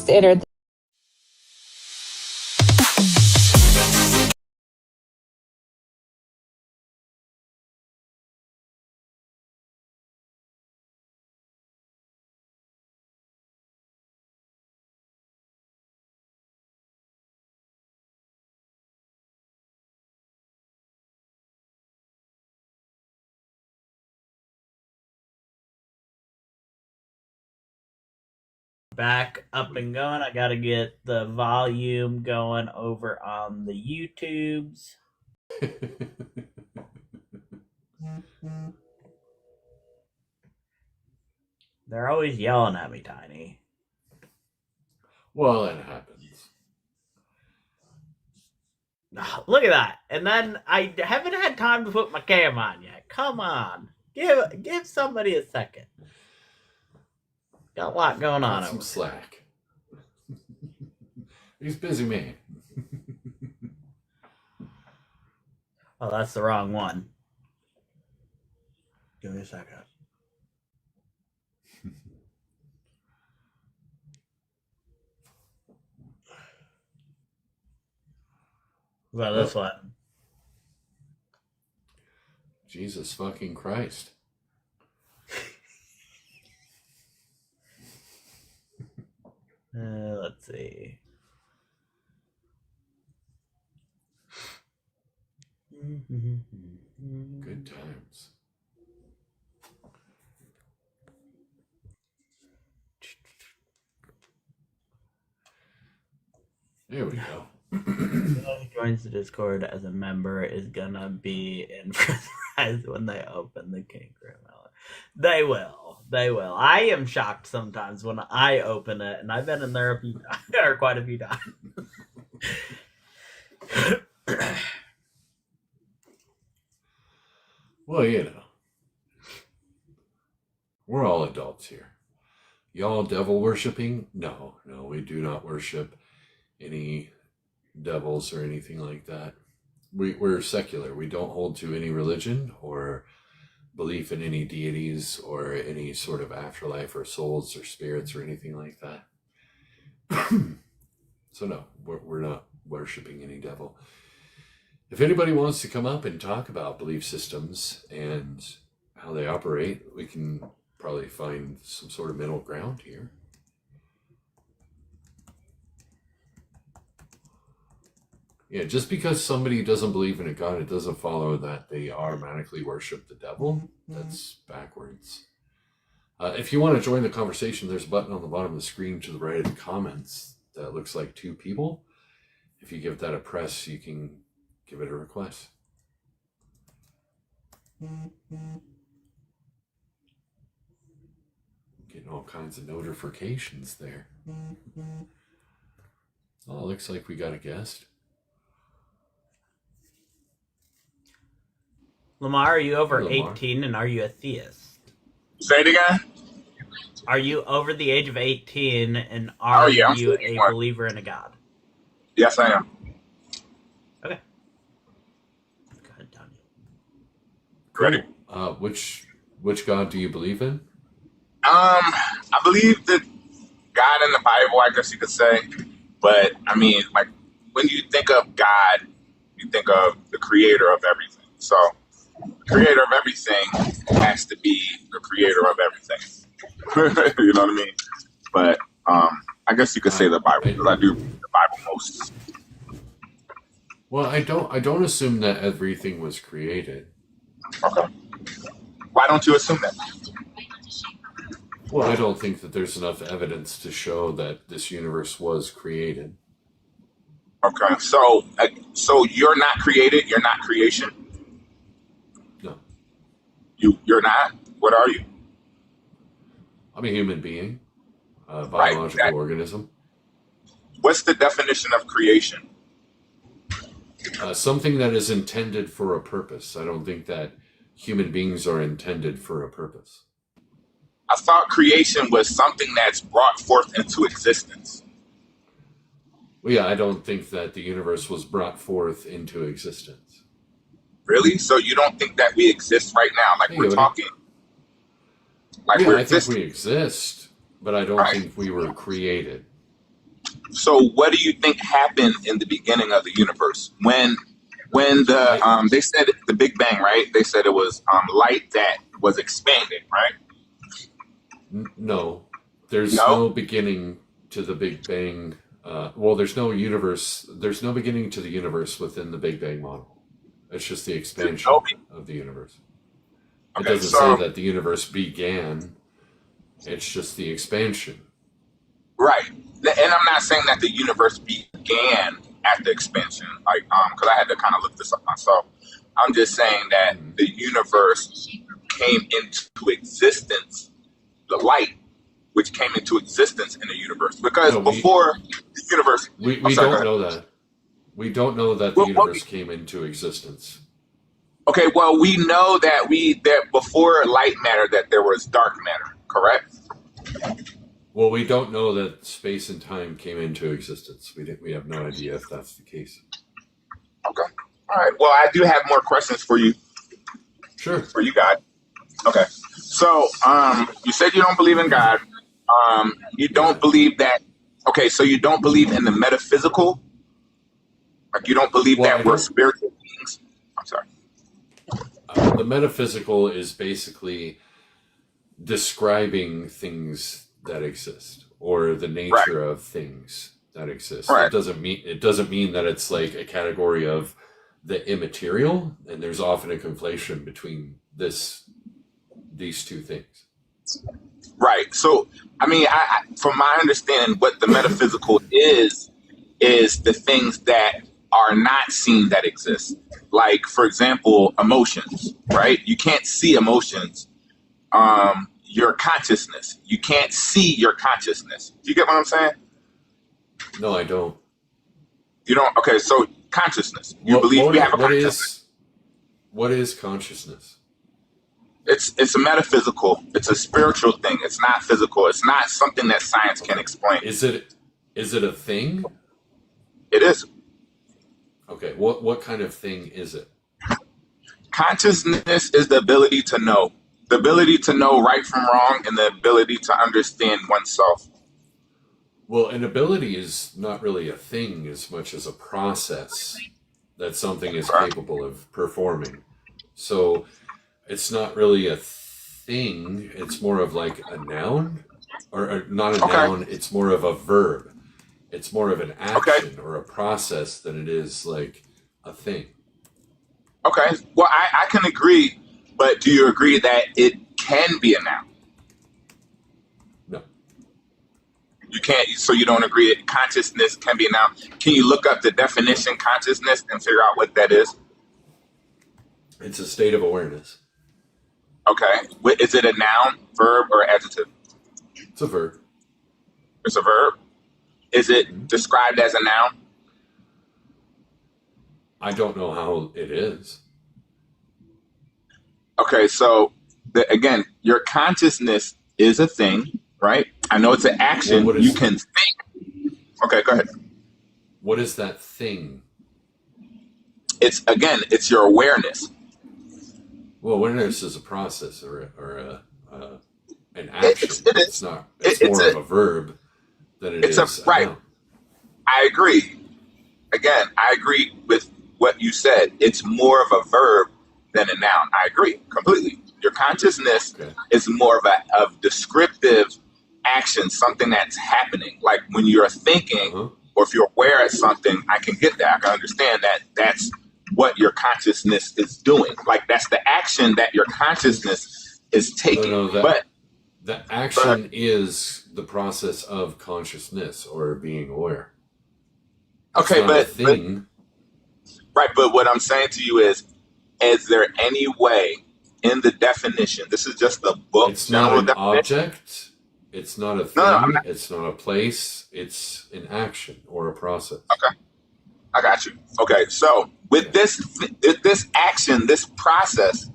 [SPEAKER 9] just entered.
[SPEAKER 1] Back up and going. I gotta get the volume going over on the YouTubes. They're always yelling at me, Tiny.
[SPEAKER 2] Well, it happens.
[SPEAKER 1] Look at that. And then I haven't had time to put my cam on yet. Come on. Give somebody a second. Got a lot going on.
[SPEAKER 2] Some slack. He's busy, man.
[SPEAKER 1] Oh, that's the wrong one. Give me a second. What about this one?
[SPEAKER 2] Jesus fucking Christ.
[SPEAKER 1] Let's see.
[SPEAKER 2] Good times. There we go.
[SPEAKER 1] Whoever joins the Discord as a member is gonna be in for surprise when they open the King Room. They will. They will. I am shocked sometimes when I open it, and I've been in there quite a few times.
[SPEAKER 2] Well, you know, we're all adults here. Y'all devil worshipping? No, we do not worship any devils or anything like that. We're secular. We don't hold to any religion or belief in any deities or any sort of afterlife or souls or spirits or anything like that. So no, we're not worshiping any devil. If anybody wants to come up and talk about belief systems and how they operate, we can probably find some sort of middle ground here. Yeah, just because somebody doesn't believe in a God, it doesn't follow that they automatically worship the devil. That's backwards. If you want to join the conversation, there's a button on the bottom of the screen to the right of the comments that looks like 2 people. If you give that a press, you can give it a request. Getting all kinds of notifications there. Oh, looks like we got a guest.
[SPEAKER 1] Lamar, are you over 18 and are you a theist?
[SPEAKER 10] Say it again?
[SPEAKER 1] Are you over the age of 18 and are you a believer in a God?
[SPEAKER 10] Yes, I am.
[SPEAKER 1] Okay. Go ahead, Tony.
[SPEAKER 10] Ready?
[SPEAKER 2] Which God do you believe in?
[SPEAKER 10] I believe that God in the Bible, I guess you could say. But, I mean, like, when you think of God, you think of the creator of everything. So, the creator of everything has to be the creator of everything. You know what I mean? But, I guess you could say the Bible, because I do read the Bible most.
[SPEAKER 2] Well, I don't assume that everything was created.
[SPEAKER 10] Okay. Why don't you assume that?
[SPEAKER 2] Well, I don't think that there's enough evidence to show that this universe was created.
[SPEAKER 10] Okay, so you're not created. You're not creation.
[SPEAKER 2] No.
[SPEAKER 10] You're not. What are you?
[SPEAKER 2] I'm a human being, a biological organism.
[SPEAKER 10] What's the definition of creation?
[SPEAKER 2] Something that is intended for a purpose. I don't think that human beings are intended for a purpose.
[SPEAKER 10] I thought creation was something that's brought forth into existence.
[SPEAKER 2] Well, yeah, I don't think that the universe was brought forth into existence.
[SPEAKER 10] Really? So you don't think that we exist right now? Like we're talking?
[SPEAKER 2] Like we're existing? I think we exist, but I don't think we were created.
[SPEAKER 10] So what do you think happened in the beginning of the universe when they said the Big Bang, right? They said it was light that was expanding, right?
[SPEAKER 2] No, there's no beginning to the Big Bang. There's no universe. There's no beginning to the universe within the Big Bang model. It's just the expansion of the universe. It doesn't say that the universe began. It's just the expansion.
[SPEAKER 10] Right. And I'm not saying that the universe began at the expansion, like, because I had to kind of look this up myself. I'm just saying that the universe came into existence, the light, which came into existence in the universe. Because before the universe...
[SPEAKER 2] We don't know that. We don't know that the universe came into existence.
[SPEAKER 10] Okay, well, we know that before light matter, that there was dark matter, correct?
[SPEAKER 2] Well, we don't know that space and time came into existence. We have no idea if that's the case.
[SPEAKER 10] Okay. All right. Well, I do have more questions for you.
[SPEAKER 2] Sure.
[SPEAKER 10] For you, God. Okay. So, you said you don't believe in God. You don't believe that. Okay, so you don't believe in the metaphysical. Like, you don't believe that we're spiritual beings. I'm sorry.
[SPEAKER 2] The metaphysical is basically describing things that exist, or the nature of things that exist. It doesn't mean that it's like a category of the immaterial, and there's often a conflation between these two things.
[SPEAKER 10] Right. So, I mean, from my understanding, what the metaphysical is the things that are not seen that exist. Like, for example, emotions, right? You can't see emotions. Your consciousness. You can't see your consciousness. Do you get what I'm saying?
[SPEAKER 2] No, I don't.
[SPEAKER 10] You don't? Okay, so consciousness. You believe we have a consciousness.
[SPEAKER 2] What is consciousness?
[SPEAKER 10] It's a metaphysical. It's a spiritual thing. It's not physical. It's not something that science can explain.
[SPEAKER 2] Is it a thing?
[SPEAKER 10] It is.
[SPEAKER 2] Okay, what kind of thing is it?
[SPEAKER 10] Consciousness is the ability to know. The ability to know right from wrong, and the ability to understand oneself.
[SPEAKER 2] Well, an ability is not really a thing as much as a process that something is capable of performing. So it's not really a thing. It's more of like a noun, or not a noun. It's more of a verb. It's more of an action or a process than it is like a thing.
[SPEAKER 10] Okay. Well, I can agree. But do you agree that it can be a noun?
[SPEAKER 2] No.
[SPEAKER 10] You can't, so you don't agree that consciousness can be a noun? Can you look up the definition consciousness and figure out what that is?
[SPEAKER 2] It's a state of awareness.
[SPEAKER 10] Okay. Is it a noun, verb, or adjective?
[SPEAKER 2] It's a verb.
[SPEAKER 10] It's a verb? Is it described as a noun?
[SPEAKER 2] I don't know how it is.
[SPEAKER 10] Okay, so again, your consciousness is a thing, right? I know it's an action.
[SPEAKER 2] Well,
[SPEAKER 10] you can think. Okay, go ahead.
[SPEAKER 2] What is that thing?
[SPEAKER 10] It's your awareness.
[SPEAKER 2] Well, awareness is a process or an action.
[SPEAKER 10] It is.
[SPEAKER 2] It's not. It's more of a verb than it is.
[SPEAKER 10] Right. I agree. Again, I agree with what you said. It's more of a verb than a noun. I agree completely. Your consciousness is more of descriptive action, something that's happening. Like when you're thinking, or if you're aware of something, I can get that. I can understand that that's what your consciousness is doing. Like that's the action that your consciousness is taking. But
[SPEAKER 2] the action is the process of consciousness or being aware. It's
[SPEAKER 10] okay,
[SPEAKER 2] not
[SPEAKER 10] but
[SPEAKER 2] a thing.
[SPEAKER 10] But what I'm saying to you is there any way in the definition, this is just the book.
[SPEAKER 2] It's not an object. It's not a thing.
[SPEAKER 10] No,
[SPEAKER 2] it's not a place. It's an action or a process.
[SPEAKER 10] Okay. I got you. Okay. So with this action, this process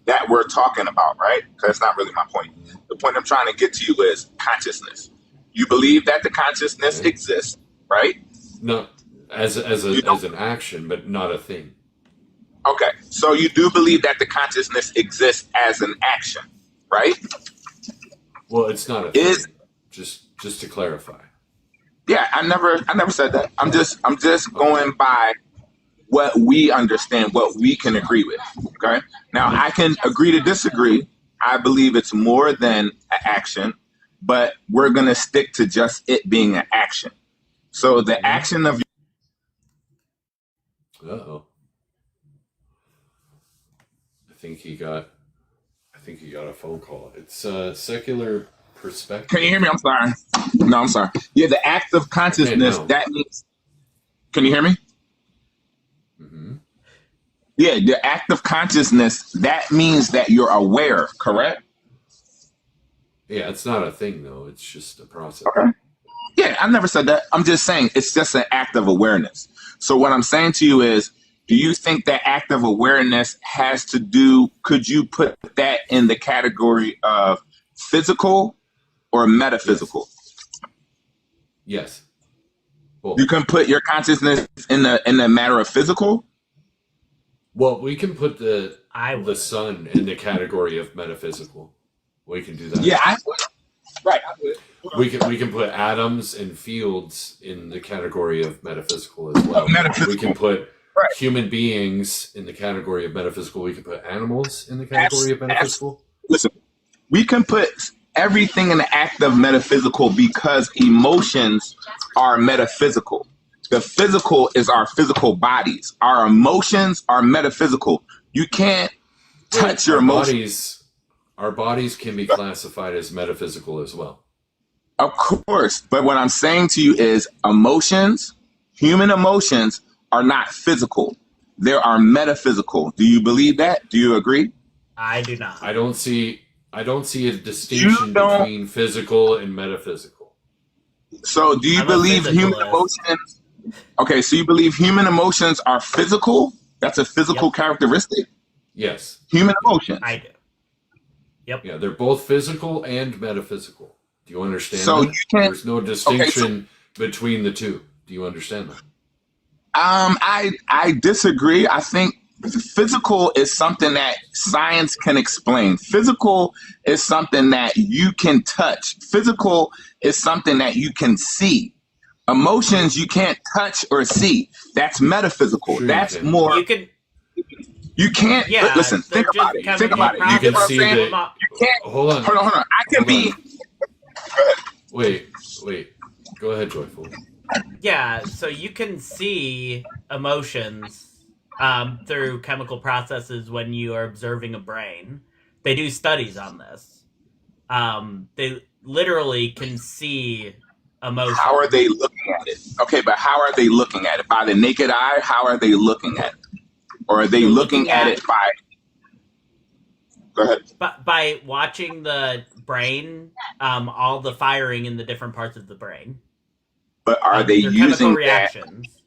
[SPEAKER 10] that we're talking about, right? Because that's not really my point. The point I'm trying to get to you is consciousness. You believe that the consciousness exists, right?
[SPEAKER 2] No, as an action, but not a thing.
[SPEAKER 10] Okay, so you do believe that the consciousness exists as an action, right?
[SPEAKER 2] Well, it's not a thing. Just to clarify.
[SPEAKER 10] Yeah, I never said that. I'm just going by what we understand, what we can agree with. Okay. Now I can agree to disagree. I believe it's more than an action, but we're gonna stick to just it being an action. So the action of
[SPEAKER 2] Uh-oh. I think he got a phone call. It's secular perspective.
[SPEAKER 10] Can you hear me? I'm sorry. No, I'm sorry. Yeah, the act of consciousness,
[SPEAKER 2] Okay, no.
[SPEAKER 10] that means, can you hear me?
[SPEAKER 2] Mm-hmm.
[SPEAKER 10] Yeah, the act of consciousness, that means that you're aware, correct?
[SPEAKER 2] Yeah, it's not a thing though. It's just a process.
[SPEAKER 10] Okay. Yeah, I never said that. I'm just saying it's just an act of awareness. So what I'm saying to you is, do you think that act of awareness has to do, could you put that in the category of physical or metaphysical?
[SPEAKER 2] Yes. Well,
[SPEAKER 10] You can put your consciousness in the matter of physical?
[SPEAKER 2] well, we can put the
[SPEAKER 1] would.
[SPEAKER 2] sun in the category of metaphysical. We can do that.
[SPEAKER 10] Yeah, I would. Right, I would.
[SPEAKER 2] We can put atoms and fields in the category of metaphysical as well.
[SPEAKER 10] Metaphysical.
[SPEAKER 2] We can put
[SPEAKER 10] Right.
[SPEAKER 2] human beings in the category of metaphysical. We can put animals in the category of metaphysical.
[SPEAKER 10] Listen, we can put everything in the act of metaphysical because emotions are metaphysical. The physical is our physical bodies. Our emotions are metaphysical. You can't touch your emotions.
[SPEAKER 2] Our bodies can be classified as metaphysical as well.
[SPEAKER 10] Of course. But what I'm saying to you is emotions, human emotions, are not physical. They are metaphysical. Do you believe that? Do you agree?
[SPEAKER 1] I do not.
[SPEAKER 2] I don't see a distinction between physical and metaphysical.
[SPEAKER 10] So do you believe human emotions? Okay, so you believe human emotions are physical? That's a physical characteristic?
[SPEAKER 2] Yes.
[SPEAKER 10] Human emotions.
[SPEAKER 1] I do. Yep.
[SPEAKER 2] Yeah, they're both physical and metaphysical. Do you understand
[SPEAKER 10] So
[SPEAKER 2] that?
[SPEAKER 10] you can't-
[SPEAKER 2] There's no distinction between the two. Do you understand that?
[SPEAKER 10] I disagree. I think physical is something that science can explain. Physical is something that you can touch. Physical is something that you can see. Emotions you can't touch or see. That's metaphysical.
[SPEAKER 2] Sure
[SPEAKER 10] That's more. You can't.
[SPEAKER 1] Yeah,
[SPEAKER 10] Listen.
[SPEAKER 1] they're
[SPEAKER 10] Think about
[SPEAKER 1] just
[SPEAKER 10] it. Think
[SPEAKER 1] chemical
[SPEAKER 10] about it. You
[SPEAKER 2] You
[SPEAKER 10] get
[SPEAKER 2] can
[SPEAKER 10] what I'm
[SPEAKER 2] see
[SPEAKER 10] saying?
[SPEAKER 2] that.
[SPEAKER 10] You can't.
[SPEAKER 2] Hold on.
[SPEAKER 10] Hold on. I can
[SPEAKER 2] Hold
[SPEAKER 10] be.
[SPEAKER 2] Wait. Go ahead, Joyful.
[SPEAKER 1] Yeah, so you can see emotions through chemical processes when you are observing a brain. They do studies on this. They literally can see emotions.
[SPEAKER 10] How are they looking at it? Okay, but how are they looking at it? By the naked eye? How are they looking at it? Or are they looking at it by... Go ahead.
[SPEAKER 1] By watching the brain, all the firing in the different parts of the brain.
[SPEAKER 10] But are they
[SPEAKER 1] They're
[SPEAKER 10] using
[SPEAKER 1] chemical
[SPEAKER 10] that?
[SPEAKER 1] reactions.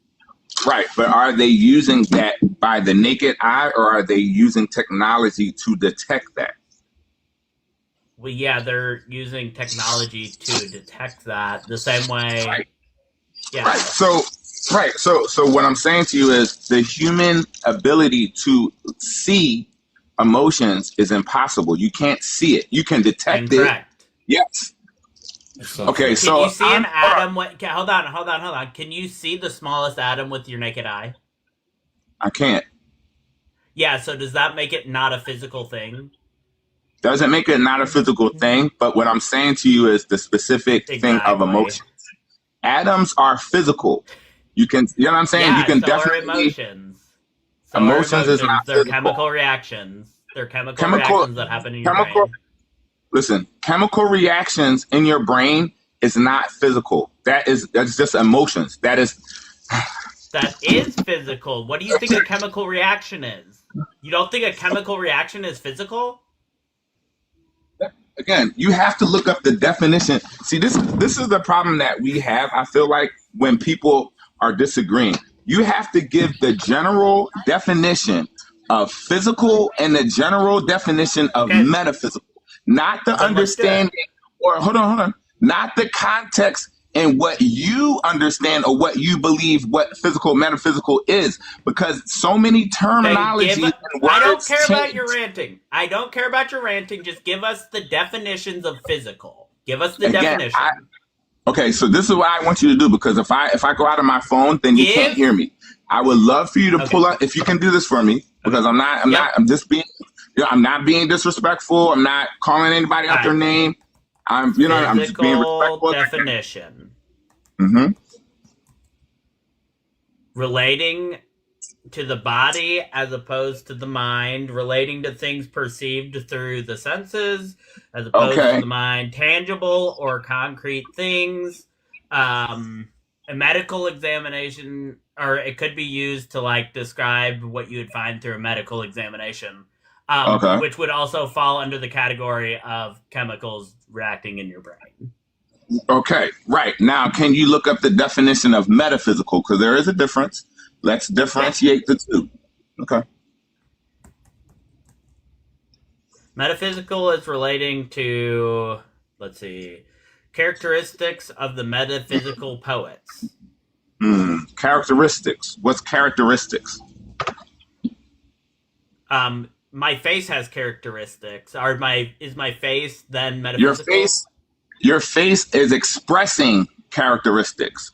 [SPEAKER 10] Right, but are they using that by the naked eye, or are they using technology to detect that?
[SPEAKER 1] Well, yeah, they're using technology to detect that the same way.
[SPEAKER 10] Right.
[SPEAKER 1] Yeah.
[SPEAKER 10] Right. So what I'm saying to you is the human ability to see emotions is impossible. You can't see it. You can detect
[SPEAKER 1] Incorrect.
[SPEAKER 10] it. Yes. Okay,
[SPEAKER 1] Can
[SPEAKER 10] so
[SPEAKER 1] you see an atom? Hold on. Can you see the smallest atom with your naked eye?
[SPEAKER 10] I can't.
[SPEAKER 1] Yeah, so does that make it not a physical thing?
[SPEAKER 10] Doesn't make it not a physical thing, but what I'm saying to you is the specific thing of emotions. Atoms are physical. You know what I'm saying?
[SPEAKER 1] Yeah,
[SPEAKER 10] you can
[SPEAKER 1] so
[SPEAKER 10] definitely.
[SPEAKER 1] are emotions.
[SPEAKER 10] Emotions is not
[SPEAKER 1] They're
[SPEAKER 10] physical.
[SPEAKER 1] chemical reactions. They're chemical reactions that happen in your brain.
[SPEAKER 10] Listen, chemical reactions in your brain is not physical. That's just emotions. That is
[SPEAKER 1] physical. What do you think a chemical reaction is? You don't think a chemical reaction is physical?
[SPEAKER 10] Again, you have to look up the definition. See, this is the problem that we have, I feel like, when people are disagreeing. You have to give the general definition of physical and the general definition of metaphysical. Not the understanding, or hold on, not the context and what you understand or what you believe what physical, metaphysical is, because so many terminologies and words
[SPEAKER 1] I don't care
[SPEAKER 10] change.
[SPEAKER 1] about your ranting. I don't care about your ranting. Just give us the definitions of physical. Give us the definition.
[SPEAKER 10] Okay, so this is what I want you to do, because if I go out of my phone, then you can't hear me. I would love for you to pull up, if you can do this for me, because I'm just being, I'm not being disrespectful. I'm not calling anybody out their name. I'm just being respectful.
[SPEAKER 1] Definition.
[SPEAKER 10] Mm-hmm.
[SPEAKER 1] Relating to the body as opposed to the mind, relating to things perceived through the senses as opposed to the mind, tangible or concrete things, a medical examination, or it could be used to like describe what you would find through a medical examination, which would also fall under the category of chemicals reacting in your brain.
[SPEAKER 10] Okay, right. Now, can you look up the definition of metaphysical? Because there is a difference. Let's differentiate the two. Okay.
[SPEAKER 1] Metaphysical is relating to, let's see, characteristics of the metaphysical poets.
[SPEAKER 10] Characteristics. What's characteristics?
[SPEAKER 1] My face has characteristics. Is my face then metaphysical?
[SPEAKER 10] Your face is expressing characteristics.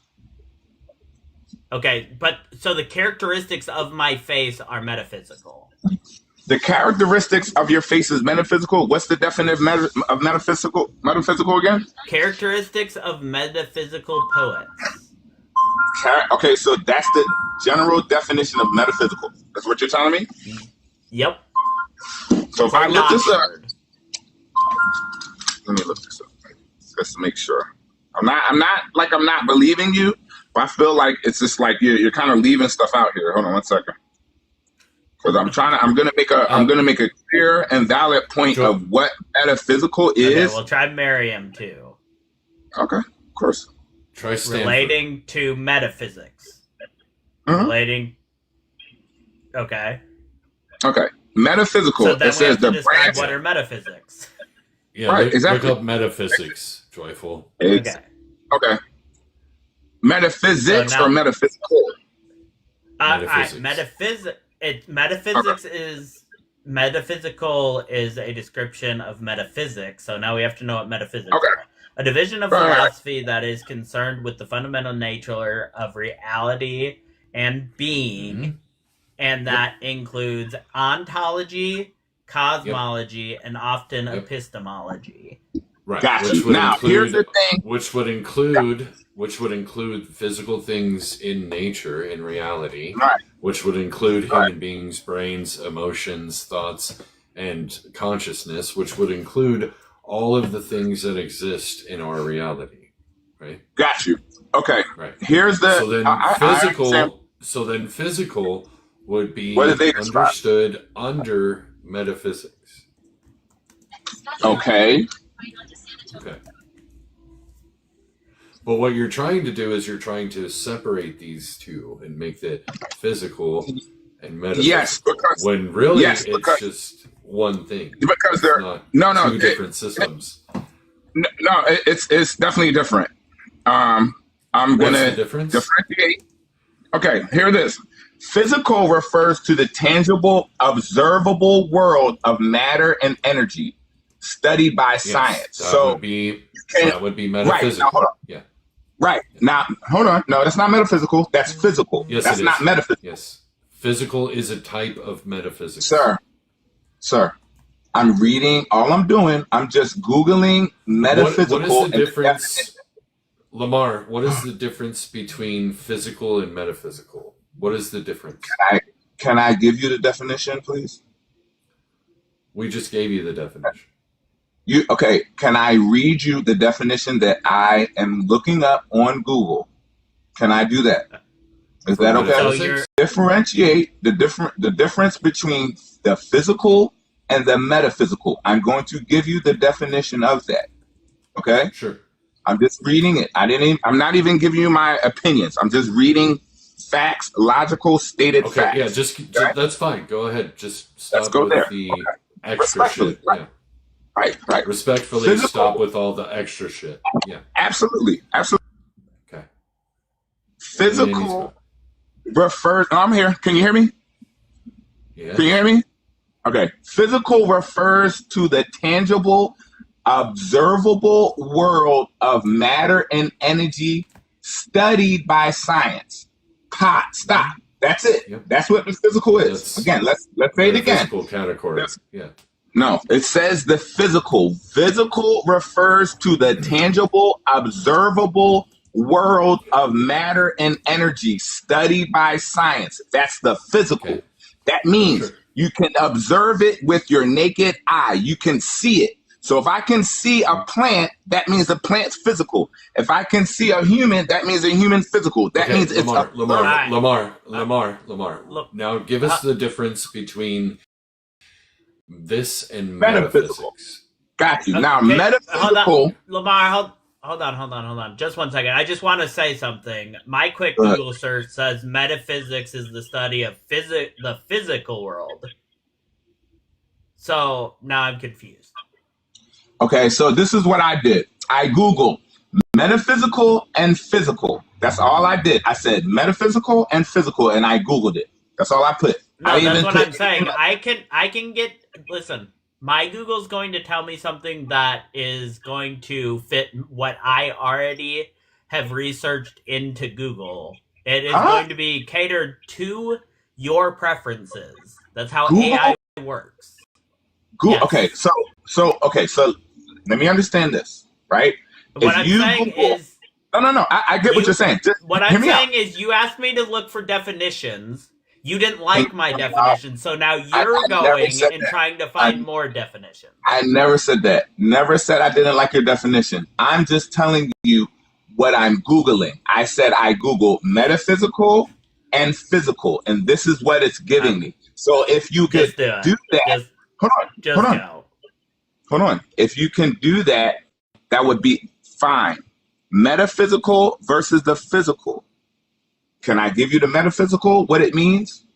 [SPEAKER 1] Okay, but so the characteristics of my face are metaphysical.
[SPEAKER 10] The characteristics of your face is metaphysical. What's the definition of metaphysical? Metaphysical again?
[SPEAKER 1] Characteristics of metaphysical poets.
[SPEAKER 10] Okay, so that's the general definition of metaphysical. That's what you're telling me?
[SPEAKER 1] Yep.
[SPEAKER 10] So if I look this up, let me look this up just to make sure. I'm not believing you, but I feel like it's just like you're kind of leaving stuff out here. Hold on one second. Because I'm gonna make a clear and valid point of what metaphysical is.
[SPEAKER 1] Okay, we'll try Merriam too.
[SPEAKER 10] Okay, of course.
[SPEAKER 2] Try Stanford.
[SPEAKER 1] Relating to metaphysics. Relating. Okay.
[SPEAKER 10] Okay. Metaphysical.
[SPEAKER 1] So then
[SPEAKER 10] it says the
[SPEAKER 1] branch. What are metaphysics?
[SPEAKER 2] Yeah,
[SPEAKER 10] right, exactly.
[SPEAKER 2] Look up metaphysics, Joyful.
[SPEAKER 10] Okay. Metaphysics or metaphysical?
[SPEAKER 2] Metaphysics.
[SPEAKER 1] Metaphysical is a description of metaphysics. So now we have to know what metaphysics are. A division of philosophy that is concerned with the fundamental nature of reality and being, and that includes ontology, cosmology, and often epistemology.
[SPEAKER 2] Right.
[SPEAKER 10] Gotcha. Now, here's the thing.
[SPEAKER 2] Which would include physical things in nature, in reality.
[SPEAKER 10] Right.
[SPEAKER 2] Which would include human beings' brains, emotions, thoughts, and consciousness, which would include all of the things that exist in our reality. Right?
[SPEAKER 10] Got you. Okay.
[SPEAKER 2] Right.
[SPEAKER 10] Here's the...
[SPEAKER 2] So then physical would be
[SPEAKER 10] understood
[SPEAKER 2] under metaphysics.
[SPEAKER 10] Okay.
[SPEAKER 2] Okay. But what you're trying to do is you're trying to separate these two and make the physical and metaphysical.
[SPEAKER 10] Yes, because
[SPEAKER 2] when really it's just one thing.
[SPEAKER 10] Because they're
[SPEAKER 2] not two different systems.
[SPEAKER 10] No, it's definitely different. I'm gonna differentiate. Okay, here it is. Physical refers to the tangible, observable world of matter and energy, studied by science.
[SPEAKER 2] That would be metaphysical.
[SPEAKER 10] Right, now, hold on.
[SPEAKER 2] Yeah.
[SPEAKER 10] Right. Now, hold on. No, that's not metaphysical. That's physical.
[SPEAKER 2] Yes,
[SPEAKER 10] that's not metaphysical.
[SPEAKER 2] Yes. Physical is a type of metaphysics.
[SPEAKER 10] Sir, I'm reading. All I'm doing, I'm just Googling metaphysical.
[SPEAKER 2] What is the difference, Lamar? What is the difference between physical and metaphysical? What is the difference?
[SPEAKER 10] Can I give you the definition, please?
[SPEAKER 2] We just gave you the definition.
[SPEAKER 10] Can I read you the definition that I am looking up on Google? Can I do that? Is that okay?
[SPEAKER 1] So
[SPEAKER 10] differentiate the difference between the physical and the metaphysical. I'm going to give you the definition of that. Okay?
[SPEAKER 2] Sure.
[SPEAKER 10] I'm just reading it. I'm not even giving you my opinions. I'm just reading facts, logical stated facts.
[SPEAKER 2] Yeah, that's fine. Go ahead. Just stop
[SPEAKER 10] Let's go
[SPEAKER 2] with
[SPEAKER 10] there.
[SPEAKER 2] the extra shit.
[SPEAKER 10] Right.
[SPEAKER 2] Yeah.
[SPEAKER 10] Right.
[SPEAKER 2] Respectfully, stop with all the extra shit. Yeah.
[SPEAKER 10] Absolutely.
[SPEAKER 2] Okay.
[SPEAKER 10] Physical refers... I'm here. Can you hear me?
[SPEAKER 2] Yeah.
[SPEAKER 10] Can you hear me? Okay. Physical refers to the tangible, observable world of matter and energy studied by science. Stop. That's it.
[SPEAKER 2] Yep.
[SPEAKER 10] That's what the physical is. Again, let's say it again.
[SPEAKER 2] Physical category. Yeah.
[SPEAKER 10] No, it says the physical. Physical refers to the tangible, observable world of matter and energy studied by science. That's the physical.
[SPEAKER 2] Okay.
[SPEAKER 10] That means you can observe it with your naked eye. You can see it. So if I can see a plant, that means the plant's physical. If I can see a human, that means a human physical. That means it's
[SPEAKER 2] Lamar. Look, now give us the difference between this and metaphysical.
[SPEAKER 10] Got you. Now, metaphysical.
[SPEAKER 1] Lamar, hold on. Just 1 second. I just want to say something. My quick Google search says metaphysics is the study of the physical world. So now I'm confused.
[SPEAKER 10] Okay, so this is what I did. I Googled metaphysical and physical. That's all I did. I said metaphysical and physical, and I Googled it. That's all I put.
[SPEAKER 1] No, that's what I'm saying. I can get. Listen, my Google's going to tell me something that is going to fit what I already have researched into Google. It is going to be catered to your preferences. That's how Google? AI works.
[SPEAKER 10] Google. Yes. Okay, so let me understand this, right?
[SPEAKER 1] What I'm saying is...
[SPEAKER 10] No. I get what you're saying. Just
[SPEAKER 1] what I'm saying is you asked me to look for definitions. You didn't like my definition, so now you're going and trying to find more definitions.
[SPEAKER 10] I never said that. Never said I didn't like your definition. I'm just telling you what I'm Googling. I said I Googled metaphysical and physical, and this is what it's giving me. So if you could do that... Hold on. If you can do that, that would be fine. Metaphysical versus the physical. Can I give you the metaphysical, what it means?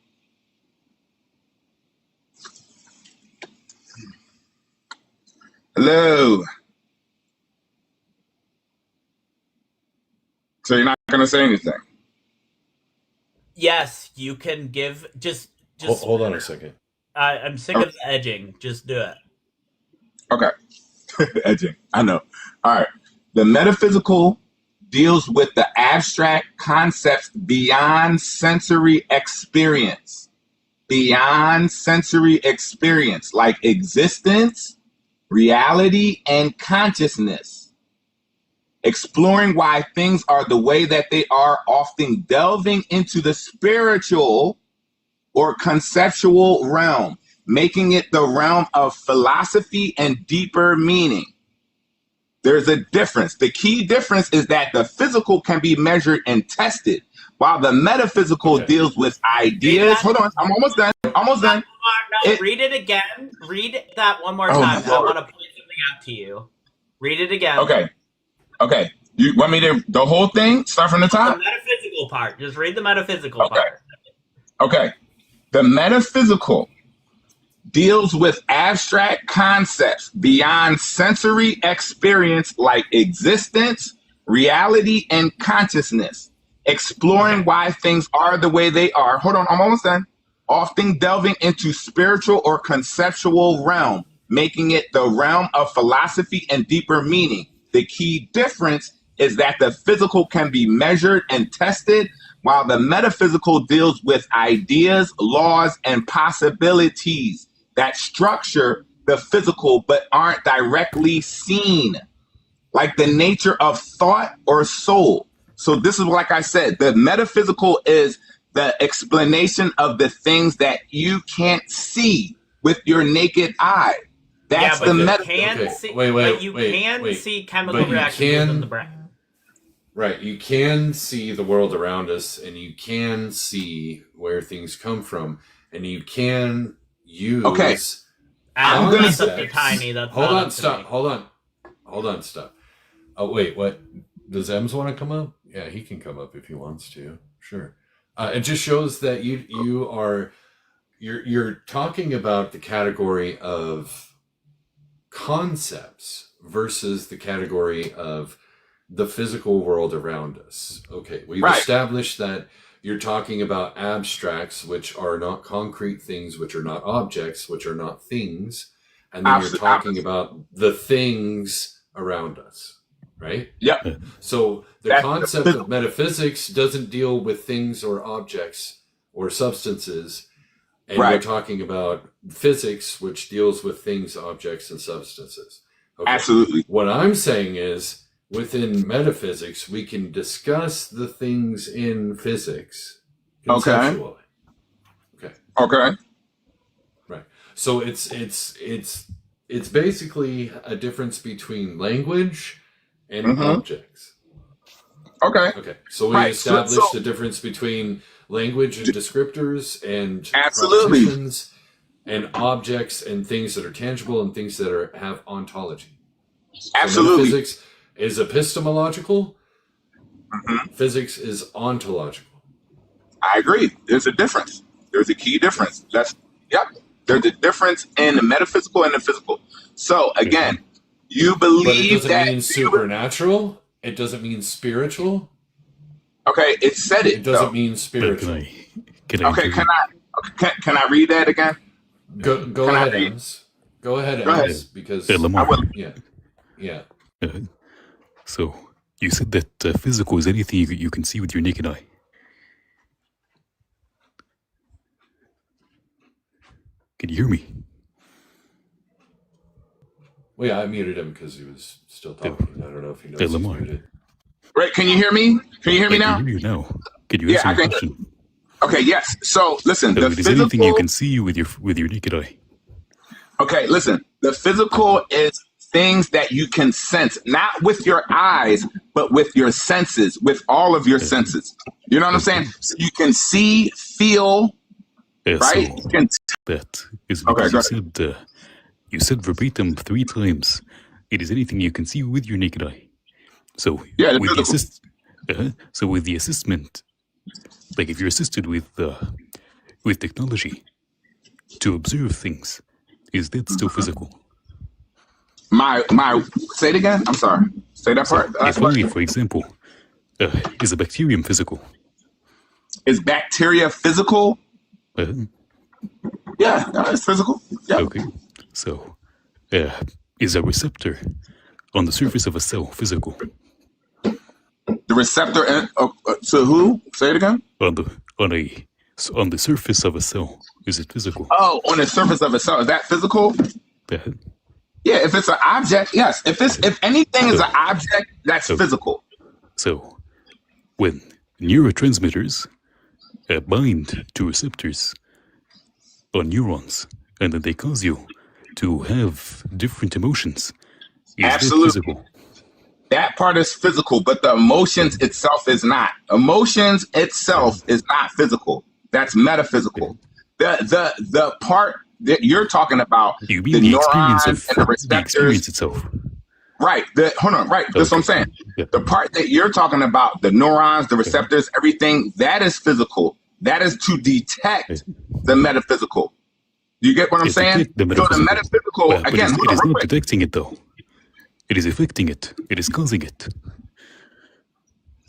[SPEAKER 10] Hello. So you're not going to say anything?
[SPEAKER 1] Yes, you can give... Just
[SPEAKER 2] hold on a second.
[SPEAKER 1] I'm sick of the edging. Just do it.
[SPEAKER 10] Okay. Edging. I know. All right. The metaphysical deals with the abstract concepts beyond sensory experience. Beyond sensory experience, like existence, reality, and consciousness. Exploring why things are the way that they are, often delving into the spiritual or conceptual realm, making it the realm of philosophy and deeper meaning. There's a difference. The key difference is that the physical can be measured and tested, while the metaphysical deals with ideas. Hold on, I'm almost done.
[SPEAKER 1] No, read it again. Read that one more time. I want to point something out to you. Read it again.
[SPEAKER 10] Okay. You want me to, the whole thing, start from the top?
[SPEAKER 1] The metaphysical part. Just read the metaphysical part.
[SPEAKER 10] Okay. The metaphysical deals with abstract concepts beyond sensory experience, like existence, reality, and consciousness, exploring why things are the way they are. Hold on, I'm almost done. Often delving into spiritual or conceptual realm, making it the realm of philosophy and deeper meaning. The key difference is that the physical can be measured and tested, while the metaphysical deals with ideas, laws, and possibilities that structure the physical but aren't directly seen, like the nature of thought or soul. So this is, like I said, the metaphysical is the explanation of the things that you can't see with your naked eye. That's the metaphysical.
[SPEAKER 1] You can see chemical reactions in the brain.
[SPEAKER 2] Right, you can see the world around us, and you can see where things come from, and you can use.
[SPEAKER 10] Okay,
[SPEAKER 1] I'm gonna be tiny. That's
[SPEAKER 2] hold on, stop. Oh wait, what? Does Ems want to come up? Yeah, he can come up if he wants to. Sure. It just shows that you're talking about the category of concepts versus the category of the physical world around us. Okay, we've established that you're talking about abstracts, which are not concrete things, which are not objects, which are not things. and then you're talking about the things around us, right?
[SPEAKER 10] Yep.
[SPEAKER 2] So the concept of metaphysics doesn't deal with things or objects or substances, and we're talking about physics, which deals with things, objects, and substances. Okay.
[SPEAKER 10] Absolutely.
[SPEAKER 2] What I'm saying is, within metaphysics, we can discuss the things in physics conceptually.
[SPEAKER 10] Okay.
[SPEAKER 2] Right. So it's basically a difference between language and objects.
[SPEAKER 10] Okay.
[SPEAKER 2] So we established the difference between language and descriptors and propositions and objects and things that are tangible and things that have ontology.
[SPEAKER 10] Absolutely.
[SPEAKER 2] So metaphysics is epistemological. Physics is ontological.
[SPEAKER 10] I agree. There's a difference. There's a key difference. There's a difference in the metaphysical and the physical. So again, you believe
[SPEAKER 2] that it doesn't mean supernatural. It doesn't mean spiritual.
[SPEAKER 10] Okay, it said it.
[SPEAKER 2] It doesn't mean spiritual.
[SPEAKER 10] Can I read that again?
[SPEAKER 2] Go ahead, Ems. Go ahead, Ems, because
[SPEAKER 11] Lamar.
[SPEAKER 2] Yeah.
[SPEAKER 11] So you said that physical is anything you can see with your naked eye. Can you hear me?
[SPEAKER 2] Well, yeah, I muted him because he was still talking. I don't know if he knows he's
[SPEAKER 11] Lamar.
[SPEAKER 2] muted.
[SPEAKER 10] Right, can you hear me? Can you hear me now?
[SPEAKER 11] I can hear you now. Could you answer my question?
[SPEAKER 10] Okay, yes. So listen,
[SPEAKER 11] So is anything you can see with your naked eye?
[SPEAKER 10] Okay, listen. The physical is things that you can sense, not with your eyes, but with your senses, with all of your senses. You know what I'm saying? So you can see, feel, right?
[SPEAKER 11] So that is because you said verbatim 3 times. It is anything you can see with your naked eye. So with the assessment, like if you're assisted with technology to observe things, is that still physical?
[SPEAKER 10] Say it again. I'm sorry. Say that part.
[SPEAKER 11] If I, for example, is a bacterium physical?
[SPEAKER 10] Is bacteria physical? Yeah, it's physical. Yeah.
[SPEAKER 11] Okay. So, is a receptor on the surface of a cell physical?
[SPEAKER 10] The receptor to who? Say it again.
[SPEAKER 11] On the surface of a cell, is it physical?
[SPEAKER 10] Oh, on the surface of a cell, is that physical? Yeah, if it's an object, yes. If anything is an object, that's physical.
[SPEAKER 11] So, when neurotransmitters bind to receptors on neurons, and then they cause you to have different emotions, is
[SPEAKER 10] absolutely
[SPEAKER 11] that physical?
[SPEAKER 10] That part is physical, but the emotions itself is not. Emotions itself is not physical. That's metaphysical. The part that you're talking about,
[SPEAKER 11] you mean the experience of
[SPEAKER 10] and the receptors,
[SPEAKER 11] experience itself?
[SPEAKER 10] Right. Hold on. Right. That's what I'm saying.
[SPEAKER 11] Yeah.
[SPEAKER 10] The part that you're talking about, the neurons, the receptors, everything, that is physical. That is to detect the metaphysical. You get what I'm saying? So the metaphysical, again,
[SPEAKER 11] it is not detecting it, though. It is affecting it. It is causing it.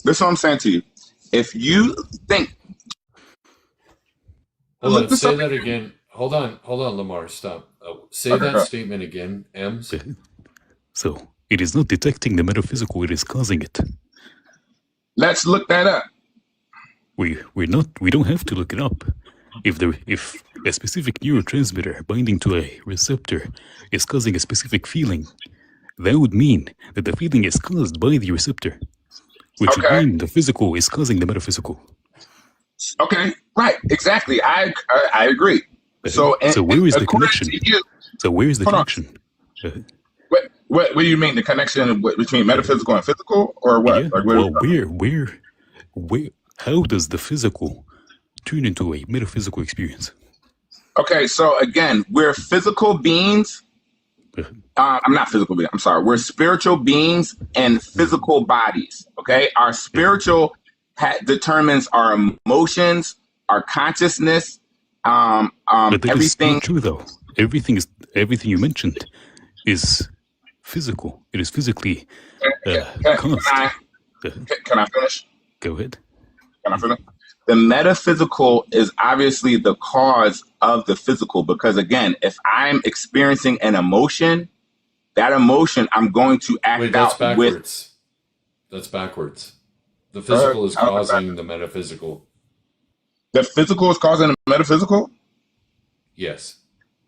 [SPEAKER 10] That's what I'm saying to you. If you think...
[SPEAKER 2] Hold on, say that again. Hold on, Lamar, stop. Say that statement again, Ems.
[SPEAKER 11] So, it is not detecting the metaphysical, it is causing it.
[SPEAKER 10] Let's look that up.
[SPEAKER 11] We don't have to look it up. If a specific neurotransmitter binding to a receptor is causing a specific feeling, that would mean that the feeling is caused by the receptor, which would mean the physical is causing the metaphysical.
[SPEAKER 10] Okay, right, exactly. I agree. So
[SPEAKER 11] where is the connection?
[SPEAKER 10] What do you mean, the connection between metaphysical and physical, or what?
[SPEAKER 11] Yeah. Where? How does the physical turn into a metaphysical experience?
[SPEAKER 10] Okay, so again, we're physical beings. I'm not physical beings. I'm sorry. We're spiritual beings and physical bodies. Okay, our spiritual determines our emotions, our consciousness.
[SPEAKER 11] But that
[SPEAKER 10] everything.
[SPEAKER 11] Is not true, though. Everything you mentioned is physical. It is physically caused.
[SPEAKER 10] Can I finish?
[SPEAKER 11] Go ahead.
[SPEAKER 10] Can I finish? The metaphysical is obviously the cause of the physical. Because again, if I'm experiencing an emotion, that emotion I'm going to act
[SPEAKER 2] Wait, that's
[SPEAKER 10] out
[SPEAKER 2] backwards.
[SPEAKER 10] with.
[SPEAKER 2] That's backwards. The physical is causing the metaphysical.
[SPEAKER 10] The physical is causing the metaphysical?
[SPEAKER 2] Yes.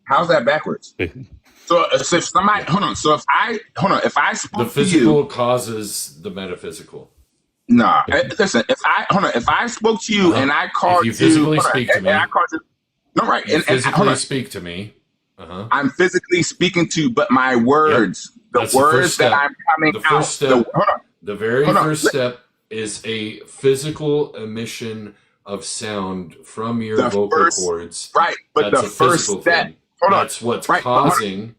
[SPEAKER 10] How's that backwards? So if somebody, hold on. So if I spoke
[SPEAKER 2] the
[SPEAKER 10] to
[SPEAKER 2] physical
[SPEAKER 10] you,
[SPEAKER 2] causes the metaphysical.
[SPEAKER 10] nah. Listen, if I spoke to you and I called you,
[SPEAKER 2] if you physically speak to me,
[SPEAKER 10] and I called you, no, right?
[SPEAKER 2] You
[SPEAKER 10] And
[SPEAKER 2] physically speak to me.
[SPEAKER 10] I'm physically speaking to you, but my words,
[SPEAKER 2] That's
[SPEAKER 10] the words that I'm coming
[SPEAKER 2] the first
[SPEAKER 10] out.
[SPEAKER 2] Step, the very first step is a physical emission of sound from your vocal cords.
[SPEAKER 10] Right, but
[SPEAKER 2] that's
[SPEAKER 10] the
[SPEAKER 2] a
[SPEAKER 10] first
[SPEAKER 2] physical
[SPEAKER 10] step.
[SPEAKER 2] thing.
[SPEAKER 10] Hold on.
[SPEAKER 2] That's what's causing.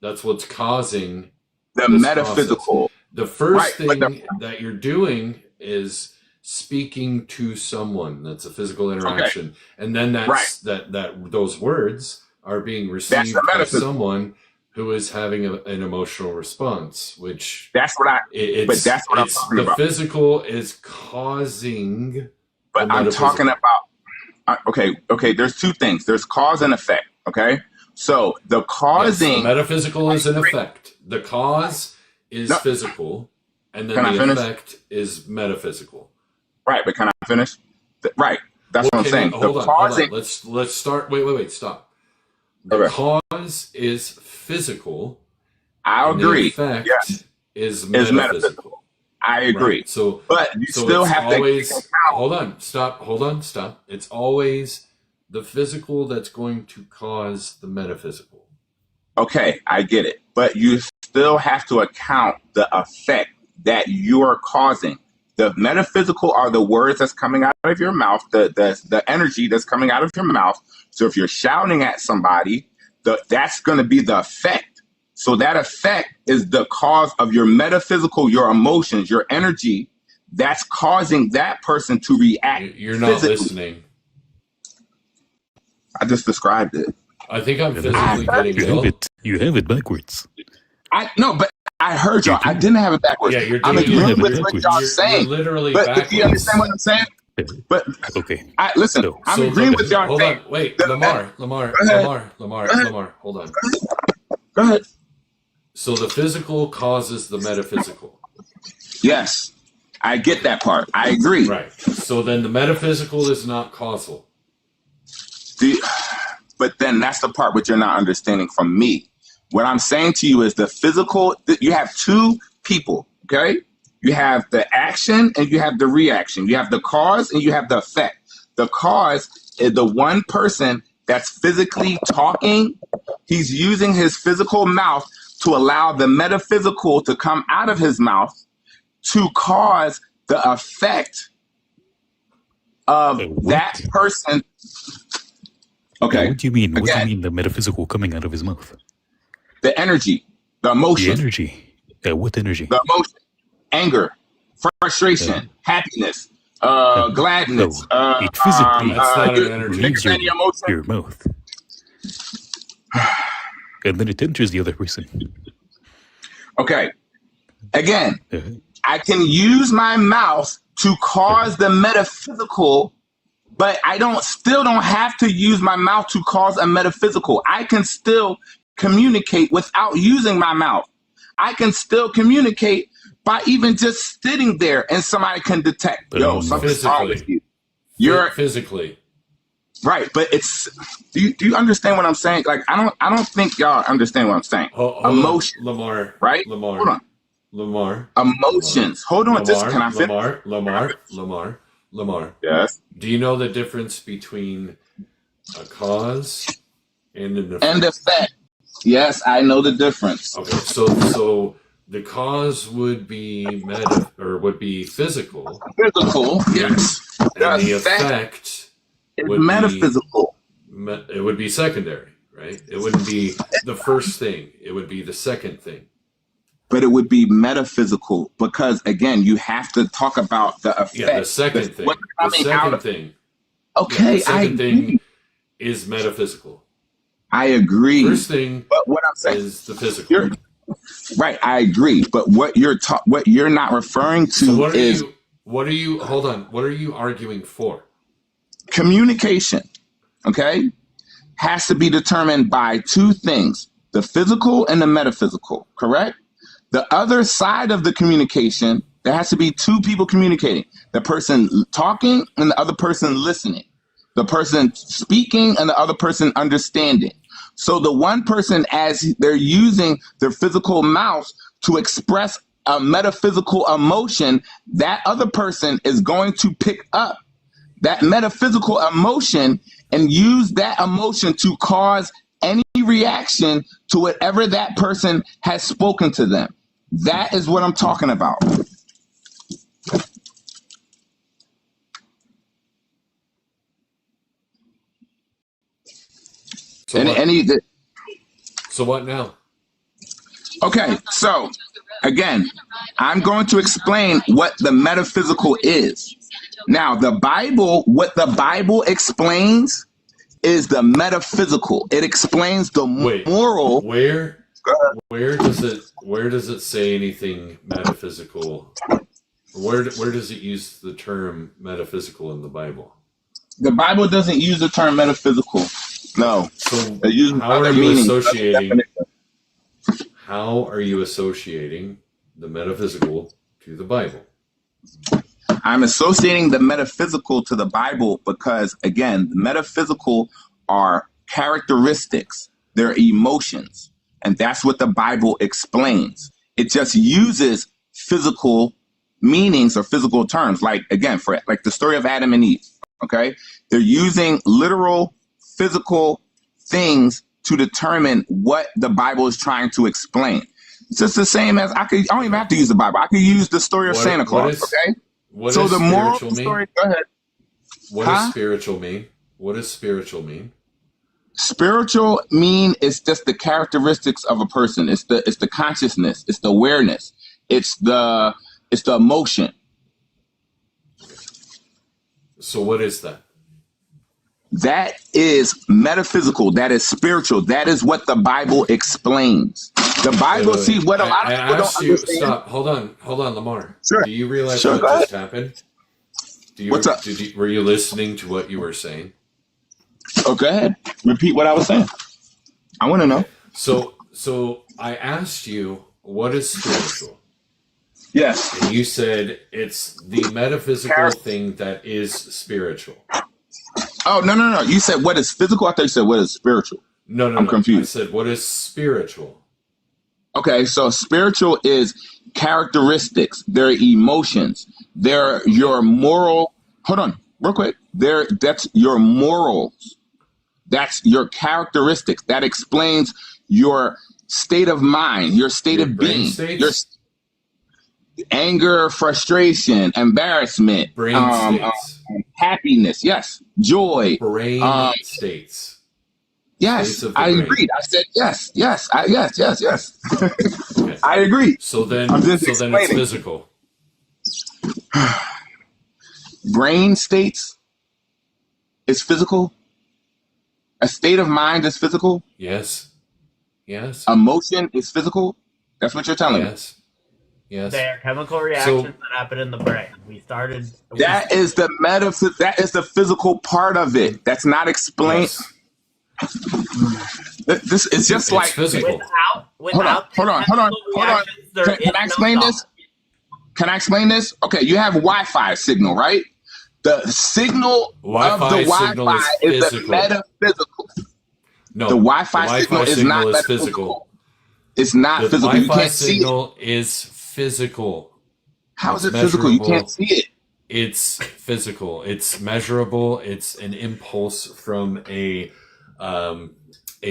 [SPEAKER 2] That's what's causing
[SPEAKER 10] the metaphysical.
[SPEAKER 2] Process. The first thing that you're doing is speaking to someone. That's a physical interaction, and then that's that those words are being received by someone who is having an emotional response. Which
[SPEAKER 10] that's what I'm talking about.
[SPEAKER 2] The physical is causing.
[SPEAKER 10] But I'm talking about. Okay. There's two things. There's cause and effect. Okay. So the causing.
[SPEAKER 2] Yes, the metaphysical is an effect. The cause is physical, and then the effect is metaphysical.
[SPEAKER 10] Right, but can I finish? Right. That's what I'm saying.
[SPEAKER 2] Hold on. Let's start. Wait. Stop. The cause is physical.
[SPEAKER 10] I agree.
[SPEAKER 2] The effect is metaphysical.
[SPEAKER 10] I agree.
[SPEAKER 2] Right. So,
[SPEAKER 10] but you still have
[SPEAKER 2] always,
[SPEAKER 10] to
[SPEAKER 2] hold on. Stop. It's always the physical that's going to cause the metaphysical.
[SPEAKER 10] Okay, I get it. But you still have to account the effect that you are causing. The metaphysical are the words that's coming out of your mouth, the energy that's coming out of your mouth. So if you're shouting at somebody, that's going to be the effect. So that effect is the cause of your metaphysical, your emotions, your energy. That's causing that person to react.
[SPEAKER 2] You're not listening.
[SPEAKER 10] I just described it.
[SPEAKER 2] I think I'm physically getting it.
[SPEAKER 11] You have it backwards.
[SPEAKER 10] But I heard y'all. I didn't have it backwards.
[SPEAKER 2] Yeah,
[SPEAKER 10] I'm agreeing with what y'all saying.
[SPEAKER 2] You're literally
[SPEAKER 10] but
[SPEAKER 2] backwards.
[SPEAKER 10] Do you understand what I'm saying? But
[SPEAKER 11] okay.
[SPEAKER 10] Listen, I'm agreeing with y'all.
[SPEAKER 2] Hold on. Wait, Lamar. Hold on.
[SPEAKER 10] Go ahead.
[SPEAKER 2] So the physical causes the metaphysical.
[SPEAKER 10] Yes, I get that part. I agree.
[SPEAKER 2] Right. So then the metaphysical is not causal.
[SPEAKER 10] But then that's the part which you're not understanding from me. What I'm saying to you is the physical, you have two people, okay? You have the action and you have the reaction. You have the cause and you have the effect. The cause is the one person that's physically talking. He's using his physical mouth to allow the metaphysical to come out of his mouth to cause the effect of that person. Okay.
[SPEAKER 11] What do you mean? What do you mean the metaphysical coming out of his mouth?
[SPEAKER 10] The energy, the emotion.
[SPEAKER 11] The energy. What energy?
[SPEAKER 10] The emotion, anger, frustration, happiness, gladness.
[SPEAKER 11] It physically
[SPEAKER 2] that's not an energy.
[SPEAKER 11] leaves your mouth. And then it enters the other person.
[SPEAKER 10] Okay. Again, I can use my mouth to cause the metaphysical, but I still don't have to use my mouth to cause a metaphysical. I can still communicate without using my mouth. I can still communicate by even just sitting there and somebody can detect, something's wrong with you. You're
[SPEAKER 2] physically.
[SPEAKER 10] Right, but do you understand what I'm saying? Like I don't think y'all understand what I'm saying. Emotion,
[SPEAKER 2] Lamar,
[SPEAKER 10] right?
[SPEAKER 2] Lamar,
[SPEAKER 10] hold on.
[SPEAKER 2] Lamar.
[SPEAKER 10] Emotions. Hold on, just can I finish?
[SPEAKER 2] Lamar.
[SPEAKER 10] Yes.
[SPEAKER 2] Do you know the difference between a cause and an effect?
[SPEAKER 10] And effect. Yes, I know the difference.
[SPEAKER 2] Okay, so the cause would be physical.
[SPEAKER 10] Physical, yes.
[SPEAKER 2] And the effect
[SPEAKER 10] would metaphysical.
[SPEAKER 2] It would be secondary, right? It wouldn't be the first thing. It would be the second thing.
[SPEAKER 10] But it would be metaphysical because, again, you have to talk about the effect.
[SPEAKER 2] Yeah, the second thing. The second thing.
[SPEAKER 10] Okay,
[SPEAKER 2] the second thing is metaphysical.
[SPEAKER 10] I agree.
[SPEAKER 2] First thing,
[SPEAKER 10] but what I'm saying
[SPEAKER 2] is the physical.
[SPEAKER 10] Right, I agree. But what you're not referring to
[SPEAKER 2] so
[SPEAKER 10] is
[SPEAKER 2] what are you? Hold on. What are you arguing for?
[SPEAKER 10] Communication. Okay, has to be determined by two things, the physical and the metaphysical, correct? The other side of the communication, there has to be two people communicating, the person talking and the other person listening, the person speaking and the other person understanding. So the one person, as they're using their physical mouth to express a metaphysical emotion, that other person is going to pick up that metaphysical emotion and use that emotion to cause any reaction to whatever that person has spoken to them. That is what I'm talking about.
[SPEAKER 2] So what now?
[SPEAKER 10] Okay, so again, I'm going to explain what the metaphysical is. Now, the Bible, what the Bible explains is the metaphysical. It explains the moral.
[SPEAKER 2] Where does it say anything metaphysical? Where does it use the term metaphysical in the Bible?
[SPEAKER 10] The Bible doesn't use the term metaphysical. No.
[SPEAKER 2] So
[SPEAKER 10] how are
[SPEAKER 2] you associating the metaphysical to the Bible?
[SPEAKER 10] I'm associating the metaphysical to the Bible because, again, the metaphysical are characteristics, they're emotions, and that's what the Bible explains. It just uses physical meanings or physical terms, like, again, for like the story of Adam and Eve, okay? They're using literal physical things to determine what the Bible is trying to explain. It's just the same as I don't even have to use the Bible. I could use the story of Santa Claus, okay?
[SPEAKER 2] What
[SPEAKER 10] so
[SPEAKER 2] does
[SPEAKER 10] the moral
[SPEAKER 2] spiritual
[SPEAKER 10] story,
[SPEAKER 2] mean?
[SPEAKER 10] go ahead.
[SPEAKER 2] What does spiritual mean? What does spiritual mean?
[SPEAKER 10] Spiritual mean is just the characteristics of a person. It's the consciousness. It's the awareness. It's the emotion.
[SPEAKER 2] So what is that?
[SPEAKER 10] That is metaphysical. That is spiritual. That is what the Bible explains. The Bible sees what a lot of people don't understand.
[SPEAKER 2] Stop. Hold on, Lamar.
[SPEAKER 10] Sure.
[SPEAKER 2] Do you realize
[SPEAKER 10] Sure,
[SPEAKER 2] what just happened?
[SPEAKER 10] What's up?
[SPEAKER 2] Were you listening to what you were saying?
[SPEAKER 10] Oh, go ahead. Repeat what I was saying. I want to know.
[SPEAKER 2] So I asked you, what is spiritual?
[SPEAKER 10] Yes.
[SPEAKER 2] And you said it's the metaphysical thing that is spiritual.
[SPEAKER 10] Oh, no. You said what is physical? I thought you said what is spiritual.
[SPEAKER 2] No.
[SPEAKER 10] I'm confused.
[SPEAKER 2] I said, what is spiritual?
[SPEAKER 10] Okay, so spiritual is characteristics. They're emotions. They're your moral. Hold on, real quick. That's your morals. That's your characteristics. That explains your state of mind, your state of being, your anger, frustration, embarrassment, happiness. Yes, joy.
[SPEAKER 2] Brain states.
[SPEAKER 10] Yes, I agreed. I said yes. Yes.
[SPEAKER 2] Okay.
[SPEAKER 10] I agree.
[SPEAKER 2] So then it's physical.
[SPEAKER 10] Brain states is physical. A state of mind is physical.
[SPEAKER 2] Yes.
[SPEAKER 10] Emotion is physical. That's what you're telling me.
[SPEAKER 2] Yes.
[SPEAKER 1] They are chemical reactions that happen in the brain.
[SPEAKER 10] That is the physical part of it. That's not explained.
[SPEAKER 2] Yes.
[SPEAKER 10] This is just like
[SPEAKER 2] physical.
[SPEAKER 1] Without
[SPEAKER 10] hold on. Can I explain this? Can I explain this? Okay, you have Wi-Fi signal, right? The signal of the Wi-Fi is the metaphysical.
[SPEAKER 2] No,
[SPEAKER 10] the Wi-Fi signal is not
[SPEAKER 2] physical.
[SPEAKER 10] It's not physical. You can't see it.
[SPEAKER 2] The Wi-Fi signal is physical.
[SPEAKER 10] How is it physical? You can't see it.
[SPEAKER 2] It's physical. It's measurable. It's an impulse from a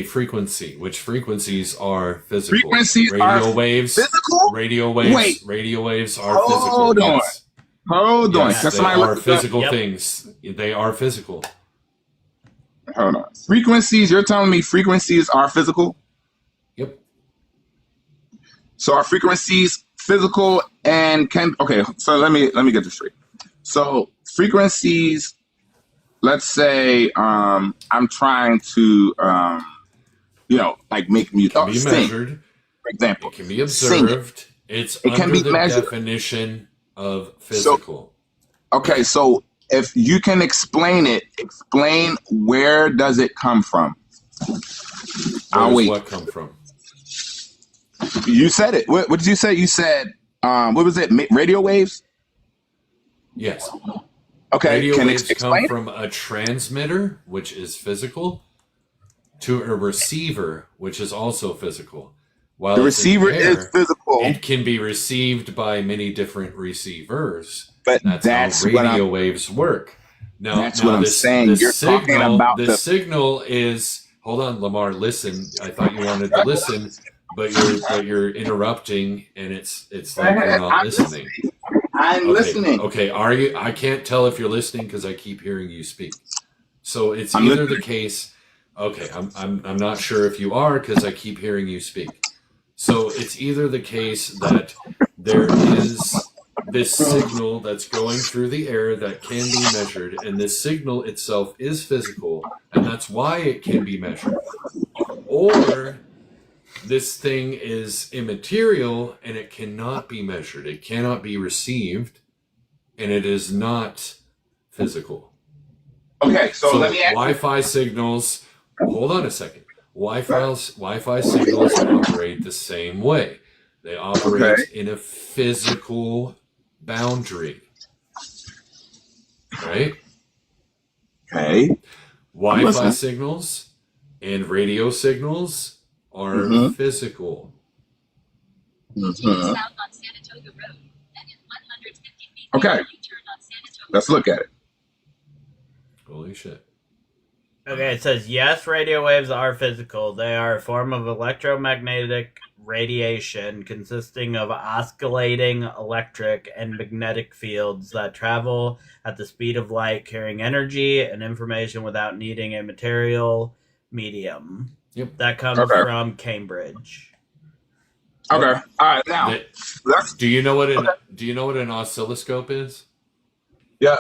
[SPEAKER 2] frequency, which frequencies are physical.
[SPEAKER 10] Frequencies
[SPEAKER 2] radio waves.
[SPEAKER 10] Physical?
[SPEAKER 2] Radio waves. Wait. Radio waves are physical.
[SPEAKER 10] Hold on.
[SPEAKER 2] Yes, they are physical things. They are physical.
[SPEAKER 10] Hold on. Frequencies, you're telling me frequencies are physical?
[SPEAKER 2] Yep.
[SPEAKER 10] So are frequencies physical and so let me get this straight. So frequencies, let's say I'm trying to like make music.
[SPEAKER 2] It can be measured.
[SPEAKER 10] For example.
[SPEAKER 2] It can be observed. It can be measured. Definition of physical.
[SPEAKER 10] So if you can explain it, explain where does it come from? I'll
[SPEAKER 2] does
[SPEAKER 10] wait.
[SPEAKER 2] what come from?
[SPEAKER 10] You said it. What did you say? You said, what was it? Radio waves?
[SPEAKER 2] Yes.
[SPEAKER 10] Okay.
[SPEAKER 2] Radio
[SPEAKER 10] Can
[SPEAKER 2] waves
[SPEAKER 10] explain
[SPEAKER 2] come from a transmitter, which is physical, to a receiver, which is also physical. While
[SPEAKER 10] the
[SPEAKER 2] it's in
[SPEAKER 10] receiver
[SPEAKER 2] air,
[SPEAKER 10] is physical,
[SPEAKER 2] it can be received by many different receivers.
[SPEAKER 10] but
[SPEAKER 2] That's how radio waves work. Now,
[SPEAKER 10] that's what I'm saying. You're talking about
[SPEAKER 2] the signal is. Hold on, Lamar. Listen. I thought you wanted to listen, but you're interrupting, and it's like you're not listening.
[SPEAKER 10] I'm listening.
[SPEAKER 2] Okay. Are you? I can't tell if you're listening because I keep hearing you speak. So it's either the case. Okay. I'm not sure if you are because I keep hearing you speak. So it's either the case that there is this signal that's going through the air that can be measured, and this signal itself is physical, and that's why it can be measured. Or this thing is immaterial and it cannot be measured. It cannot be received, and it is not physical.
[SPEAKER 10] Okay, so let me ask
[SPEAKER 2] Wi-Fi signals. Hold on a second. Wi-Fi signals operate the same way. They operate in a physical boundary, right?
[SPEAKER 10] Okay.
[SPEAKER 2] Wi-Fi signals and radio signals are physical.
[SPEAKER 10] Okay. Let's look at it.
[SPEAKER 2] Holy shit.
[SPEAKER 1] Okay, it says, yes, radio waves are physical. They are a form of electromagnetic radiation consisting of oscillating electric and magnetic fields that travel at the speed of light, carrying energy and information without needing a material medium.
[SPEAKER 2] Yep.
[SPEAKER 1] That comes from Cambridge.
[SPEAKER 10] Okay. All right. Now,
[SPEAKER 2] do you know what an oscilloscope is?
[SPEAKER 10] Yeah.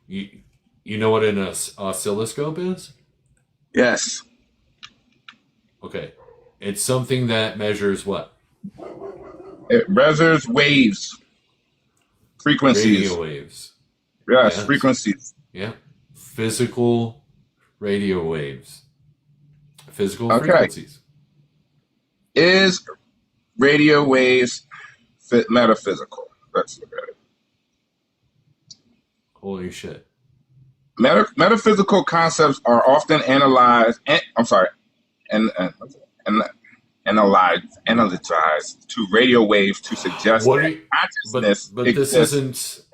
[SPEAKER 2] You know what an oscilloscope is?
[SPEAKER 10] Yes.
[SPEAKER 2] Okay. It's something that measures what?
[SPEAKER 10] It measures waves. Frequencies.
[SPEAKER 2] Radio waves.
[SPEAKER 10] Yes, frequencies.
[SPEAKER 2] Yeah. Physical radio waves. Physical frequencies.
[SPEAKER 10] Is radio waves metaphysical? Let's look at it.
[SPEAKER 2] Holy shit.
[SPEAKER 10] Metaphysical concepts are often analyzed to radio waves to suggest that consciousness
[SPEAKER 2] but this isn't.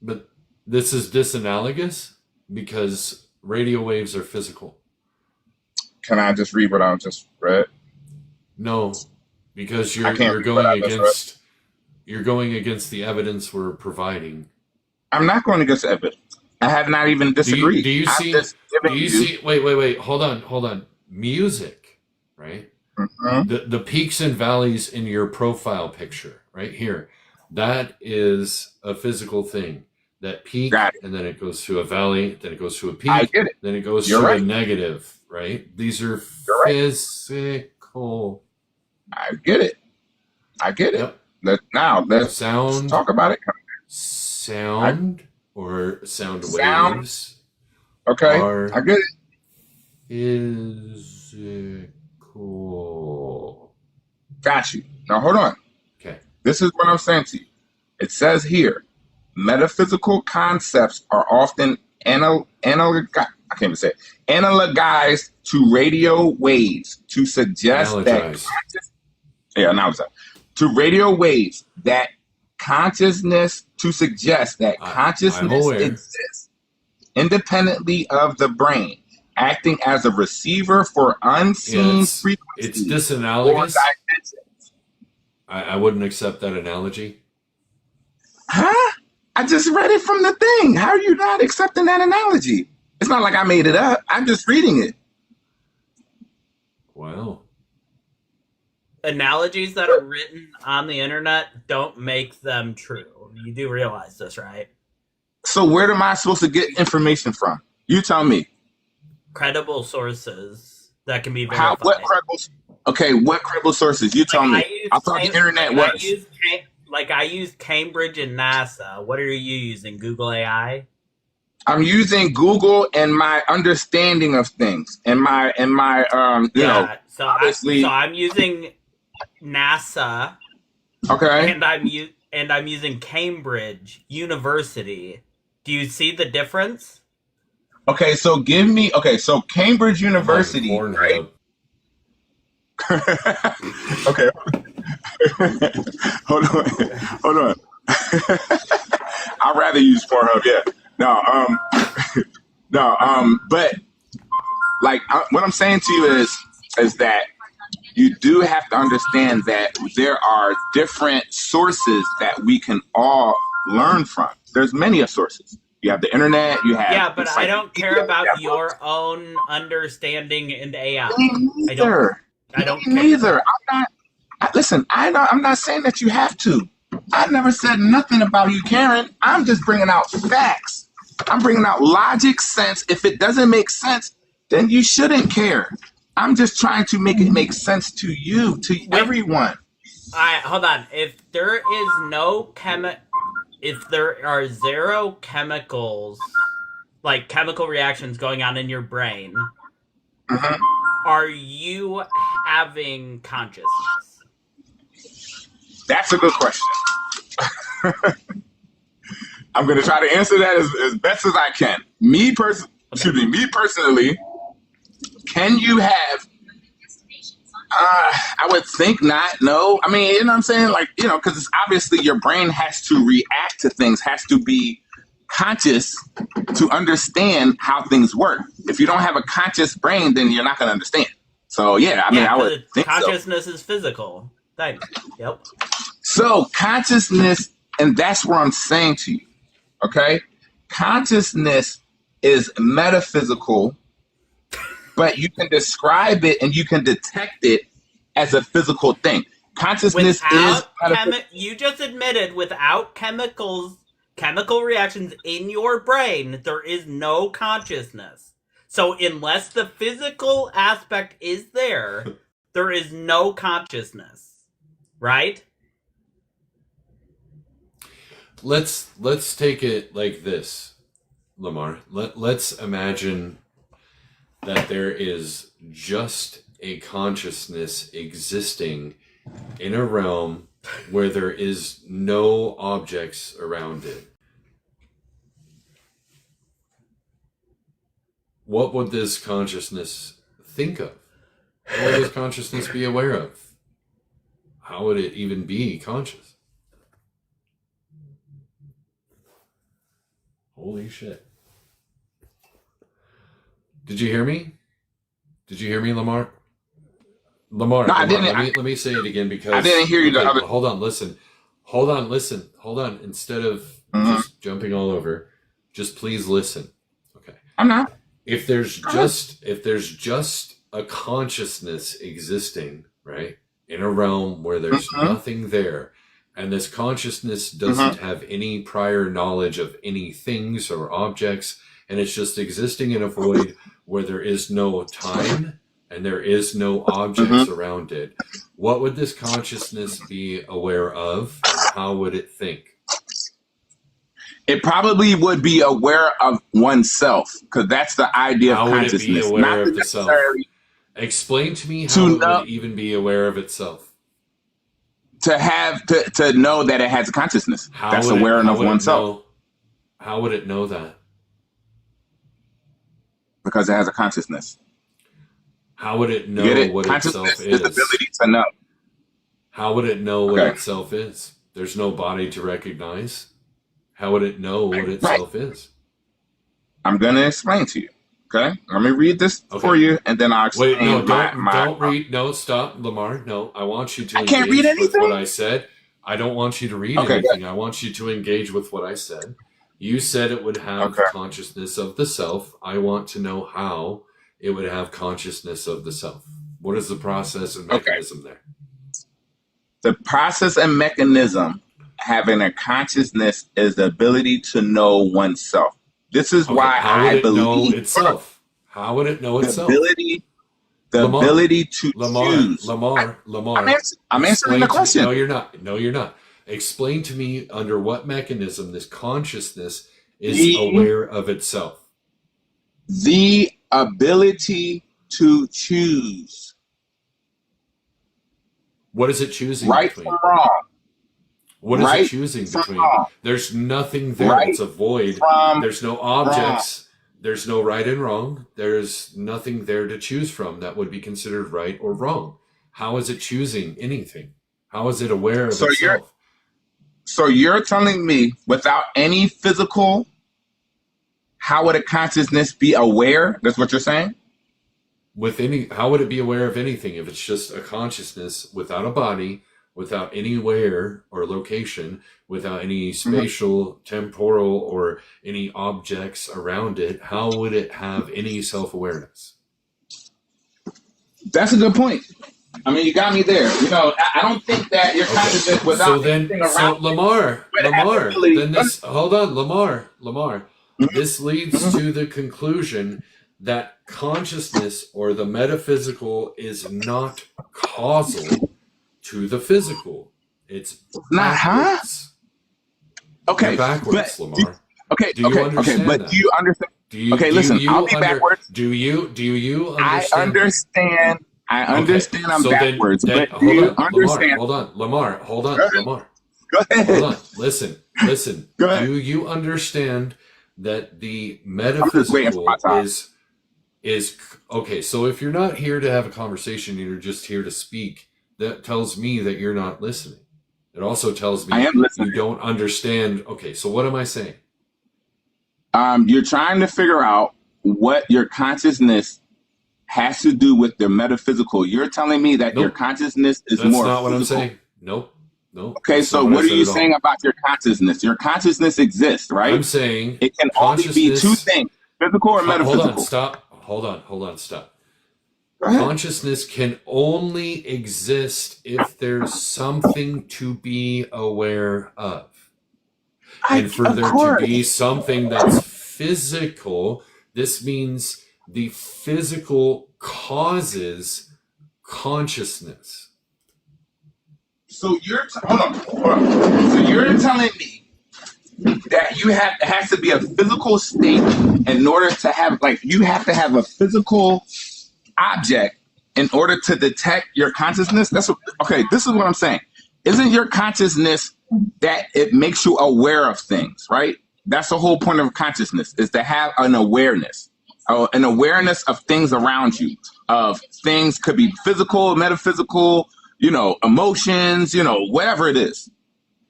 [SPEAKER 2] But this is disanalogous because radio waves are physical.
[SPEAKER 10] Can I just read what I just read?
[SPEAKER 2] No, because you're going against the evidence we're providing.
[SPEAKER 10] I'm not going against the evidence. I have not even disagreed.
[SPEAKER 2] Do you see? Wait. Hold on. Music, right?
[SPEAKER 10] Mm-hmm.
[SPEAKER 2] The peaks and valleys in your profile picture, right here. That is a physical thing. That peak, and then it goes to a valley, then it goes to a peak, then it goes to a negative, right? These are physical.
[SPEAKER 10] I get it.
[SPEAKER 2] Yep.
[SPEAKER 10] Let's talk about it.
[SPEAKER 2] Sound waves.
[SPEAKER 10] Okay, I get
[SPEAKER 2] it. Physical.
[SPEAKER 10] Got you. Now hold on.
[SPEAKER 2] Okay.
[SPEAKER 10] This is what I'm saying to you. It says here, metaphysical concepts are often analogized to radio waves to suggest to radio waves that consciousness exists independently of the brain, acting as a receiver for unseen frequencies.
[SPEAKER 2] It's disanalogous. I wouldn't accept that analogy.
[SPEAKER 10] Huh? I just read it from the thing. How are you not accepting that analogy? It's not like I made it up. I'm just reading it.
[SPEAKER 2] Wow.
[SPEAKER 1] Analogies that are written on the internet don't make them true. You do realize this, right?
[SPEAKER 10] So where am I supposed to get information from? You tell me.
[SPEAKER 1] Credible sources that can be verified.
[SPEAKER 10] What credible sources? You tell me. I thought the internet was.
[SPEAKER 1] I used Cambridge and NASA. What are you using? Google AI?
[SPEAKER 10] I'm using Google and my understanding of things, and my you know,
[SPEAKER 1] So
[SPEAKER 10] obviously.
[SPEAKER 1] so I'm using NASA.
[SPEAKER 10] Okay.
[SPEAKER 1] And I'm using Cambridge University. Do you see the difference?
[SPEAKER 10] Okay, so so Cambridge University, right? Okay. Hold on. I'd rather use Pornhub, yeah. But like what I'm saying to you is that you do have to understand that there are different sources that we can all learn from. There's many of sources. You have the internet, you have...
[SPEAKER 1] Yeah, but I don't care about your own understanding in AI.
[SPEAKER 10] I don't care. Neither. I'm not saying that you have to. I never said nothing about you, Karen. I'm just bringing out facts. I'm bringing out logic, sense. If it doesn't make sense, then you shouldn't care. I'm just trying to make it make sense to you, to everyone.
[SPEAKER 1] All right, hold on. If there are zero chemicals, like chemical reactions going on in your brain, are you having consciousness?
[SPEAKER 10] That's a good question. I'm going to try to answer that as best as I can. Me personally, can you have... I would think not. No. I mean, you know what I'm saying? Like, you know, because obviously your brain has to react to things, has to be conscious to understand how things work. If you don't have a conscious brain, then you're not going to understand. So, yeah, I mean, I would think
[SPEAKER 1] consciousness is physical. Thanks. Yep.
[SPEAKER 10] So, consciousness, and that's what I'm saying to you, okay? Consciousness is metaphysical, but you can describe it and you can detect it as a physical thing. Consciousness
[SPEAKER 1] you just admitted without chemical reactions in your brain, there is no consciousness. So unless the physical aspect is there, there is no consciousness. Right?
[SPEAKER 2] Let's take it like this, Lamar. Let's imagine that there is just a consciousness existing in a realm where there is no objects around it. What would this consciousness think of? What would this consciousness be aware of? How would it even be conscious? Holy shit. Did you hear me? Did you hear me, Lamar? Lamar,
[SPEAKER 10] no, I didn't.
[SPEAKER 2] Let me say it again because...
[SPEAKER 10] I didn't hear you.
[SPEAKER 2] Okay, hold on, listen. Hold on. Instead of just jumping all over, just please listen. Okay.
[SPEAKER 10] I'm not.
[SPEAKER 2] If there's just a consciousness existing, right, in a realm where there's nothing there, and this consciousness doesn't have any prior knowledge of any things or objects, and it's just existing in a void where there is no time and there is no objects around it, what would this consciousness be aware of, and how would it think?
[SPEAKER 10] It probably would be aware of oneself, because that's the idea of consciousness.
[SPEAKER 2] How would it be aware of the self? Explain to me how it would even be aware of itself.
[SPEAKER 10] To know that it has a consciousness. That's awareness of oneself.
[SPEAKER 2] How would it know that?
[SPEAKER 10] Because it has a consciousness.
[SPEAKER 2] How would it know what itself is?
[SPEAKER 10] Is the ability to know.
[SPEAKER 2] How would it know what itself is? There's no body to recognize. How would it know what itself is?
[SPEAKER 10] I'm going to explain to you. Okay? Let me read this for you, and then I'll explain.
[SPEAKER 2] Wait, no, don't read. No, stop, Lamar. No, I want you to engage
[SPEAKER 10] can't read anything?
[SPEAKER 2] with what I said. I don't want you to read anything. I want you to engage with what I said. You said it would have consciousness of the self. I want to know how it would have consciousness of the self. What is the process and mechanism there?
[SPEAKER 10] The process and mechanism having a consciousness is the ability to know oneself. This is why I believe
[SPEAKER 2] itself. How would it know itself?
[SPEAKER 10] The ability to choose.
[SPEAKER 2] Lamar.
[SPEAKER 10] I'm answering the question.
[SPEAKER 2] No, you're not. Explain to me under what mechanism this consciousness is aware of itself?
[SPEAKER 10] The ability to choose.
[SPEAKER 2] What is it choosing
[SPEAKER 10] right
[SPEAKER 2] between?
[SPEAKER 10] From wrong.
[SPEAKER 2] What is
[SPEAKER 10] right
[SPEAKER 2] it choosing
[SPEAKER 10] from
[SPEAKER 2] between?
[SPEAKER 10] wrong.
[SPEAKER 2] There's nothing there.
[SPEAKER 10] Right
[SPEAKER 2] it's a void.
[SPEAKER 10] from
[SPEAKER 2] There's no objects. There's no right and wrong. There's nothing there to choose from that would be considered right or wrong. How is it choosing anything? How is it aware of itself?
[SPEAKER 10] So you're telling me without any physical, how would a consciousness be aware? That's what you're saying?
[SPEAKER 2] How would it be aware of anything if it's just a consciousness without a body, without anywhere or location, without any spatial, temporal, or any objects around it? How would it have any self-awareness?
[SPEAKER 10] That's a good point. I mean, you got me there. You know, I don't think that your consciousness without anything around
[SPEAKER 2] Lamar, then this, hold on, Lamar, this leads to the conclusion that consciousness or the metaphysical is not causal to the physical. It's
[SPEAKER 10] not, huh? Okay,
[SPEAKER 2] you're backwards, Lamar.
[SPEAKER 10] Do you understand but that? Do you understand? Listen, I'll be backwards.
[SPEAKER 2] Do you
[SPEAKER 10] understand? I understand I'm backwards, but do you understand?
[SPEAKER 2] Hold on, Lamar.
[SPEAKER 10] Go ahead.
[SPEAKER 2] Hold on. Listen.
[SPEAKER 10] Go ahead.
[SPEAKER 2] Do you understand that the metaphysical is okay? So if you're not here to have a conversation, you're just here to speak. That tells me that you're not listening. It also tells me
[SPEAKER 10] I am listening.
[SPEAKER 2] You don't understand. Okay, so what am I saying?
[SPEAKER 10] You're trying to figure out what your consciousness has to do with the metaphysical. You're telling me that your consciousness is
[SPEAKER 2] That's
[SPEAKER 10] more
[SPEAKER 2] not what
[SPEAKER 10] physical.
[SPEAKER 2] I'm saying. Nope.
[SPEAKER 10] Okay, so what are you saying about your consciousness? Your consciousness exists, right?
[SPEAKER 2] I'm saying
[SPEAKER 10] it can only be two things, physical or metaphysical.
[SPEAKER 2] Hold on, stop. Consciousness can only exist if there's something to be aware of. And for there to be something that's physical, this means the physical causes consciousness.
[SPEAKER 10] So you're hold on. So you're telling me that it has to be a physical state in order to have, like, you have to have a physical object in order to detect your consciousness? This is what I'm saying. Isn't your consciousness that it makes you aware of things, right? That's the whole point of consciousness, is to have an awareness of things around you, of things could be physical, metaphysical, emotions, whatever it is.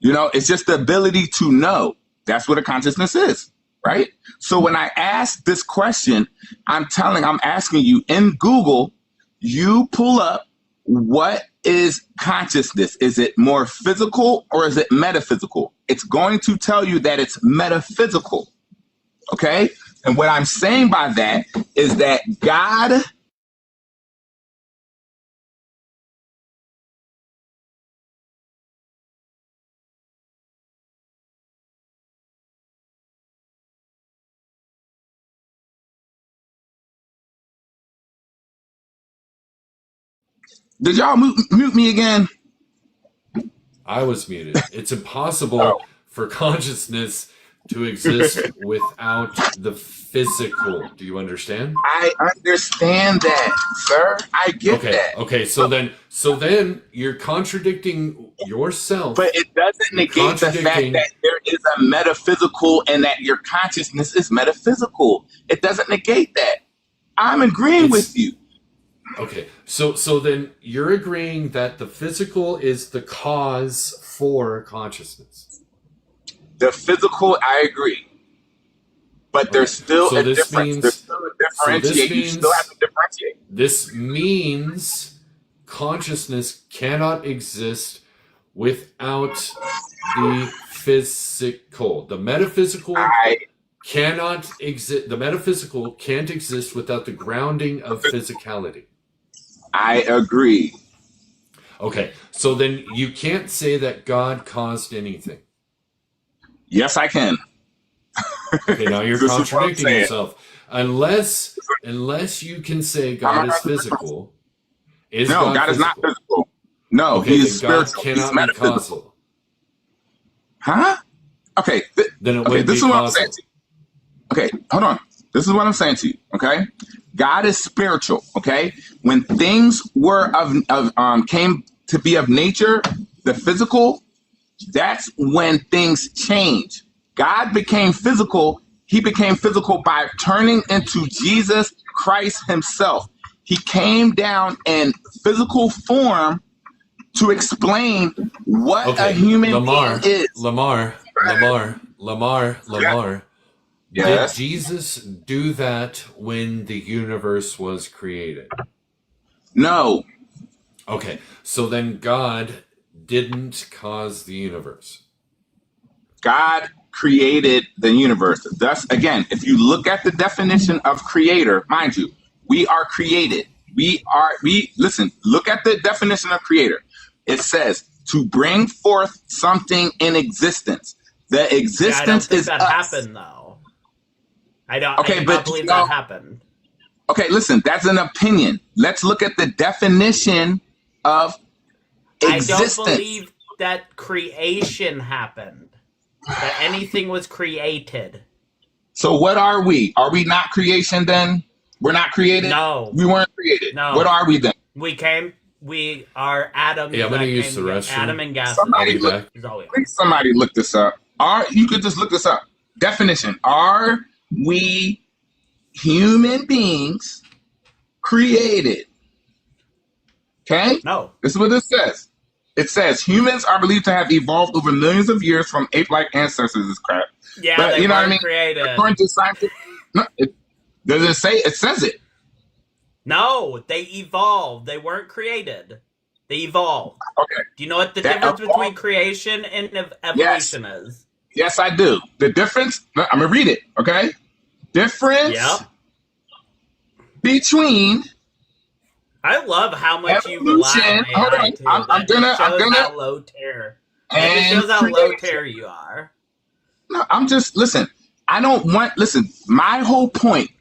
[SPEAKER 10] It's just the ability to know. That's what a consciousness is, right? So when I ask this question, I'm asking you in Google, you pull up, what is consciousness? Is it more physical or is it metaphysical? It's going to tell you that it's metaphysical, okay? And what I'm saying by that is that God Did y'all mute me again?
[SPEAKER 2] I was muted. It's impossible for consciousness to exist without the physical. Do you understand?
[SPEAKER 10] I understand that, sir. I get that.
[SPEAKER 2] Okay, so then you're contradicting yourself.
[SPEAKER 10] But it doesn't negate the fact that there is a metaphysical and that your consciousness is metaphysical. It doesn't negate that. I'm agreeing with you.
[SPEAKER 2] Okay, so then you're agreeing that the physical is the cause for consciousness.
[SPEAKER 10] The physical, I agree. But there's still a difference. There's still a differentiate. You still have to differentiate.
[SPEAKER 2] This means consciousness cannot exist without the physical. The metaphysical cannot exist. The metaphysical can't exist without the grounding of physicality.
[SPEAKER 10] I agree.
[SPEAKER 2] Okay, so then you can't say that God caused anything.
[SPEAKER 10] Yes, I can.
[SPEAKER 2] Okay, now you're contradicting yourself. Unless you can say God is physical.
[SPEAKER 10] No, God is not physical. No,
[SPEAKER 2] okay,
[SPEAKER 10] he is spiritual.
[SPEAKER 2] God cannot be causal.
[SPEAKER 10] Huh? Okay.
[SPEAKER 2] Then it would
[SPEAKER 10] this
[SPEAKER 2] be
[SPEAKER 10] is what I'm
[SPEAKER 2] causal.
[SPEAKER 10] saying. Okay, hold on. This is what I'm saying to you. Okay, God is spiritual. Okay, when things were came to be of nature, the physical, that's when things change. God became physical. He became physical by turning into Jesus Christ himself. He came down in physical form to explain what a human being is.
[SPEAKER 2] Lamar. Did
[SPEAKER 10] Yes.
[SPEAKER 2] Jesus do that when the universe was created?
[SPEAKER 10] No.
[SPEAKER 2] Okay, so then God didn't cause the universe.
[SPEAKER 10] God created the universe. Thus, again, if you look at the definition of creator, mind you, we are created. Listen, look at the definition of creator. It says to bring forth something in existence. The existence is
[SPEAKER 1] that
[SPEAKER 10] us.
[SPEAKER 1] happened, though. I don't believe
[SPEAKER 10] that
[SPEAKER 1] happened.
[SPEAKER 10] Okay, listen, that's an opinion. Let's look at the definition of existence.
[SPEAKER 1] I don't believe that creation happened. That anything was created.
[SPEAKER 10] So what are we? Are we not creation then? We're not created?
[SPEAKER 1] No.
[SPEAKER 10] We weren't created.
[SPEAKER 1] No.
[SPEAKER 10] What are we then?
[SPEAKER 1] We are atoms.
[SPEAKER 2] Yeah, I'm going to use the restroom.
[SPEAKER 1] Atom and gas.
[SPEAKER 10] Somebody look this up. You could just look this up. Definition. Are we human beings created? Okay?
[SPEAKER 1] No.
[SPEAKER 10] This is what it says. It says humans are believed to have evolved over millions of years from ape-like ancestors. This crap.
[SPEAKER 1] Yeah,
[SPEAKER 10] but,
[SPEAKER 1] they
[SPEAKER 10] you know
[SPEAKER 1] weren't
[SPEAKER 10] what I mean?
[SPEAKER 1] created.
[SPEAKER 10] According to scientific, does it say? It says it.
[SPEAKER 1] No, they evolved. They weren't created. They evolved.
[SPEAKER 10] Okay.
[SPEAKER 1] Do you know what the difference between creation and evolution is?
[SPEAKER 10] Yes, I do. The difference. I'm gonna read it. Okay. Difference. Between.
[SPEAKER 1] I love how much you rely on AI.
[SPEAKER 10] I'm gonna.
[SPEAKER 1] How low tier. It shows how low tier you are.
[SPEAKER 10] No, I'm just listen. I don't want. Listen, my whole point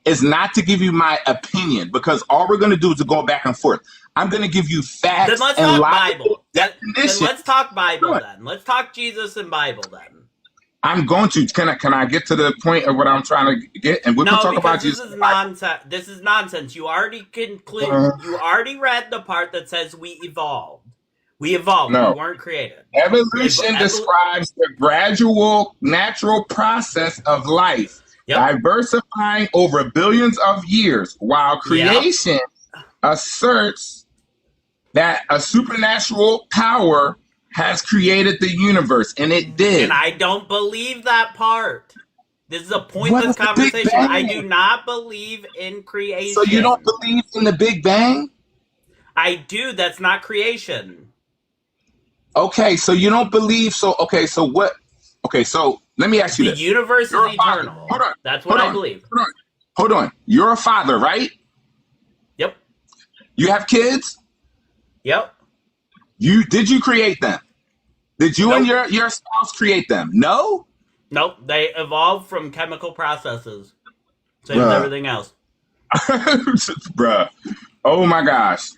[SPEAKER 10] is not to give you my opinion because all we're gonna do is to go back and forth. I'm gonna give you facts.
[SPEAKER 1] Then let's talk Bible. Then let's talk Bible. Then let's talk Jesus and Bible. Then
[SPEAKER 10] I'm going to. Can I get to the point of what I'm trying to get? And we can talk about Jesus.
[SPEAKER 1] This is nonsense. This is nonsense. You already concluded. You already read the part that says we evolved. We evolved.
[SPEAKER 10] No.
[SPEAKER 1] We weren't created.
[SPEAKER 10] Evolution describes the gradual, natural process of life, diversifying over billions of years, while creation asserts that a supernatural power has created the universe, and it did.
[SPEAKER 1] And I don't believe that part. This is a pointless conversation. I do not believe in creation.
[SPEAKER 10] So you don't believe in the Big Bang?
[SPEAKER 1] I do. That's not creation.
[SPEAKER 10] Okay, so you don't believe. So what? Okay, so let me ask you this.
[SPEAKER 1] The universe is eternal.
[SPEAKER 10] Hold on.
[SPEAKER 1] That's what I believe.
[SPEAKER 10] Hold on. You're a father, right?
[SPEAKER 1] Yep.
[SPEAKER 10] You have kids?
[SPEAKER 1] Yep.
[SPEAKER 10] Did you create them? Did you and your spouse create them? No?
[SPEAKER 1] Nope. They evolved from chemical processes. Same as everything else.
[SPEAKER 10] Bruh. Oh my gosh.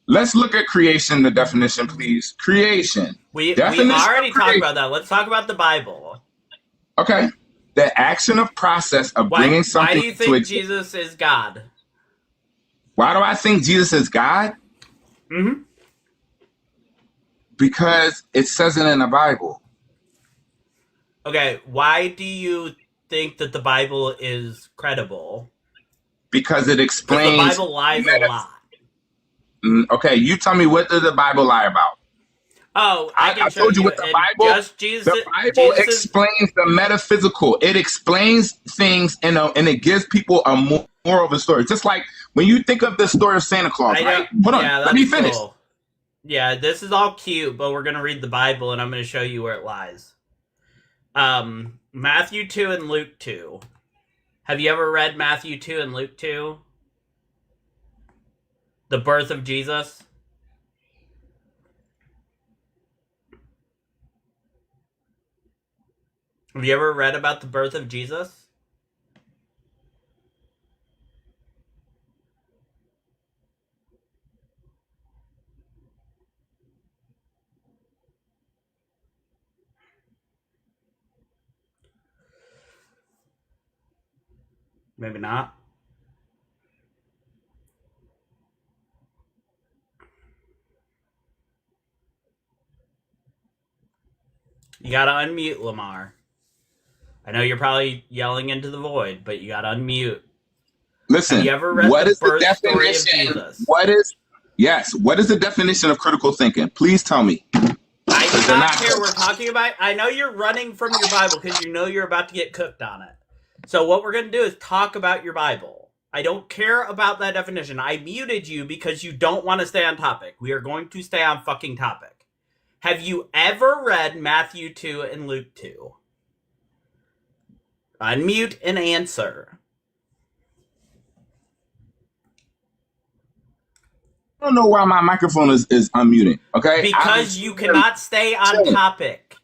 [SPEAKER 10] Let's look at creation, the definition, please. Creation.
[SPEAKER 1] We already talked about that. Let's talk about the Bible.
[SPEAKER 10] Okay. The action of process of bringing something.
[SPEAKER 1] Why do you think Jesus is God?
[SPEAKER 10] Why do I think Jesus is God?
[SPEAKER 1] Mm-hmm.
[SPEAKER 10] Because it says it in the Bible.
[SPEAKER 1] Okay. Why do you think that the Bible is credible?
[SPEAKER 10] Because it explains.
[SPEAKER 1] The Bible lies a lot.
[SPEAKER 10] Okay, you tell me, what does the Bible lie about?
[SPEAKER 1] Oh, I
[SPEAKER 10] told you what the Bible. The Bible explains the metaphysical. It explains things, and it gives people a moral of a story. Just like when you think of the story of Santa Claus, right? Hold on, let me finish.
[SPEAKER 1] Cool. Yeah, this is all cute, but we're gonna read the Bible, and I'm gonna show you where it lies. Matthew 2 and Luke 2. Have you ever read Matthew 2 and Luke 2? The birth of Jesus? Have you ever read about the birth of Jesus? Maybe not. You gotta unmute, Lamar. I know you're probably yelling into the void, but you gotta unmute.
[SPEAKER 10] Listen,
[SPEAKER 1] have you ever read
[SPEAKER 10] what
[SPEAKER 1] the
[SPEAKER 10] is the
[SPEAKER 1] birth story of
[SPEAKER 10] definition?
[SPEAKER 1] Jesus?
[SPEAKER 10] What is the definition of critical thinking? Please tell me.
[SPEAKER 1] I do not care. We're talking about. I know you're running from your Bible because you know you're about to get cooked on it. So what we're gonna do is talk about your Bible. I don't care about that definition. I muted you because you don't want to stay on topic. We are going to stay on fucking topic. Have you ever read Matthew 2 and Luke 2? Unmute and answer.
[SPEAKER 10] I don't know why my microphone is unmuting. Okay,
[SPEAKER 1] because you cannot stay on topic.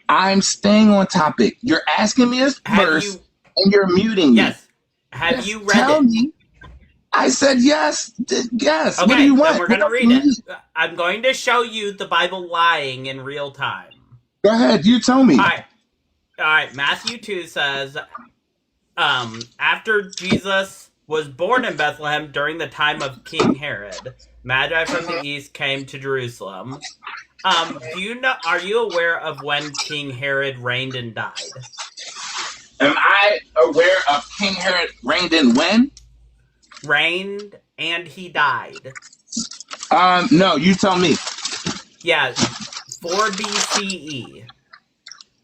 [SPEAKER 10] I'm staying on topic. You're asking me a verse and you're muting me.
[SPEAKER 1] Yes. Have you read
[SPEAKER 10] tell
[SPEAKER 1] it?
[SPEAKER 10] Me. I said yes. Yes.
[SPEAKER 1] Okay,
[SPEAKER 10] what do you want?
[SPEAKER 1] Then we're going to read it. I'm going to show you the Bible lying in real time.
[SPEAKER 10] Go ahead. You tell me.
[SPEAKER 1] All right. Matthew 2 says, after Jesus was born in Bethlehem during the time of King Herod, Magi from the east came to Jerusalem. Do you know? Are you aware of when King Herod reigned and died?
[SPEAKER 10] Am I aware of King Herod reigned and when?
[SPEAKER 1] Reigned and he died.
[SPEAKER 10] No, you tell me.
[SPEAKER 1] Yeah, 4 BCE.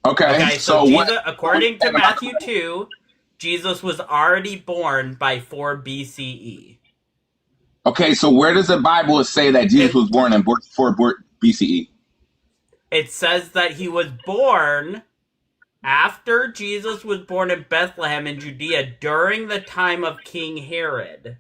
[SPEAKER 10] Okay,
[SPEAKER 1] so Jesus, according to Matthew 2, Jesus was already born by 4 BCE.
[SPEAKER 10] Okay, so where does the Bible say that Jesus was born in 4 BCE?
[SPEAKER 1] It says that he was born after Jesus was born in Bethlehem in Judea during the time of King Herod.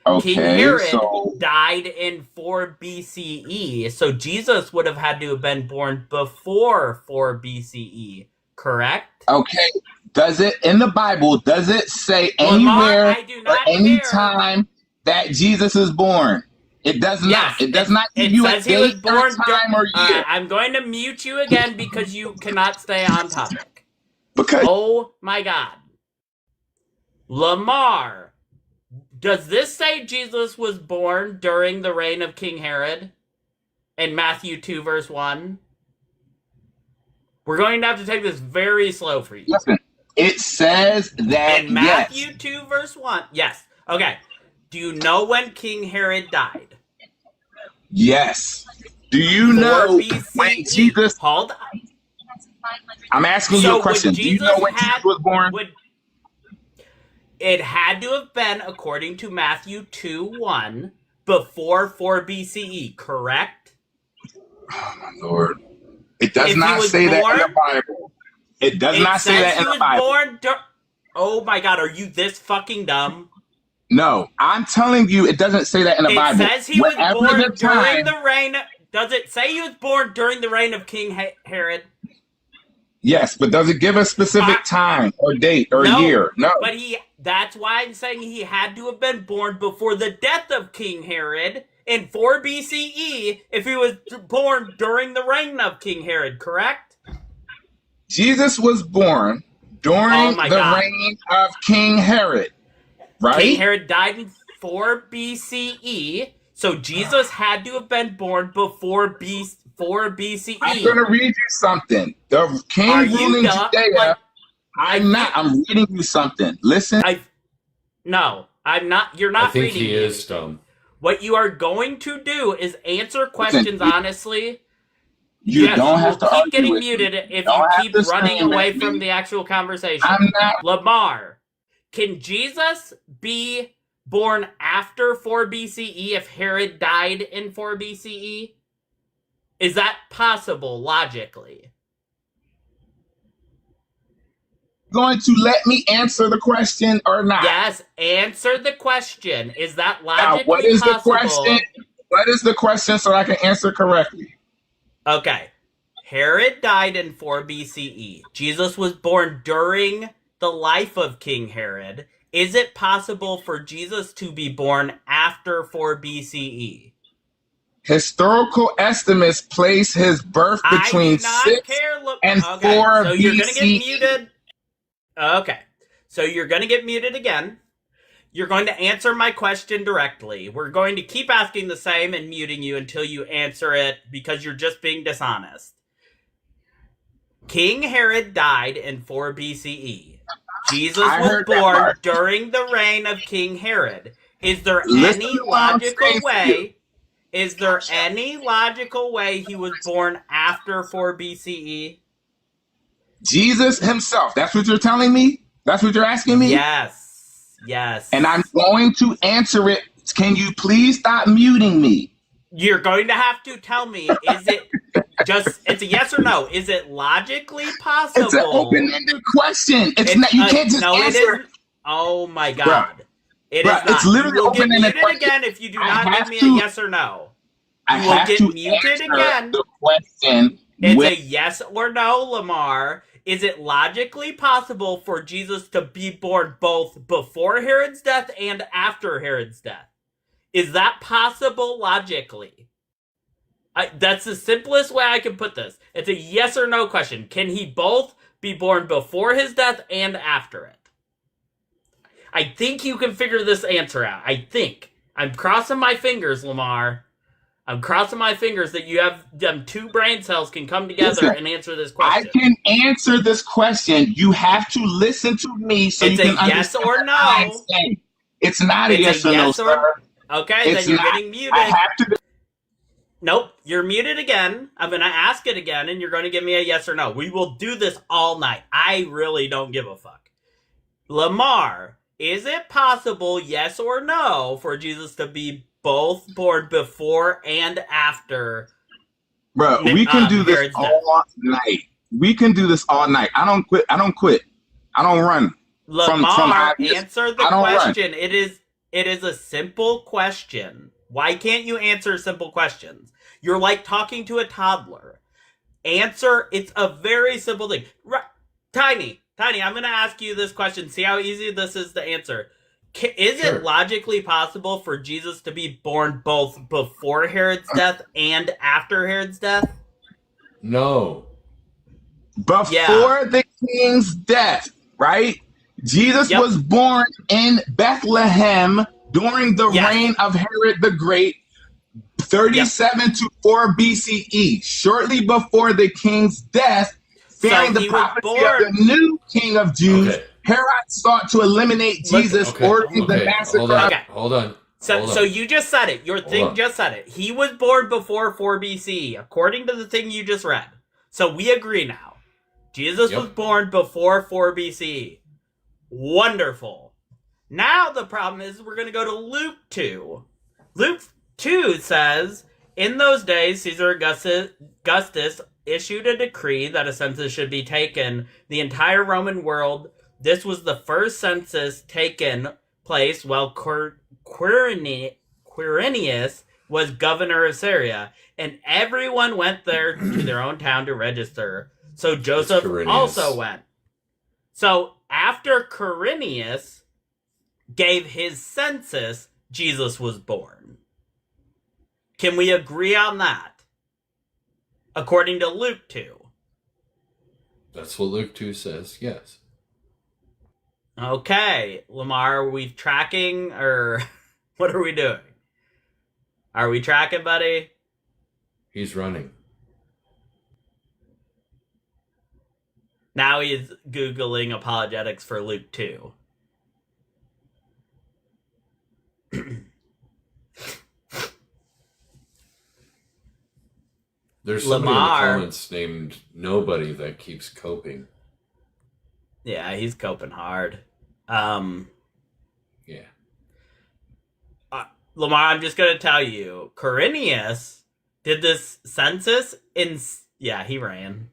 [SPEAKER 10] Okay,
[SPEAKER 1] King Herod died in 4 BCE, so Jesus would have had to have been born before 4 BCE, correct?
[SPEAKER 10] Okay, does it, in the Bible, does it say anywhere or any time that Jesus is born? It does not.
[SPEAKER 1] Yes,
[SPEAKER 10] it does not give you a date or time or year.
[SPEAKER 1] I'm going to mute you again because you cannot stay on topic.
[SPEAKER 10] Because
[SPEAKER 1] oh my God. Lamar, does this say Jesus was born during the reign of King Herod? In Matthew 2 verse 1? We're going to have to take this very slow for you.
[SPEAKER 10] Listen, it says that
[SPEAKER 1] in Matthew 2 verse 1. Yes. Okay. Do you know when King Herod died?
[SPEAKER 10] Yes. Do you know when Jesus...
[SPEAKER 1] Hold on.
[SPEAKER 10] I'm asking you a question. Do you know when Jesus was born?
[SPEAKER 1] It had to have been, according to Matthew 2:1, before 4 BCE, correct?
[SPEAKER 10] Oh, my Lord. It does not say that in the Bible. It does not say that in the Bible.
[SPEAKER 1] Oh my God, are you this fucking dumb?
[SPEAKER 10] No, I'm telling you, it doesn't say that in the Bible.
[SPEAKER 1] It says he was born during the reign. Does it say he was born during the reign of King Herod?
[SPEAKER 10] Yes, but does it give a specific time or date or year? No.
[SPEAKER 1] But that's why I'm saying he had to have been born before the death of King Herod in 4 BCE if he was born during the reign of King Herod, correct?
[SPEAKER 10] Jesus was born during the reign of King Herod. Right?
[SPEAKER 1] King Herod died in 4 BCE, so Jesus had to have been born before 4 BCE.
[SPEAKER 10] I'm going to read you something. The king ruling Judea. I'm not. I'm reading you something. Listen.
[SPEAKER 1] No, I'm not. You're not reading.
[SPEAKER 2] I think he is dumb.
[SPEAKER 1] What you are going to do is answer questions honestly.
[SPEAKER 10] You don't have to
[SPEAKER 1] keep
[SPEAKER 10] argue
[SPEAKER 1] getting
[SPEAKER 10] with
[SPEAKER 1] muted
[SPEAKER 10] me.
[SPEAKER 1] if you keep running away from the actual conversation.
[SPEAKER 10] I'm not.
[SPEAKER 1] Lamar. Can Jesus be born after 4 BCE if Herod died in 4 BCE? Is that possible logically?
[SPEAKER 10] Going to let me answer the question or not?
[SPEAKER 1] Yes, answer the question. Is that logically
[SPEAKER 10] what is
[SPEAKER 1] possible?
[SPEAKER 10] the question? What is the question so I can answer correctly?
[SPEAKER 1] Okay. Herod died in 4 BCE. Jesus was born during the life of King Herod. Is it possible for Jesus to be born after 4 BCE?
[SPEAKER 10] Historical estimates place his birth between 6 and 4
[SPEAKER 1] so
[SPEAKER 10] BCE.
[SPEAKER 1] you're going to get muted. Okay. So you're going to get muted again. You're going to answer my question directly. We're going to keep asking the same and muting you until you answer it because you're just being dishonest. King Herod died in 4 BCE. Jesus was born during the reign of King Herod. Is there any logical way? Is there any logical way he was born after 4 BCE?
[SPEAKER 10] Jesus himself. That's what you're telling me? That's what you're asking me?
[SPEAKER 1] Yes. Yes.
[SPEAKER 10] And I'm going to answer it. Can you please stop muting me?
[SPEAKER 1] You're going to have to tell me, is it just, it's a yes or no. Is it logically possible?
[SPEAKER 10] It's an open-ended question. It's not, you can't just answer.
[SPEAKER 1] It isn't. Oh my God.
[SPEAKER 10] Bruh.
[SPEAKER 1] It is not.
[SPEAKER 10] It's literally
[SPEAKER 1] You will get
[SPEAKER 10] open-ended
[SPEAKER 1] muted
[SPEAKER 10] question.
[SPEAKER 1] again if you do not give me a yes or no. You will get muted again.
[SPEAKER 10] The question.
[SPEAKER 1] It's a yes or no, Lamar. Is it logically possible for Jesus to be born both before Herod's death and after Herod's death? Is that possible logically? That's the simplest way I can put this. It's a yes or no question. Can he both be born before his death and after it? I think you can figure this answer out. I think. I'm crossing my fingers, Lamar. I'm crossing my fingers that you have them 2 brain cells can come together and answer this question.
[SPEAKER 10] I can answer this question. You have to listen to me so you can understand.
[SPEAKER 1] It's a yes or no.
[SPEAKER 10] It's not a yes or no, sir.
[SPEAKER 1] Okay, then you're getting muted.
[SPEAKER 10] I have to.
[SPEAKER 1] Nope, you're muted again. I'm going to ask it again, and you're going to give me a yes or no. We will do this all night. I really don't give a fuck. Lamar, is it possible, yes or no, for Jesus to be both born before and after?
[SPEAKER 10] Bro, we can do this all night. We can do this all night. I don't quit. I don't run.
[SPEAKER 1] Lamar, answer the question. It is a simple question. Why can't you answer simple questions? You're like talking to a toddler. Answer, it's a very simple thing. Tiny, I'm going to ask you this question. See how easy this is to answer. Is it logically possible for Jesus to be born both before Herod's death and after Herod's death?
[SPEAKER 2] No.
[SPEAKER 10] Before the king's death, right? Jesus was born in Bethlehem during the reign of Herod the Great, 37 to 4 BCE, shortly before the king's death, fearing the prophecy of the new king of Jews. Herod sought to eliminate Jesus, ordering the massacre.
[SPEAKER 2] Hold on.
[SPEAKER 1] So you just said it. Your thing just said it. He was born before 4 BCE, according to the thing you just read. So we agree now. Jesus was born before 4 BCE. Wonderful. Now the problem is we're going to go to Luke 2. Luke 2 says, in those days, Caesar Augustus issued a decree that a census should be taken the entire Roman world. This was the first census taken place while Quirinius was governor of Syria, and everyone went there to their own town to register. So Joseph also went. So after Quirinius gave his census, Jesus was born. Can we agree on that? According to Luke 2.
[SPEAKER 2] That's what Luke 2 says, yes.
[SPEAKER 1] Okay, Lamar, are we tracking, or what are we doing? Are we tracking, buddy?
[SPEAKER 2] He's running.
[SPEAKER 1] Now he's Googling apologetics for Luke 2.
[SPEAKER 2] There's somebody in the comments named Nobody that keeps coping.
[SPEAKER 1] Yeah, he's coping hard.
[SPEAKER 2] Yeah.
[SPEAKER 1] Lamar, I'm just going to tell you, Quirinius did this census in, he ran.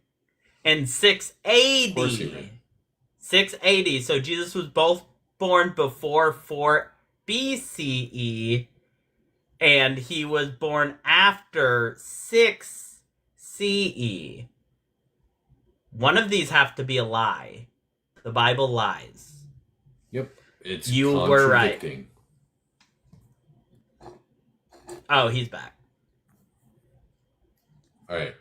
[SPEAKER 1] In 680. Of course he ran. 680. So Jesus was both born before 4 BCE, and he was born after 6 CE. One of these have to be a lie. The Bible lies.
[SPEAKER 2] Yep. It's
[SPEAKER 1] you were right. Oh, he's back.
[SPEAKER 2] All right.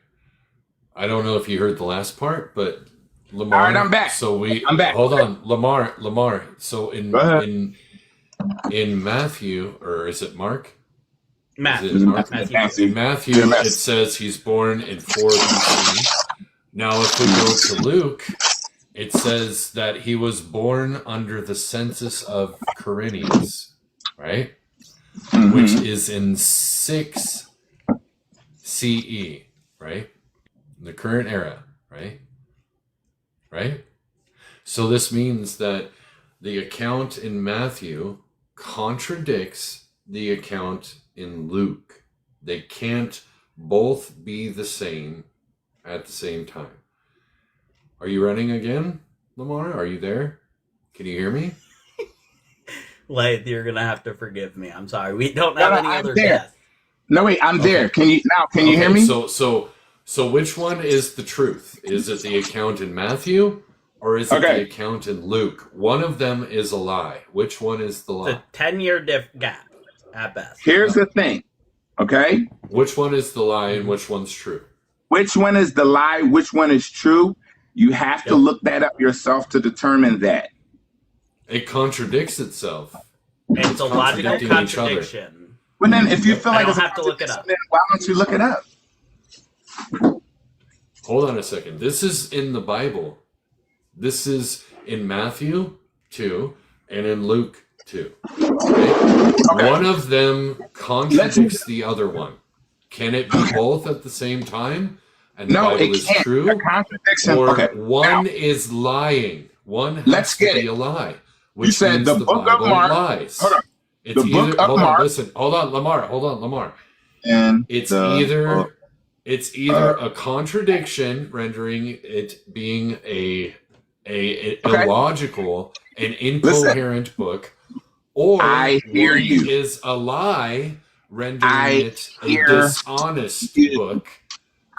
[SPEAKER 2] I don't know if you heard the last part, but Lamar.
[SPEAKER 10] All right, I'm back.
[SPEAKER 2] So
[SPEAKER 10] I'm back.
[SPEAKER 2] Hold on, Lamar. So
[SPEAKER 10] Go ahead.
[SPEAKER 2] in Matthew, or is it Mark?
[SPEAKER 1] Matthew.
[SPEAKER 2] Is it Mark?
[SPEAKER 10] Matthew.
[SPEAKER 2] In Matthew, it says he's born in 4 BC. Now, if we go to Luke, it says that he was born under the census of Quirinius, right? Which is in 6 CE, right? In the current era, right? Right? So this means that the account in Matthew contradicts the account in Luke. They can't both be the same at the same time. Are you running again, Lamar? Are you there? Can you hear me?
[SPEAKER 1] Lath, you're gonna have to forgive me. I'm sorry. We don't have any other guests.
[SPEAKER 10] No, wait, I'm there. Can you hear me?
[SPEAKER 2] So which one is the truth? Is it the account in Matthew or is it the account in Luke? One of them is a lie. Which one is the lie?
[SPEAKER 1] It's a 10-year gap at best.
[SPEAKER 10] Here's the thing, okay?
[SPEAKER 2] Which one is the lie and which one's true?
[SPEAKER 10] Which one is the lie? Which one is true? You have to look that up yourself to determine that.
[SPEAKER 2] It contradicts itself.
[SPEAKER 1] It's a logical contradiction.
[SPEAKER 10] Well, then, if you feel like
[SPEAKER 1] it's have to look it up,
[SPEAKER 10] then why don't you look it up?
[SPEAKER 2] Hold on a second. This is in the Bible. This is in Matthew 2 and in Luke 2. Okay? One of them contradicts the other one. Can it be both at the same time? And the Bible is true? Or one is lying. One has to be a lie. Which
[SPEAKER 10] you said
[SPEAKER 2] means
[SPEAKER 10] the book of Mark.
[SPEAKER 2] Lies.
[SPEAKER 10] Hold on.
[SPEAKER 2] It's
[SPEAKER 10] the book of Mark.
[SPEAKER 2] Listen. Hold on, Lamar.
[SPEAKER 10] And
[SPEAKER 2] it's either a contradiction, rendering it being a illogical and incoherent book, or is a lie, rendering it a dishonest book.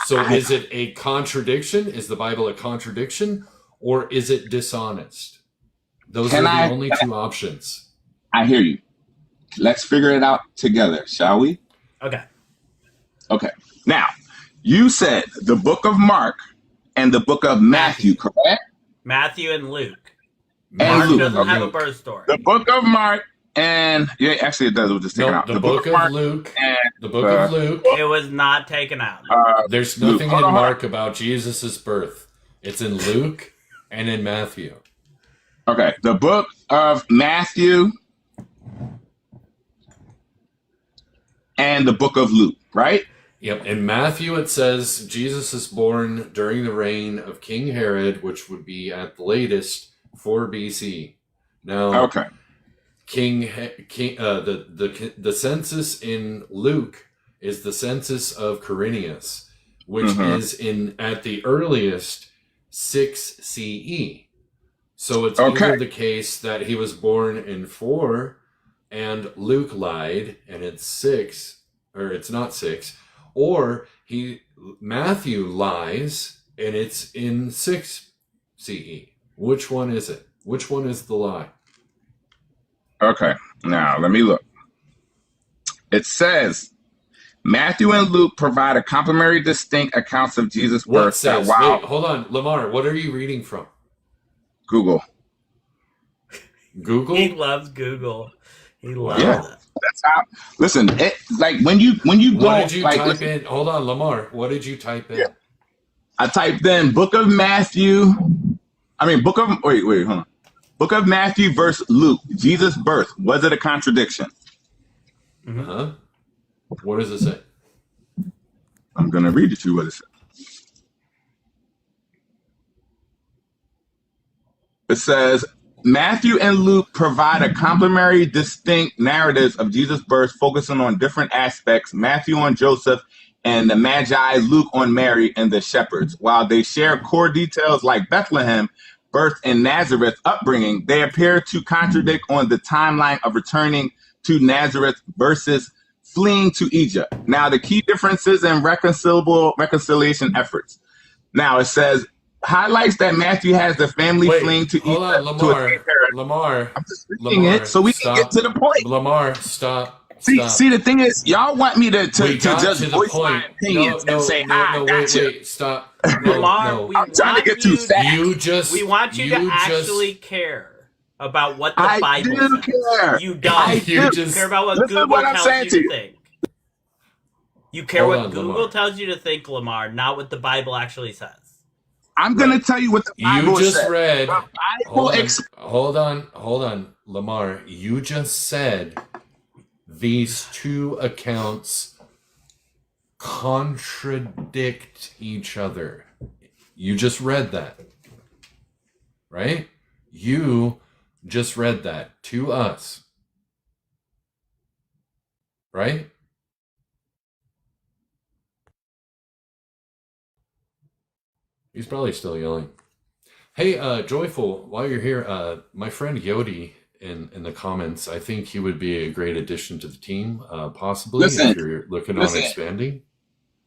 [SPEAKER 2] So is it a contradiction? Is the Bible a contradiction, or is it dishonest? Those are the only two options.
[SPEAKER 10] I hear you. Let's figure it out together, shall we?
[SPEAKER 1] Okay.
[SPEAKER 10] Now, you said the book of Mark and the book of Matthew, correct?
[SPEAKER 1] Matthew and Luke.
[SPEAKER 10] And
[SPEAKER 1] Mark
[SPEAKER 10] Luke.
[SPEAKER 1] doesn't have a birth story.
[SPEAKER 10] The book of Mark and actually it does. We'll just take it out.
[SPEAKER 2] The book of Luke. The book of Luke.
[SPEAKER 1] It was not taken out.
[SPEAKER 2] There's nothing in Mark about Jesus' birth. It's in Luke and in Matthew.
[SPEAKER 10] Okay, the book of Matthew and the book of Luke, right?
[SPEAKER 2] Yep. In Matthew, it says Jesus is born during the reign of King Herod, which would be at the latest 4 BC. Now, the census in Luke is the census of Quirinius, which is at the earliest 6 CE. So it's either the case that he was born in 4 and Luke lied and it's 6, or it's not 6, or Matthew lies and it's in 6 CE. Which one is it? Which one is the lie?
[SPEAKER 10] Okay, now let me look. It says Matthew and Luke provide a complementary, distinct accounts of Jesus' birth.
[SPEAKER 2] Wait, hold on, Lamar. What are you reading from?
[SPEAKER 10] Google.
[SPEAKER 2] Google?
[SPEAKER 1] He loves Google. He loves it.
[SPEAKER 10] That's how. Listen, when you go.
[SPEAKER 2] What did you type in? Hold on, Lamar. What did you type in?
[SPEAKER 10] I typed in Book of Matthew. Book of Matthew verse Luke. Jesus' birth. Was it a contradiction?
[SPEAKER 2] What does it say?
[SPEAKER 10] I'm gonna read it to you. What it says. It says, Matthew and Luke provide a complementary, distinct narratives of Jesus' birth, focusing on different aspects. Matthew on Joseph and the Magi, Luke on Mary and the shepherds. While they share core details like Bethlehem, birth, and Nazareth upbringing, they appear to contradict on the timeline of returning to Nazareth versus fleeing to Egypt. Now, the key differences in reconciliation efforts. Now, it says, highlights that Matthew has the family fleeing to Egypt.
[SPEAKER 2] Lamar.
[SPEAKER 10] I'm just reading it so we can get to the point.
[SPEAKER 2] Lamar, stop.
[SPEAKER 10] See, the thing is, y'all want me to just
[SPEAKER 2] to the
[SPEAKER 10] voice
[SPEAKER 2] point.
[SPEAKER 10] my opinions and say,
[SPEAKER 2] Wait, stop.
[SPEAKER 1] Lamar,
[SPEAKER 10] I'm trying to get too fast.
[SPEAKER 1] We want you to actually care about what the Bible says.
[SPEAKER 10] Care.
[SPEAKER 1] You don't. You care about what Google tells you to think. You care what Google tells you to think, Lamar, not what the Bible actually says.
[SPEAKER 10] I'm going to tell you what the Bible says.
[SPEAKER 2] You just read. Hold on. Lamar, you just said these two accounts contradict each other. You just read that. Right? You just read that to us. Right? He's probably still yelling. Hey, Joyful, while you're here, my friend Yodi in the comments, I think he would be a great addition to the team, possibly, if you're looking on expanding.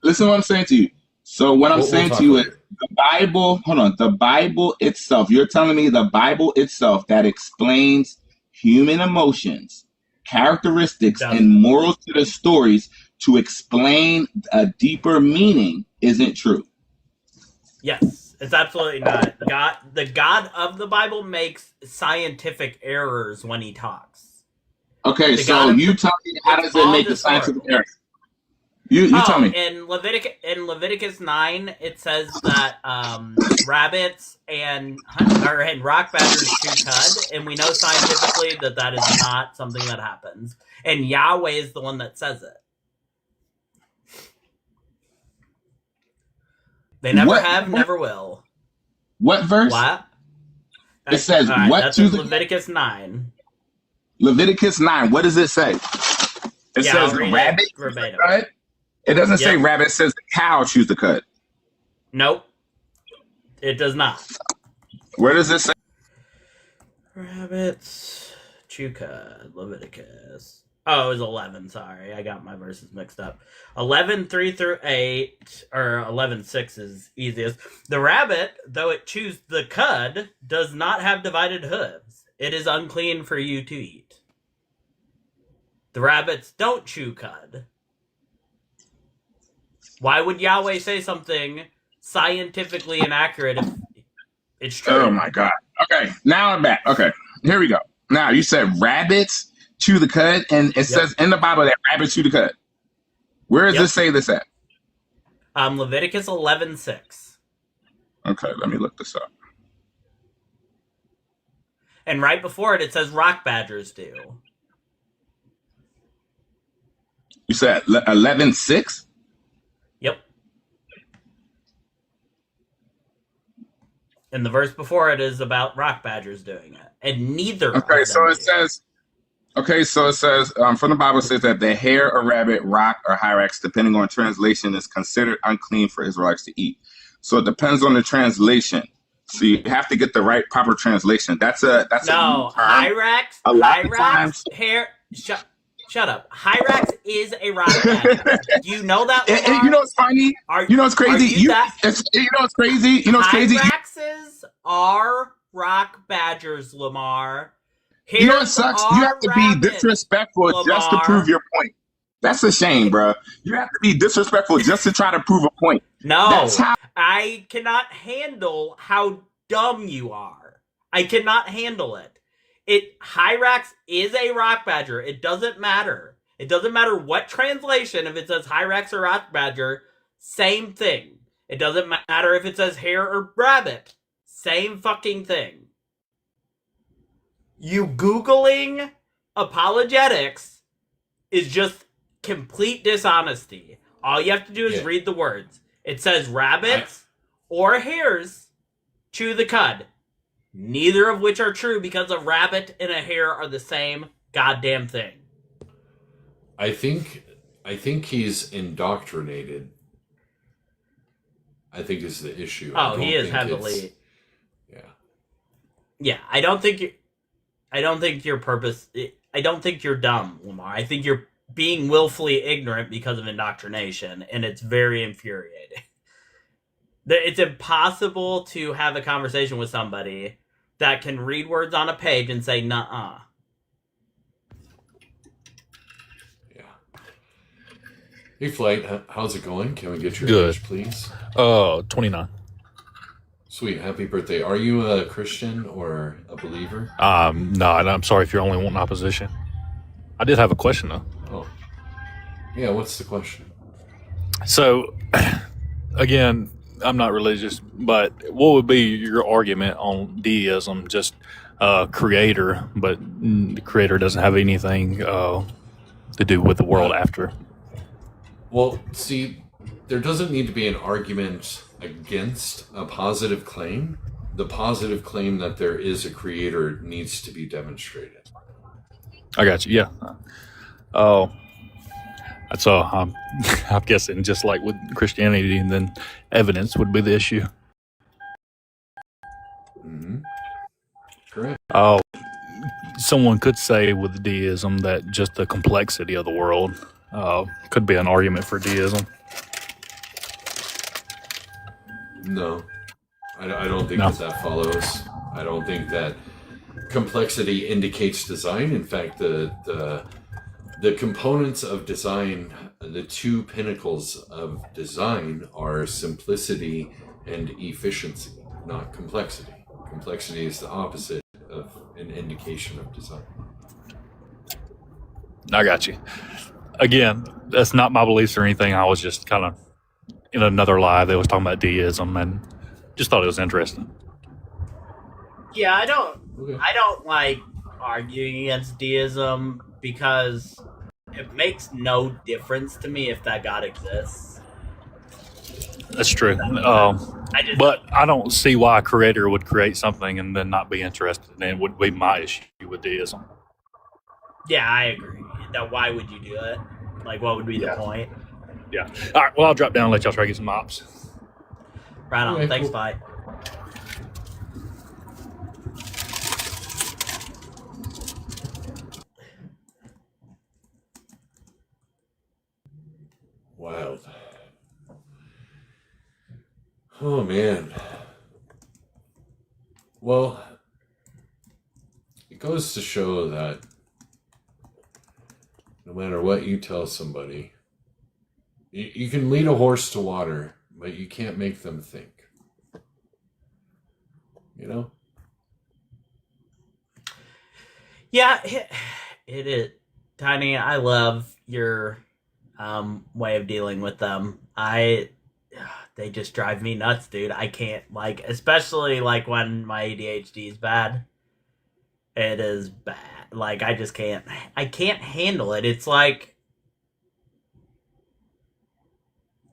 [SPEAKER 10] Listen to what I'm saying to you. So what I'm saying to you is the Bible, the Bible itself, you're telling me the Bible itself that explains human emotions, characteristics, and morals to the stories to explain a deeper meaning isn't true.
[SPEAKER 1] Yes, it's absolutely not. The God of the Bible makes scientific errors when he talks.
[SPEAKER 10] Okay, so you tell me, how does it make the scientific errors? You tell me.
[SPEAKER 1] In Leviticus 9, it says that rabbits and rock badgers chew cud, and we know scientifically that is not something that happens. And Yahweh is the one that says it. They never have, never will.
[SPEAKER 10] What verse?
[SPEAKER 1] What?
[SPEAKER 10] It says what
[SPEAKER 1] that's
[SPEAKER 10] to
[SPEAKER 1] Leviticus 9.
[SPEAKER 10] Leviticus 9. What does it say? It says rabbit. It doesn't say rabbit. It says the cow chews the cud.
[SPEAKER 1] Nope. It does not.
[SPEAKER 10] Where does it say?
[SPEAKER 1] Rabbits chew cud. Leviticus. Oh, it was 11. Sorry, I got my verses mixed up. 11:3-8, or 11:6 is easiest. The rabbit, though it chews the cud, does not have divided hooves. It is unclean for you to eat. The rabbits don't chew cud. Why would Yahweh say something scientifically inaccurate if it's true?
[SPEAKER 10] Oh my God. Okay, now I'm back. Okay, here we go. Now, you said rabbits chew the cud, and it says in the Bible that rabbits chew the cud. Where does this say this at?
[SPEAKER 1] Leviticus 11:6.
[SPEAKER 10] Okay, let me look this up.
[SPEAKER 1] And right before it says rock badgers do.
[SPEAKER 10] You said 11:6?
[SPEAKER 1] Yep. And the verse before it is about rock badgers doing it. And neither
[SPEAKER 10] Okay, so it says from the Bible, it says that the hare, a rabbit, rock, or hyrax, depending on translation, is considered unclean for Israelites to eat. So it depends on the translation. So you have to get the right proper translation. That's
[SPEAKER 1] no hyrax. Hyrax hare. Shut up. Hyrax is a rock badger. Do you know that?
[SPEAKER 10] And you know what's funny? You know what's crazy? You know what's crazy? You know what's crazy?
[SPEAKER 1] Hyraxes are rock badgers, Lamar.
[SPEAKER 10] You know what sucks? You have to be disrespectful just to prove your point. That's a shame, bro. You have to be disrespectful just to try to prove a point.
[SPEAKER 1] No, I cannot handle how dumb you are. I cannot handle it. Hyrax is a rock badger. It doesn't matter. It doesn't matter what translation. If it says Hyrax or rock badger, same thing. It doesn't matter if it says hare or rabbit. Same fucking thing. You Googling apologetics is just complete dishonesty. All you have to do is read the words. It says rabbits or hares chew the cud. Neither of which are true because a rabbit and a hare are the same goddamn thing.
[SPEAKER 2] I think he's indoctrinated. I think is the issue.
[SPEAKER 1] Oh, he is heavily. Yeah, I don't think you're dumb, Lamar. I think you're being willfully ignorant because of indoctrination, and it's very infuriating. It's impossible to have a conversation with somebody that can read words on a page and say, nuh-uh.
[SPEAKER 2] Hey, Flight, how's it going? Can we get your
[SPEAKER 11] Good.
[SPEAKER 2] age, please?
[SPEAKER 11] 29.
[SPEAKER 2] Sweet, happy birthday. Are you a Christian or a believer?
[SPEAKER 11] No, I'm sorry if you're only wanting opposition. I did have a question, though.
[SPEAKER 2] Oh. Yeah, what's the question?
[SPEAKER 11] So, again, I'm not religious, but what would be your argument on deism? Just creator, but the creator doesn't have anything to do with the world after.
[SPEAKER 2] Well, see, there doesn't need to be an argument against a positive claim. The positive claim that there is a creator needs to be demonstrated.
[SPEAKER 11] I got you. Yeah. Oh, so I'm guessing just like with Christianity, and then evidence would be the issue.
[SPEAKER 2] Mm-hmm. Correct.
[SPEAKER 11] Oh, someone could say with deism that just the complexity of the world could be an argument for deism.
[SPEAKER 2] No, I don't think that follows. I don't think that complexity indicates design. In fact, the components of design, the two pinnacles of design are simplicity and efficiency, not complexity. Complexity is the opposite of an indication of design.
[SPEAKER 11] I got you. Again, that's not my beliefs or anything. I was just kind of in another live that was talking about deism and just thought it was interesting.
[SPEAKER 1] Yeah, I don't like arguing against deism because it makes no difference to me if that God exists.
[SPEAKER 11] That's true. But I don't see why a creator would create something and then not be interested. And it would be my issue with deism.
[SPEAKER 1] Yeah, I agree. Now, why would you do it? Like, what would be the point?
[SPEAKER 11] Yeah. All right. Well, I'll drop down and let y'all try to get some ops.
[SPEAKER 1] Right on.
[SPEAKER 2] Okay,
[SPEAKER 1] Thanks,
[SPEAKER 2] cool.
[SPEAKER 1] bye.
[SPEAKER 2] Wild. Oh, man. Well, it goes to show that no matter what you tell somebody, you can lead a horse to water, but you can't make them think. You know?
[SPEAKER 1] Yeah, it is. Tiny, I love your way of dealing with them. They just drive me nuts, dude. I can't, like, especially like when my ADHD is bad. It is bad. Like, I can't handle it. It's like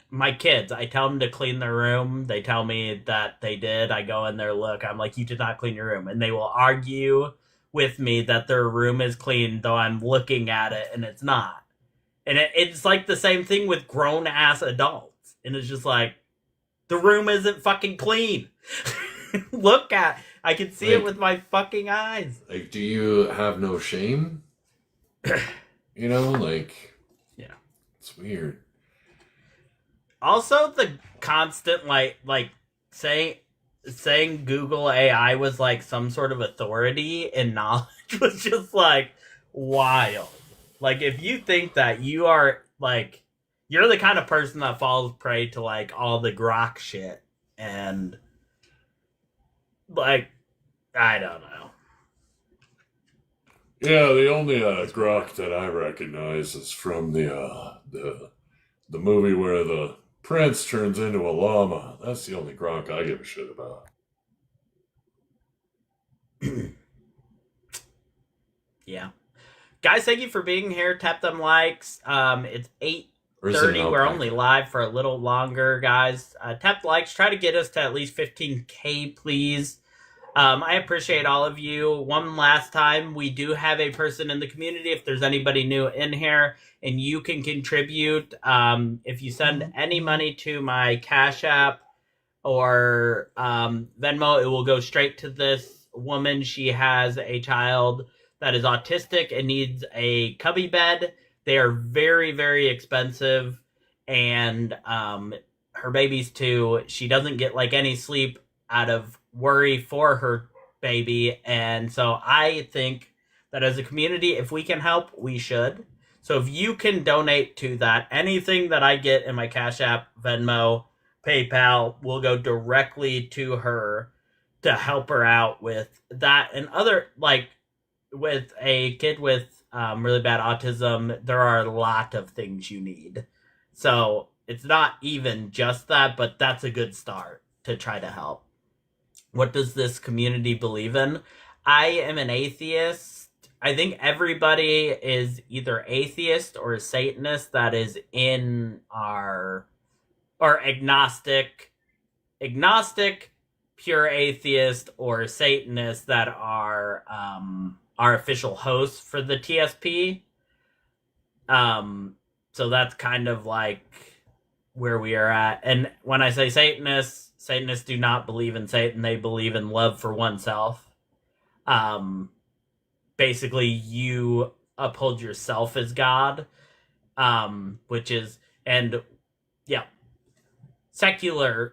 [SPEAKER 1] my kids, I tell them to clean their room. They tell me that they did. I go in there, look, I'm like, you did not clean your room. And they will argue with me that their room is clean, though I'm looking at it and it's not. And it's like the same thing with grown ass adults. And it's just like, the room isn't fucking clean. Look at, I can see it with my fucking eyes.
[SPEAKER 2] Like, do you have no shame? You know, like,
[SPEAKER 1] yeah,
[SPEAKER 2] it's weird.
[SPEAKER 1] Also, the constant like saying Google AI was like some sort of authority and knowledge was just like wild. Like, if you think that you are like, you're the kind of person that falls prey to like all the grok shit and like, I don't know.
[SPEAKER 2] Yeah, the only grok that I recognize is from the movie where the prince turns into a llama. That's the only grok I give a shit about.
[SPEAKER 1] Yeah. Guys, thank you for being here. Tap them likes. It's 8:30. We're only live for a little longer, guys. Tap the likes. Try to get us to at least 15K, please. I appreciate all of you. One last time, we do have a person in the community. If there's anybody new in here and you can contribute, if you send any money to my Cash App or Venmo, it will go straight to this woman. She has a child that is autistic and needs a cubby bed. They are very, very expensive. And her baby's too. She doesn't get like any sleep out of worry for her baby. And so I think that as a community, if we can help, we should. So if you can donate to that, anything that I get in my Cash App, Venmo, PayPal will go directly to her to help her out with that and other, like with a kid with really bad autism, there are a lot of things you need. So it's not even just that, but that's a good start to try to help. What does this community believe in? I am an atheist. I think everybody is either atheist or Satanist that is in our, or agnostic, pure atheist, or Satanist that are our official hosts for the TSP. So that's kind of like where we are at. And when I say Satanists do not believe in Satan. They believe in love for oneself. Basically, you uphold yourself as God, which is, and yeah, secularism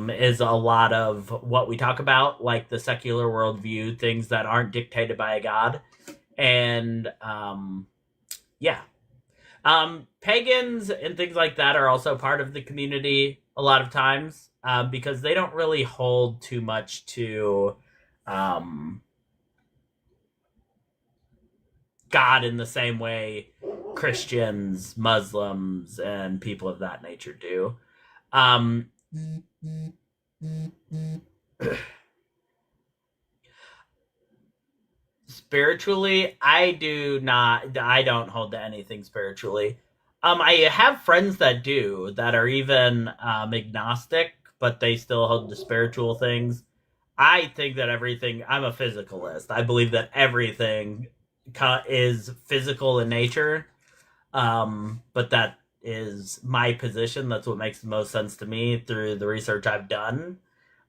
[SPEAKER 1] is a lot of what we talk about, like the secular worldview, things that aren't dictated by a God. And pagans and things like that are also part of the community a lot of times, because they don't really hold too much to God in the same way Christians, Muslims, and people of that nature do. Spiritually, I don't hold to anything spiritually. I have friends that do, that are even agnostic, but they still hold to spiritual things. I think that everything, I'm a physicalist. I believe that everything is physical in nature, but that is my position. That's what makes the most sense to me through the research I've done.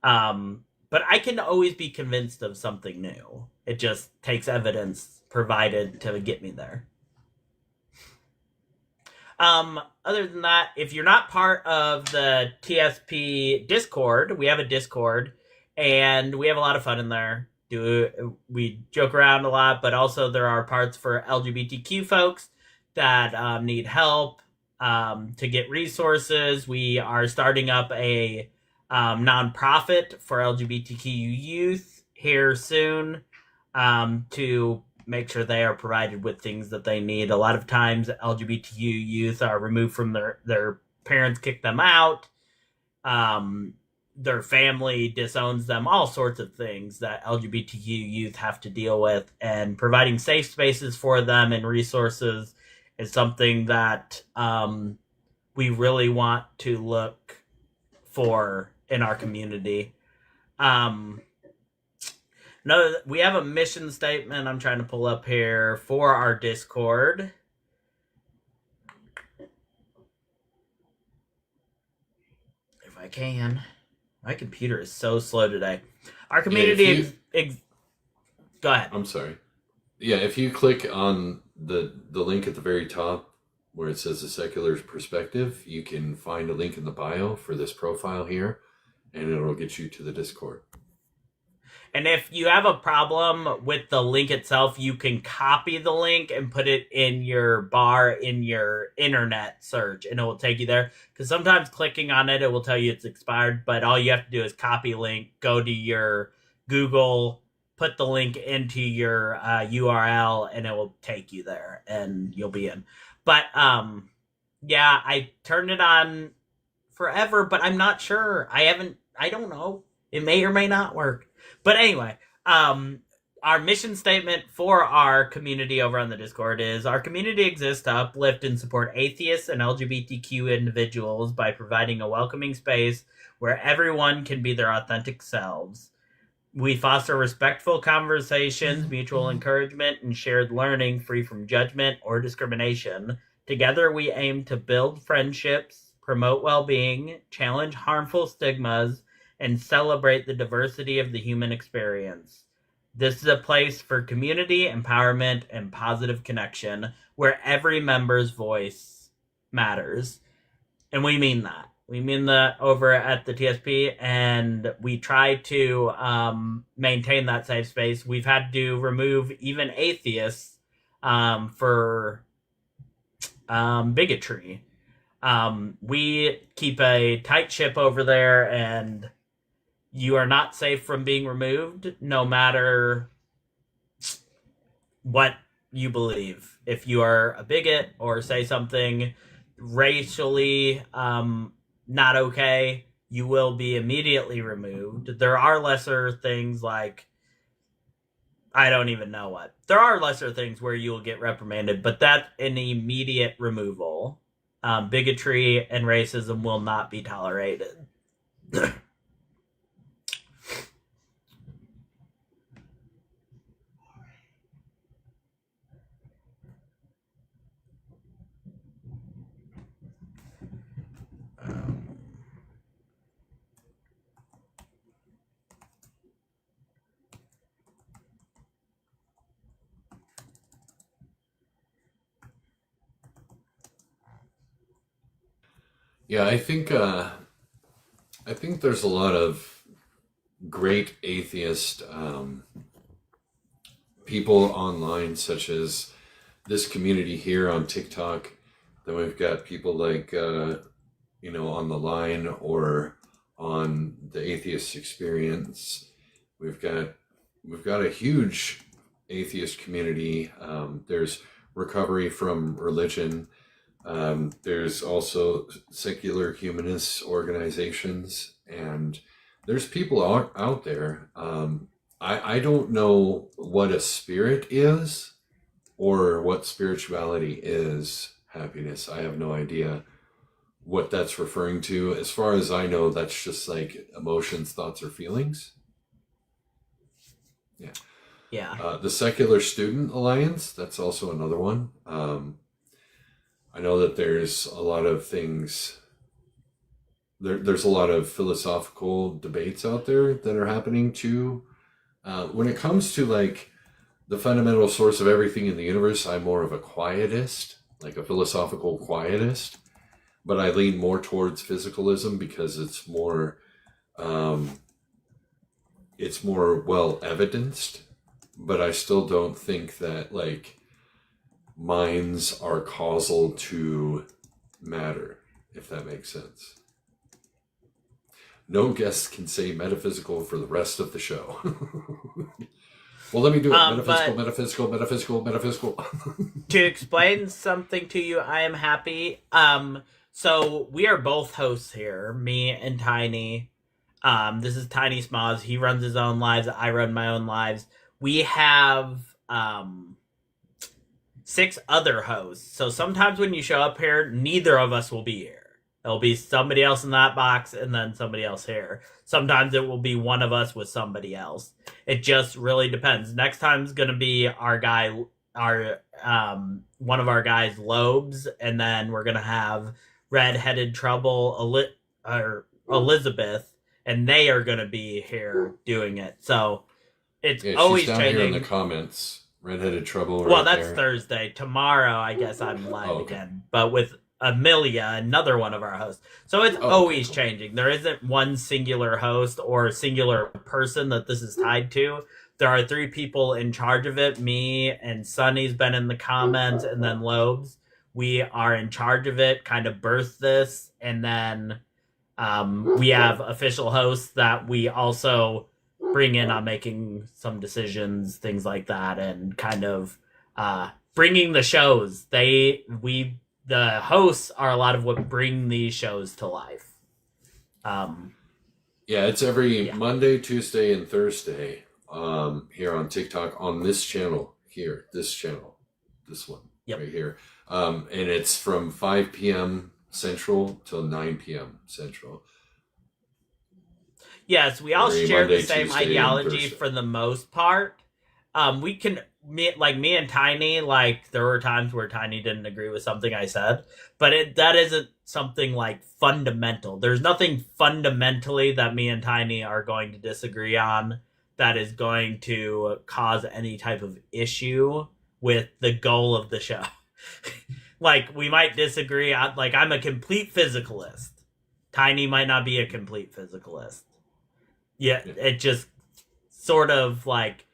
[SPEAKER 1] But I can always be convinced of something new. It just takes evidence provided to get me there. Other than that, if you're not part of the TSP Discord, we have a Discord, and we have a lot of fun in there. We joke around a lot, but also there are parts for LGBTQ folks that need help to get resources. We are starting up a nonprofit for LGBTQ youth here soon, to make sure they are provided with things that they need. A lot of times LGBTQ youth are removed from their parents, kick them out. Their family disowns them, all sorts of things that LGBTQ youth have to deal with, and providing safe spaces for them and resources is something that we really want to look for in our community. We have a mission statement I'm trying to pull up here for our Discord. If I can. My computer is so slow today. Our community... Go ahead.
[SPEAKER 2] I'm sorry. Yeah, if you click on the link at the very top where it says the secular perspective, you can find a link in the bio for this profile here, and it'll get you to the Discord.
[SPEAKER 1] And if you have a problem with the link itself, you can copy the link and put it in your bar in your internet search, and it will take you there. Because sometimes clicking on it, it will tell you it's expired, but all you have to do is copy link, go to your Google, put the link into your URL, and it will take you there, and you'll be in. But, yeah, I turned it on forever, but I'm not sure. I don't know. It may or may not work. But anyway, our mission statement for our community over on the Discord is: our community exists to uplift and support atheists and LGBTQ individuals by providing a welcoming space where everyone can be their authentic selves. We foster respectful conversations, mutual encouragement, and shared learning free from judgment or discrimination. Together, we aim to build friendships, promote well-being, challenge harmful stigmas, and celebrate the diversity of the human experience. This is a place for community, empowerment, and positive connection where every member's voice matters. And we mean that. We mean that over at the TSP, and we try to maintain that safe space. We've had to remove even atheists for bigotry. We keep a tight ship over there, and you are not safe from being removed, no matter what you believe. If you are a bigot or say something racially not okay, you will be immediately removed. There are lesser things like, I don't even know what. There are lesser things where you will get reprimanded, but that's an immediate removal. Bigotry and racism will not be tolerated.
[SPEAKER 2] Yeah, I think there's a lot of great atheist people online, such as this community here on TikTok. Then we've got people like on the line or on the Atheist Experience. We've got a huge atheist community. There's Recovery from Religion. There's also secular humanist organizations, and there's people out there. I don't know what a spirit is or what spirituality is. Happiness, I have no idea what that's referring to. As far as I know, that's just like emotions, thoughts, or feelings. Yeah. The Secular Student Alliance, that's also another one. I know that there's a lot of things, there's a lot of philosophical debates out there that are happening too. When it comes to like the fundamental source of everything in the universe, I'm more of a quietist, like a philosophical quietist, but I lean more towards physicalism because it's more well evidenced, but I still don't think that like minds are causal to matter, if that makes sense. No guests can say metaphysical for the rest of the show. Well, let me do it. Metaphysical.
[SPEAKER 1] To explain something to you, I am happy. So we are both hosts here, me and Tiny. This is Tiny Smaws. He runs his own lives. I run my own lives. We have 6 other hosts. So sometimes when you show up here, neither of us will be here. There'll be somebody else in that box and then somebody else here. Sometimes it will be one of us with somebody else. It just really depends. Next time's going to be one of our guys, Lobes, and then we're going to have Redheaded Trouble, Elizabeth, and they are going to be here doing it. So it's always
[SPEAKER 2] she's down
[SPEAKER 1] changing.
[SPEAKER 2] Here in the comments, Redheaded Trouble.
[SPEAKER 1] Well, that's there. Thursday. Tomorrow, I guess I'm live again, but with Amelia, another one of our hosts. So it's always changing. There isn't one singular host or singular person that this is tied to. There are 3 people in charge of it. Me and Sunny's been in the comments, and then Lobes. We are in charge of it, kind of birthed this, and then we have official hosts that we also bring in on making some decisions, things like that, and kind of bringing the shows. The hosts are a lot of what bring these shows to life.
[SPEAKER 2] It's every Monday, Tuesday, and Thursday here on TikTok on this channel here, this one right here. And it's from 5 p.m. Central till 9 p.m. Central.
[SPEAKER 1] Yes, we all share the same ideology for the most part. We can, me and Tiny, like there were times where Tiny didn't agree with something I said, but that isn't something like fundamental. There's nothing fundamentally that me and Tiny are going to disagree on that is going to cause any type of issue with the goal of the show. Like we might disagree. Like I'm a complete physicalist. Tiny might not be a complete physicalist. Yeah, it just sort of like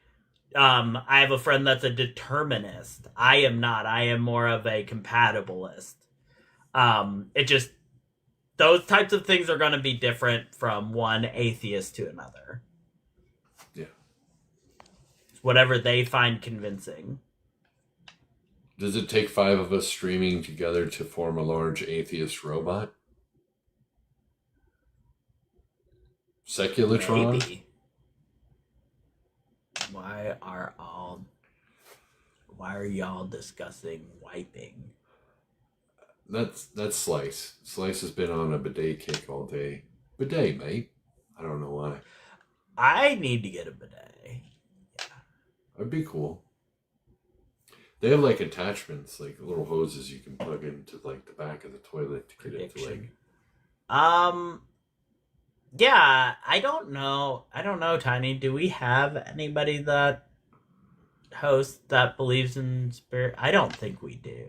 [SPEAKER 1] I have a friend that's a determinist. I am not. I am more of a compatibilist. It just, those types of things are going to be different from one atheist to another.
[SPEAKER 2] Yeah.
[SPEAKER 1] Whatever they find convincing.
[SPEAKER 2] Does it take 5 of us streaming together to form a large atheist robot? Seculatron?
[SPEAKER 1] Maybe. Why are y'all discussing wiping?
[SPEAKER 2] That's Slice. Slice has been on a bidet kick all day. Bidet, mate. I don't know why.
[SPEAKER 1] I need to get a bidet. Yeah.
[SPEAKER 2] That'd be cool. They have like attachments, like little hoses you can plug into like the back of the toilet to get into like.
[SPEAKER 1] Yeah, I don't know, Tiny. Do we have anybody that hosts that believes in spirit? I don't think we do.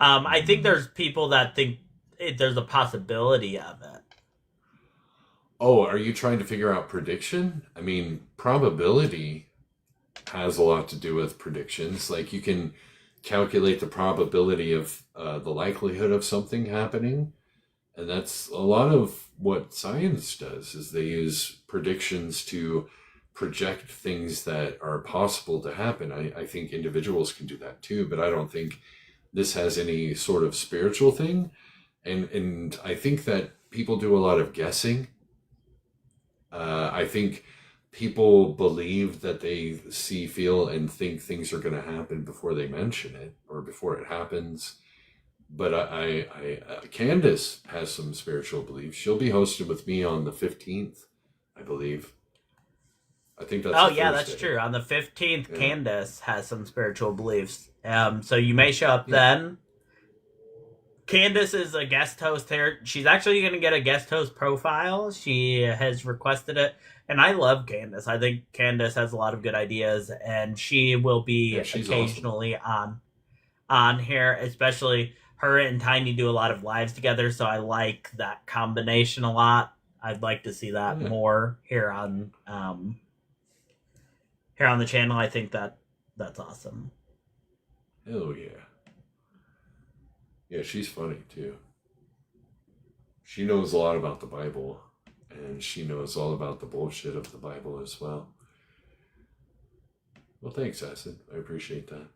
[SPEAKER 1] I think there's people that think there's a possibility of it.
[SPEAKER 2] Oh, are you trying to figure out prediction? I mean, probability has a lot to do with predictions. Like you can calculate the probability of the likelihood of something happening. And that's a lot of what science does, is they use predictions to project things that are possible to happen. I think individuals can do that too, but I don't think this has any sort of spiritual thing. And I think that people do a lot of guessing. I think people believe that they see, feel, and think things are going to happen before they mention it or before it happens. But Candace has some spiritual beliefs. She'll be hosted with me on the 15th, I believe. I think that's
[SPEAKER 1] that's true. On the 15th, yeah. Candace has some spiritual beliefs. So you may show up then. Candace is a guest host here. She's actually going to get a guest host profile. She has requested it. And I love Candace. I think Candace has a lot of good ideas. And she will be occasionally awesome. on here, especially her and Tiny do a lot of lives together. So I like that combination a lot. I'd like to see that more here on the channel. I think that's awesome.
[SPEAKER 2] Hell yeah. Yeah, she's funny too. She knows a lot about the Bible, and she knows all about the bullshit of the Bible as well. Well, thanks, Acid. I appreciate that.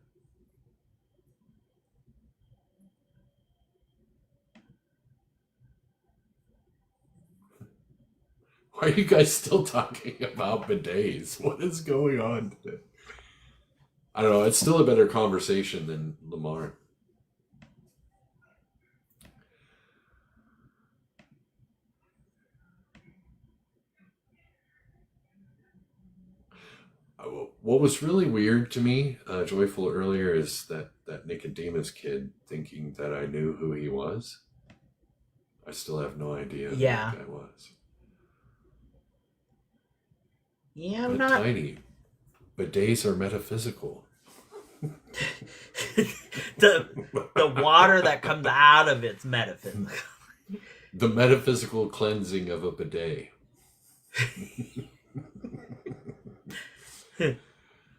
[SPEAKER 2] Why are you guys still talking about bidets? What is going on today? I don't know. It's still a better conversation than Lamar. What was really weird to me, Joyful, earlier, is that Nicodemus kid thinking that I knew who he was. I still have no idea who that guy was.
[SPEAKER 1] Yeah, I'm not...
[SPEAKER 2] Tiny. Bidets are metaphysical.
[SPEAKER 1] the water that comes out of it's metaphysical.
[SPEAKER 2] The metaphysical cleansing of a bidet.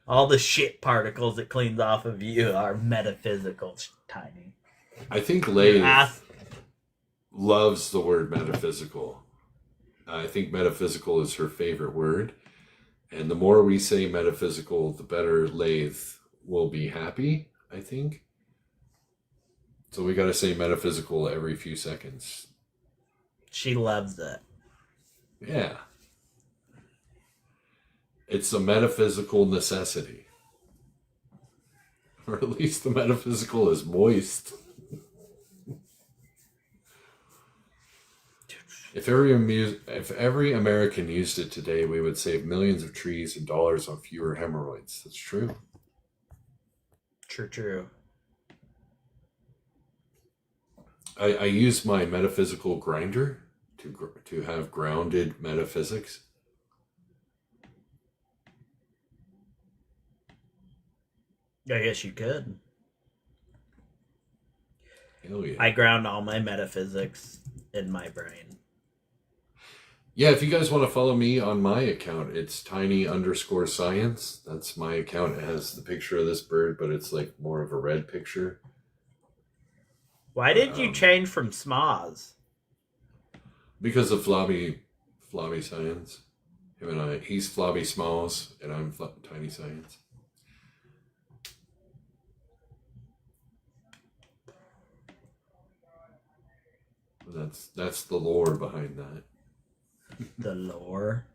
[SPEAKER 1] All the shit particles it cleans off of you are metaphysical, Tiny.
[SPEAKER 2] I think Lathe loves the word metaphysical. I think metaphysical is her favorite word. And the more we say metaphysical, the better Lathe will be happy, I think. So we got to say metaphysical every few seconds.
[SPEAKER 1] She loves it.
[SPEAKER 2] Yeah. It's a metaphysical necessity. Or at least the metaphysical is moist. If every American used it today, we would save millions of trees and dollars on fewer hemorrhoids. That's true.
[SPEAKER 1] True.
[SPEAKER 2] I use my metaphysical grinder to have grounded metaphysics.
[SPEAKER 1] I guess you could.
[SPEAKER 2] Hell yeah.
[SPEAKER 1] I ground all my metaphysics in my brain.
[SPEAKER 2] Yeah, if you guys want to follow me on my account, it's tiny_science. That's my account. It has the picture of this bird, but it's like more of a red picture.
[SPEAKER 1] Why did you change from Smaws?
[SPEAKER 2] Because of Flobby Science. Him and I. He's Flobby Smalls, and I'm Tiny Science. That's the lore behind that.
[SPEAKER 1] The lore.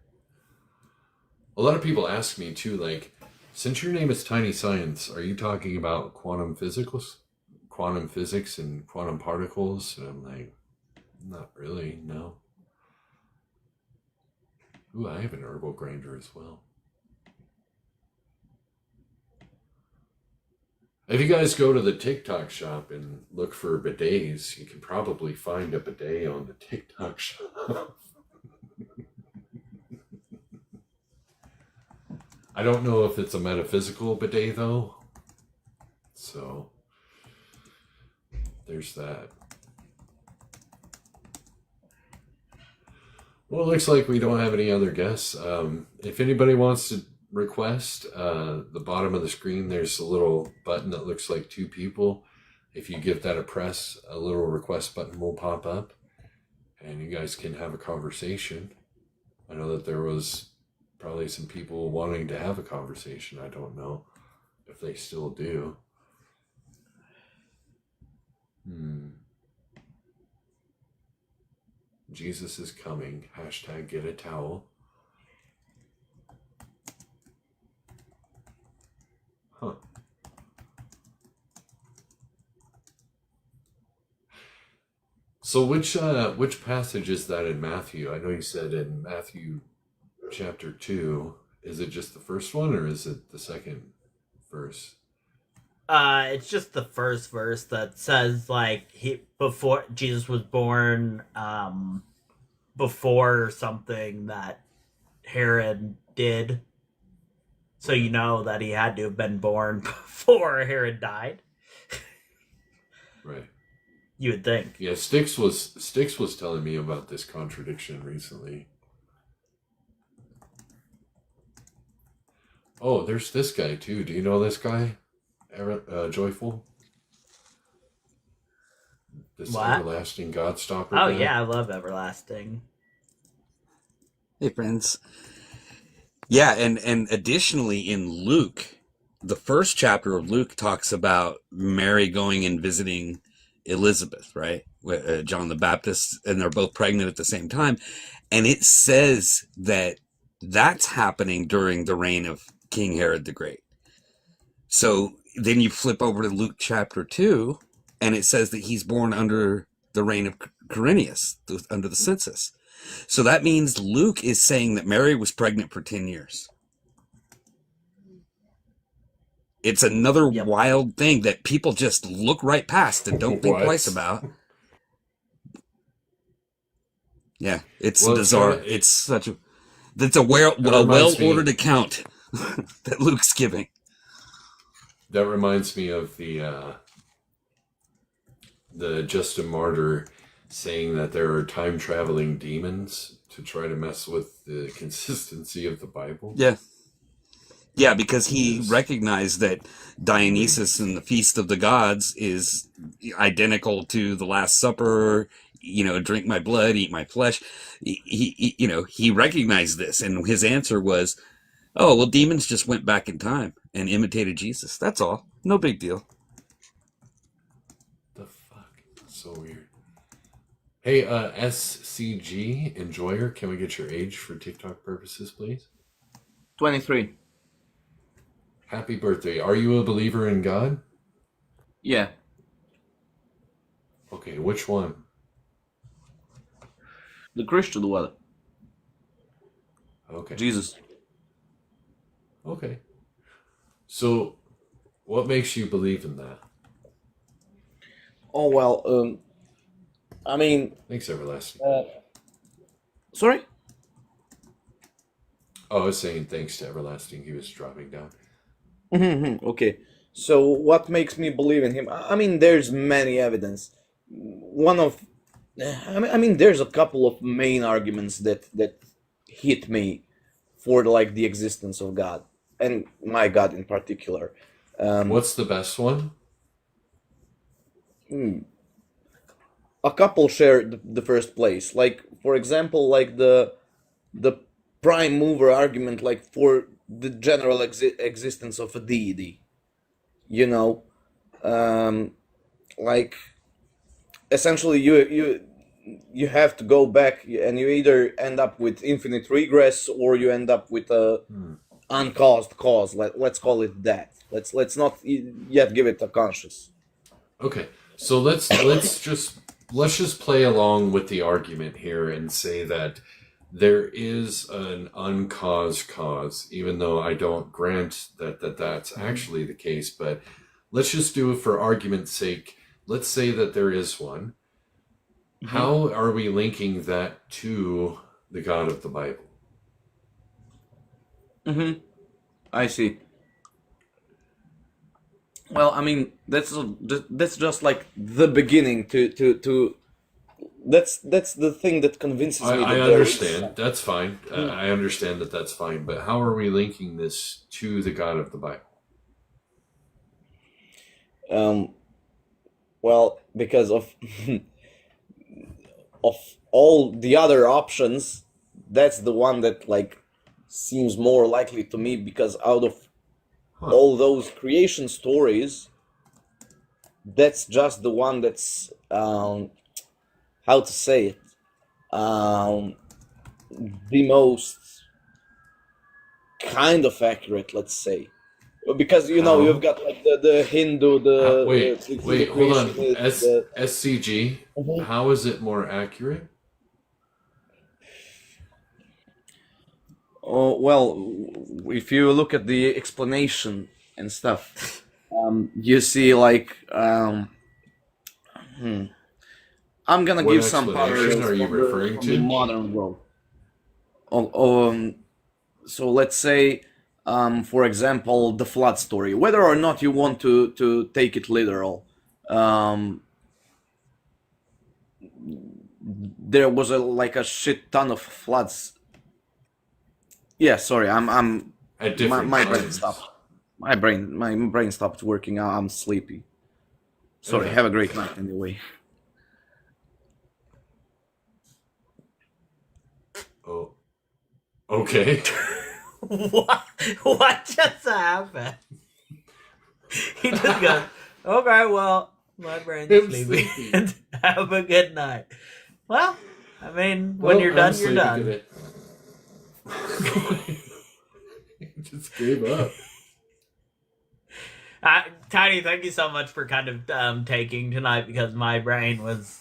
[SPEAKER 2] A lot of people ask me too, like, since your name is Tiny Science, are you talking about quantum physics and quantum particles? And I'm like, not really, no. Ooh, I have an herbal grinder as well. If you guys go to the TikTok shop and look for bidets, you can probably find a bidet on the TikTok shop. I don't know if it's a metaphysical bidet though. So there's that. Well, it looks like we don't have any other guests. If anybody wants to request, the bottom of the screen, there's a little button that looks like two people. If you give that a press, a little request button will pop up and you guys can have a conversation. I know that there was probably some people wanting to have a conversation. I don't know if they still do. Jesus is coming. # get a towel. Huh. So which passage is that in Matthew? I know you said in Matthew chapter 2. Is it just the first one or is it the second verse?
[SPEAKER 1] It's just the first verse that says like before Jesus was born, before something that Herod did. So you know that he had to have been born before Herod died.
[SPEAKER 2] Right.
[SPEAKER 1] You would think.
[SPEAKER 2] Yeah, Styx was telling me about this contradiction recently. Oh, there's this guy too. Do you know this guy? Joyful? This
[SPEAKER 1] what?
[SPEAKER 2] Everlasting God Stopper
[SPEAKER 1] Oh,
[SPEAKER 2] guy?
[SPEAKER 1] yeah, I love Everlasting.
[SPEAKER 12] Hey, friends. Yeah, and additionally in Luke, the first chapter of Luke talks about Mary going and visiting Elizabeth, right? John the Baptist, and they're both pregnant at the same time. And it says that that's happening during the reign of King Herod the Great. So then you flip over to Luke chapter 2, and it says that he's born under the reign of Quirinius, under the census. So that means Luke is saying that Mary was pregnant for 10 years. It's another wild thing that people just look right past and don't think twice about. Yeah, it's bizarre. It's a well-ordered account that Luke's giving.
[SPEAKER 2] That reminds me of the Justin Martyr saying that there are time-traveling demons to try to mess with the consistency of the Bible.
[SPEAKER 12] Yeah. Yeah, because he recognized that Dionysus and the Feast of the Gods is identical to the Last Supper, drink my blood, eat my flesh. He recognized this, and his answer was, oh, well, demons just went back in time and imitated Jesus. That's all. No big deal.
[SPEAKER 2] The fuck? So weird. Hey, SCG Enjoyer, can we get your age for TikTok purposes, please?
[SPEAKER 13] 23.
[SPEAKER 2] Happy birthday. Are you a believer in God?
[SPEAKER 13] Yeah.
[SPEAKER 2] Okay, which one?
[SPEAKER 13] The Christian one.
[SPEAKER 2] Okay.
[SPEAKER 13] Jesus.
[SPEAKER 2] Okay. So, what makes you believe in that?
[SPEAKER 13] Oh, well, I mean...
[SPEAKER 2] Thanks, Everlasting.
[SPEAKER 13] Sorry?
[SPEAKER 2] Oh, I was saying thanks to Everlasting. He was dropping down.
[SPEAKER 13] Okay. So, what makes me believe in him? I mean, there's many evidence. One of I mean, there's a couple of main arguments that hit me for like the existence of God and my God in particular.
[SPEAKER 2] What's the best one?
[SPEAKER 13] A couple share the first place. Like, for example, like the prime mover argument, like for the general existence of a deity. You know, like essentially you have to go back and you either end up with infinite regress or you end up with a uncaused cause. Let's call it that. Let's not yet give it a conscious.
[SPEAKER 2] Okay, so let's just play along with the argument here and say that there is an uncaused cause, even though I don't grant that's actually the case. But let's just do it for argument's sake. Let's say that there is one. How are we linking that to the God of the Bible?
[SPEAKER 13] I see. Well, I mean, that's just like the beginning to that's the thing that convinces me that
[SPEAKER 2] I understand. That's fine. I understand that that's fine. But how are we linking this to the God of the Bible?
[SPEAKER 13] Well, because of all the other options, that's the one that like seems more likely to me, because out of all those creation stories, that's just the one that's how to say it, the most kind of accurate, let's say, because you've got like the Hindu,
[SPEAKER 2] wait, hold on. SCG. How is it more accurate?
[SPEAKER 13] Oh, well, if you look at the explanation and stuff, you see like I'm gonna
[SPEAKER 2] What
[SPEAKER 13] give some parallels
[SPEAKER 2] explanation are you referring
[SPEAKER 13] from
[SPEAKER 2] to?
[SPEAKER 13] the modern world. So let's say, for example, the flood story. Whether or not you want to take it literal, there was like a shit ton of floods. Yeah, sorry, I'm
[SPEAKER 2] At different
[SPEAKER 13] my brain
[SPEAKER 2] times.
[SPEAKER 13] stopped. My brain stopped working. I'm sleepy. Sorry.
[SPEAKER 2] Okay.
[SPEAKER 13] Have a great night anyway.
[SPEAKER 2] Oh, okay.
[SPEAKER 1] What just happened? He just goes, okay, well, my brain's sleepy. Have a good night. Well, I mean, when you're done, you're done.
[SPEAKER 2] Just gave up.
[SPEAKER 1] Tiny, thank you so much for kind of taking tonight, because my brain is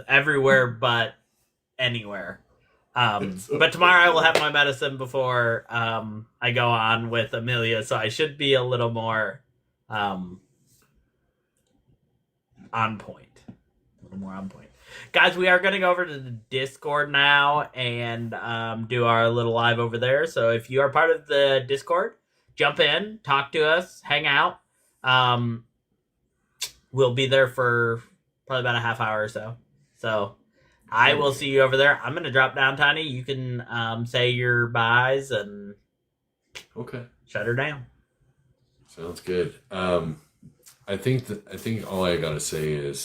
[SPEAKER 1] everywhere but anywhere. But tomorrow I will have my medicine before I go on with Amelia, so I should be a little more on point. A little more on point. Guys, we are going to go over to the Discord now and do our little live over there. So if you are part of the Discord, jump in, talk to us, hang out. We'll be there for probably about a half hour or so. So I will see you over there. I'm going to drop down, Tiny. You can say your byes and shut her down.
[SPEAKER 2] Sounds good. I think all I got to say is